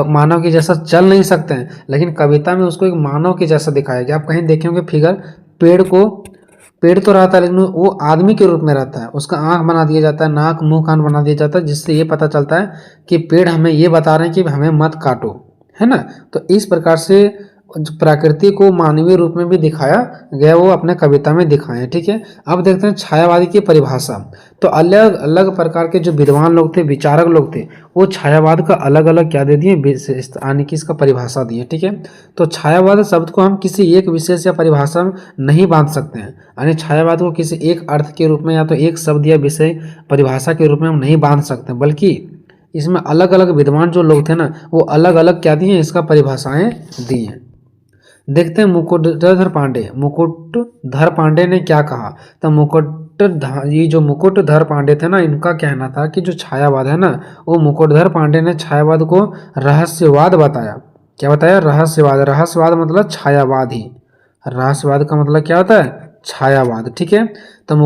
मानव के जैसा चल नहीं सकते हैं, लेकिन कविता में उसको एक मानव के जैसा दिखाया गया। आप कहीं देखे होंगे फिगर, पेड़ तो रहता है लेकिन वो आदमी के रूप में रहता है, उसका आंख बना दिया जाता है, नाक मुंह कान बना दिया जाता है, जिससे ये पता चलता है कि पेड़ हमें ये बता रहे हैं कि हमें मत काटो, है ना। तो इस प्रकार से प्रकृति को मानवीय रूप में भी दिखाया गया, वो अपने कविता में दिखाए। ठीक है। अब देखते हैं छायावादी की परिभाषा। तो अलग अलग प्रकार के जो विद्वान लोग थे, विचारक लोग थे, वो छायावाद का अलग अलग क्या दे दिए, यानी कि इसका परिभाषा दिए। ठीक है। तो छायावाद शब्द को हम किसी एक विशेष या परिभाषा में नहीं बांध सकते हैं, यानी छायावाद को किसी एक अर्थ के रूप में या तो एक शब्द या विषय परिभाषा के रूप में हम नहीं बांध सकते, बल्कि इसमें अलग अलग विद्वान जो लोग थे ना, वो अलग अलग क्या दिए, इसका परिभाषाएं दी हैं। देखते हैं मुकुटधर पांडे ने क्या कहा। तो ये जो मुकुटधर पांडे थे ना, इनका कहना था कि जो छायावाद है ना, वो मुकुटधर पांडे ने छायावाद को रहस्यवाद बताया। क्या बताया, रहस्यवाद। रहस्यवाद मतलब छायावाद ही, रहस्यवाद का मतलब क्या होता है, छायावाद। ठीक है। तो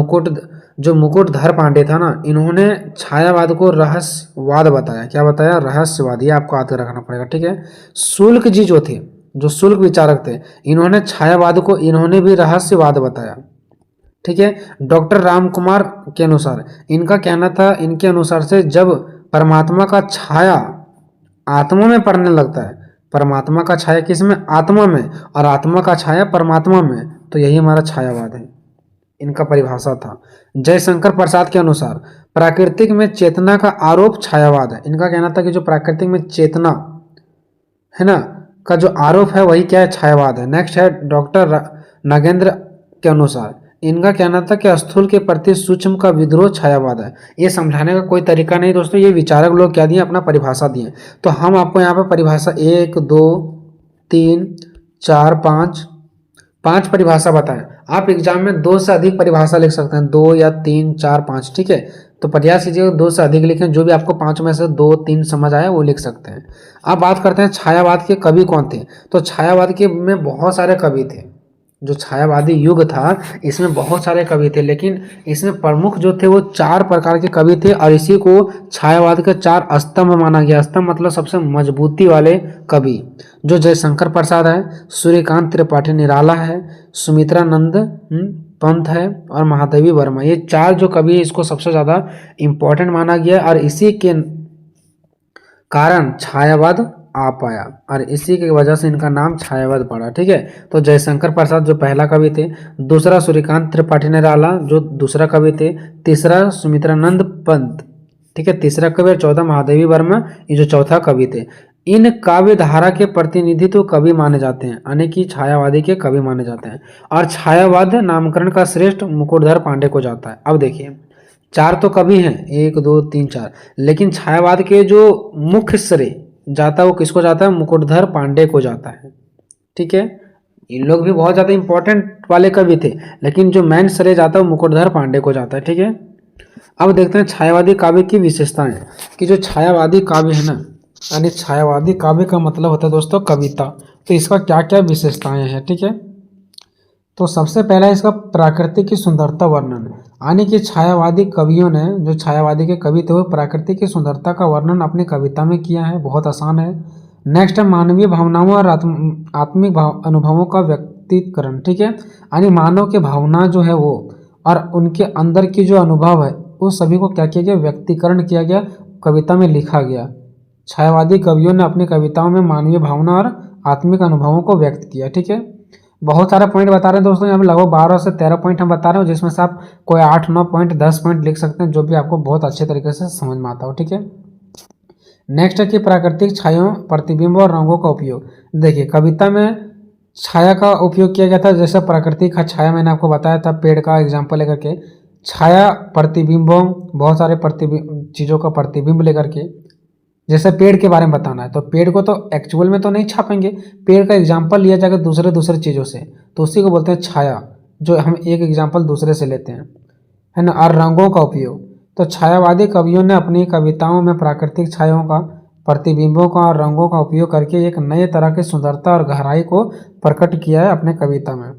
मुकुटधर पांडे था ना, इन्होंने छायावाद को रहस्यवाद बताया। क्या बताया, रहस्यवाद। ये आपको याद रखना पड़ेगा। ठीक है। शुल्क जी जो थे, जो शुल्क विचारक थे, इन्होंने छायावाद को, इन्होंने भी रहस्यवाद बताया। ठीक है। डॉक्टर रामकुमार के अनुसार, इनका कहना था, इनके अनुसार से जब परमात्मा का छाया आत्मा में पड़ने लगता है, परमात्मा का छाया किसमें, आत्मा में, और आत्मा का छाया परमात्मा में, तो यही हमारा छायावाद है। इनका परिभाषा था। जयशंकर प्रसाद के अनुसार प्राकृतिक में चेतना का आरोप छायावाद है। इनका कहना था कि जो प्राकृतिक में चेतना है ना का जो आरोप है, वही क्या है, छायावाद है। नेक्स्ट है डॉक्टर नागेंद्र के अनुसार, इनका कहना था कि स्थूल के प्रति सूक्ष्म का विद्रोह छायावाद है। ये समझाने का कोई तरीका नहीं दोस्तों, ये विचारक लोग क्या दिए, अपना परिभाषा दिए। तो हम आपको यहाँ पे परिभाषा 1 2 3 4 5 परिभाषा बताएं। आप एग्जाम में 2 से अधिक परिभाषा लिख सकते हैं, 2 या 3 4 5। ठीक है। तो प्रयास कीजिएगा 2 से अधिक लिखें, जो भी आपको 5 में से 2 3 समझ आया वो लिख सकते हैं। अब बात करते हैं छायावाद के कवि कौन थे। तो छायावाद के में बहुत सारे कवि थे। जो छायावादी युग था, इसमें बहुत सारे कवि थे, लेकिन इसमें प्रमुख जो थे वो 4 प्रकार के कवि थे, और इसी को छायावाद के 4 स्तंभ माना गया। स्तंभ मतलब सबसे मजबूती वाले कवि, जो जयशंकर प्रसाद है, सूर्यकांत त्रिपाठी निराला है, सुमित्रानंद पंत है, और महादेवी वर्मा। ये 4 जो कवि है, इसको सबसे ज़्यादा इम्पोर्टेंट माना गया, और इसी के कारण छायावाद आ पाया, और इसी की वजह से इनका नाम छायावाद पड़ा। ठीक है। तो जयशंकर प्रसाद जो पहला कवि थे, दूसरा सूर्यकांत त्रिपाठी निराला जो दूसरा कवि थे, तीसरा सुमित्रानंद पंत, ठीक है, तीसरा कवि, और चौथा महादेवी वर्मा, ये जो चौथा कवि थे। इन काव्य धारा के प्रतिनिधि तो कवि माने जाते हैं, यानी कि छायावादी के कवि माने जाते हैं, और छायावाद नामकरण का श्रेष्ठ मुकुटधर पांडे को जाता है। अब देखिए, 4 तो कवि हैं, 1 2 3 4, लेकिन छायावाद के जो मुख्य श्रेय जाता है वो किसको जाता है? मुकुटधर पांडे को जाता है। ठीक है, इन लोग भी बहुत ज़्यादा इंपॉर्टेंट वाले कवि थे, लेकिन जो मेन श्रेय जाता है वो मुकुटधर पांडे को जाता है। ठीक है, अब देखते हैं छायावादी काव्य की विशेषताएं, कि जो छायावादी काव्य है ना, यानी छायावादी काव्य का मतलब होता है दोस्तों कविता, तो इसका क्या क्या विशेषताएं हैं। ठीक है, तो सबसे पहला इसका प्राकृतिक की सुंदरता वर्णन, यानी कि छायावादी कवियों ने, जो छायावादी के कवि थे, वो प्राकृतिक की सुंदरता का वर्णन अपनी कविता में किया है, बहुत आसान है। नेक्स्ट है मानवीय भावनाओं और आत्मिक अनुभवों का व्यक्तिकरण। ठीक है, यानी मानव के भावना जो है वो और उनके अंदर की जो अनुभव है उस सभी को क्या किया गया? व्यक्तिकरण किया गया, कविता में लिखा गया। छायावादी कवियों ने अपनी कविताओं में मानवीय भावना और आत्मिक अनुभवों को व्यक्त किया। ठीक है, बहुत सारा पॉइंट बता रहे हैं दोस्तों, यहाँ पे लगभग 12 से 13 पॉइंट हम बता रहे हैं, जिसमें से आप कोई 8 9 पॉइंट 10 पॉइंट लिख सकते हैं, जो भी आपको बहुत अच्छे तरीके से समझ में आता हो। ठीक है, नेक्स्ट है कि प्राकृतिक छायाओं, प्रतिबिंब और रंगों का उपयोग। देखिए, कविता में छाया का उपयोग किया गया था, जैसे प्राकृतिक छाया मैंने आपको बताया था, पेड़ का एग्जाम्पल लेकर के, छाया प्रतिबिंबों, बहुत सारे प्रतिबिंब चीज़ों का प्रतिबिंब लेकर के, जैसे पेड़ के बारे में बताना है तो पेड़ को तो एक्चुअल में तो नहीं छापेंगे, पेड़ का एग्जाम्पल लिया जाएगा दूसरे चीज़ों से, तो उसी को बोलते हैं छाया, जो हम एक एग्जाम्पल दूसरे से लेते हैं, है ना। और रंगों का उपयोग, तो छायावादी कवियों ने अपनी कविताओं में प्राकृतिक छायाओं का, प्रतिबिंबों का और रंगों का उपयोग करके एक नए तरह की सुंदरता और गहराई को प्रकट किया है अपने कविता में।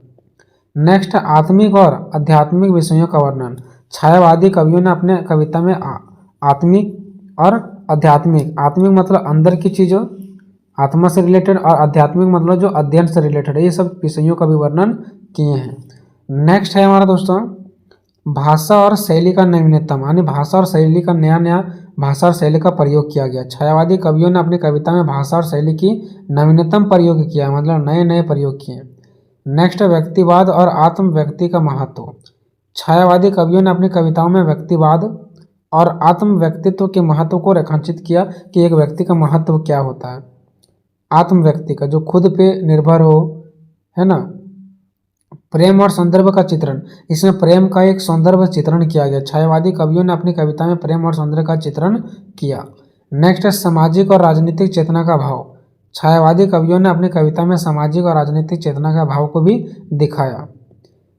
नेक्स्ट, आत्मिक और आध्यात्मिक विषयों का वर्णन। छायावादी कवियों ने अपने कविता में आत्मिक और आध्यात्मिक, आत्मिक मतलब अंदर की चीज़ों, आत्मा से रिलेटेड, और आध्यात्मिक मतलब जो अध्ययन से रिलेटेड है, ये सब विषयों का भी वर्णन किए हैं। नेक्स्ट है हमारा दोस्तों भाषा और शैली का नवीनतम, यानी भाषा और शैली का नया भाषा और शैली का प्रयोग किया गया। छायावादी कवियों ने अपनी कविता में भाषा और शैली की नवीनतम प्रयोग किया, मतलब नए प्रयोग किए। नेक्स्ट है व्यक्तिवाद और आत्म व्यक्ति का महत्व। छायावादी कवियों ने अपनी कविताओं में व्यक्तिवाद और आत्म व्यक्तित्व के महत्व को रेखांकित किया, कि एक व्यक्ति का महत्व क्या होता है, आत्म व्यक्ति का, जो खुद पे निर्भर हो, है ना। प्रेम और संदर्भ का चित्रण, इसमें प्रेम का एक सौंदर्य चित्रण किया गया। छायावादी कवियों ने अपनी कविता में प्रेम और सौंदर्य का चित्रण किया। नेक्स्ट है सामाजिक और राजनीतिक चेतना का भाव। छायावादी कवियों ने अपनी कविता में सामाजिक और राजनीतिक चेतना का भाव को भी दिखाया।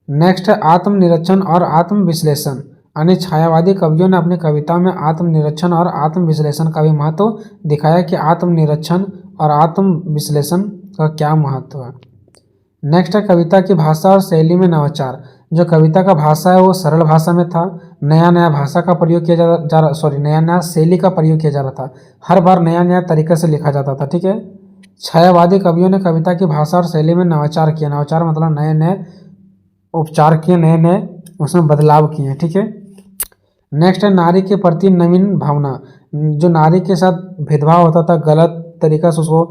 नेक्स्ट है आत्मनिरीक्षण और आत्मविश्लेषण, यानी छायावादी कवियों ने अपनी कविता में आत्मनिरीक्षण और आत्मविश्लेषण का भी महत्व दिखाया, कि आत्मनिरीक्षण और आत्मविश्लेषण का क्या महत्व है। नेक्स्ट है कविता की भाषा और शैली में नवाचार। जो कविता का भाषा है वो सरल भाषा में था, नया भाषा का प्रयोग किया जा रहा, नया शैली का प्रयोग किया जा रहा था, हर बार नया तरीके से लिखा जाता था। ठीक है, छायावादी कवियों ने कविता की भाषा और शैली में नवाचार किया, नवाचार मतलब नए उपचार किए, नए उसमें बदलाव किए। ठीक है, नेक्स्ट है नारी के प्रति नवीन भावना। जो नारी के साथ भेदभाव होता था, गलत तरीका से उसको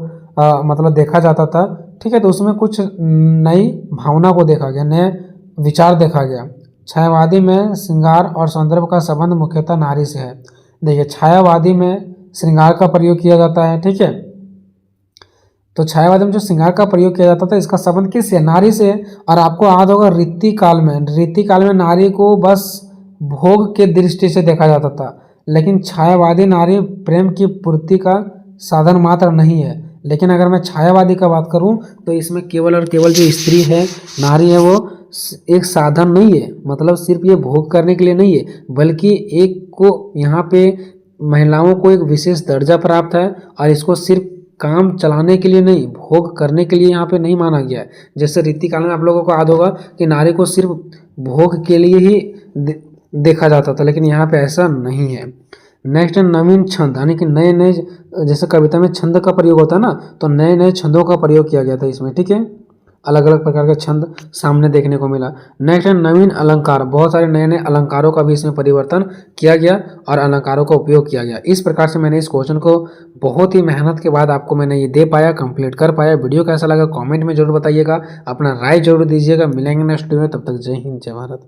मतलब देखा जाता था, ठीक है, तो उसमें कुछ नई भावना को देखा गया, नए विचार देखा गया। छायावादी में श्रृंगार और सौंदर्य का संबंध मुख्यतः नारी से है। देखिए, छायावादी में श्रृंगार का प्रयोग किया जाता है, ठीक है, तो छायावादी में जो श्रृंगार का प्रयोग किया जाता था, इसका संबंध किससे? नारी से। और आपको याद होगा रीतिकाल में नारी को बस भोग के दृष्टि से देखा जाता था, लेकिन छायावादी नारी प्रेम की पूर्ति का साधन मात्र नहीं है। लेकिन अगर मैं छायावादी का बात करूं तो इसमें केवल और केवल जो स्त्री है, नारी है, वो एक साधन नहीं है, मतलब सिर्फ ये भोग करने के लिए नहीं है, बल्कि एक को यहाँ पे महिलाओं को एक विशेष दर्जा प्राप्त है, और इसको सिर्फ काम चलाने के लिए नहीं, भोग करने के लिए यहाँ पे नहीं माना गया है। जैसे रीतिकाल में आप लोगों को याद होगा कि नारी को सिर्फ भोग के लिए ही देखा जाता था, लेकिन यहाँ पे ऐसा नहीं है। नेक्स्ट है नवीन छंद, यानी कि नए जैसे कविता में छंद का प्रयोग होता है ना, तो नए छंदों का प्रयोग किया गया था इसमें, ठीक है, अलग अलग प्रकार के छंद सामने देखने को मिला। नेक्स्ट है नवीन अलंकार, बहुत सारे नए अलंकारों का भी इसमें परिवर्तन किया गया और अलंकारों का उपयोग किया गया। इस प्रकार से मैंने इस क्वेश्चन को बहुत ही मेहनत के बाद आपको मैंने ये दे पाया, कंप्लीट कर पाया। वीडियो कैसा लगा कमेंट में जरूर बताइएगा, अपना राय जरूर दीजिएगा। मिलेंगे नेक्स्ट वीडियो में, तब तक जय हिंद जय भारत।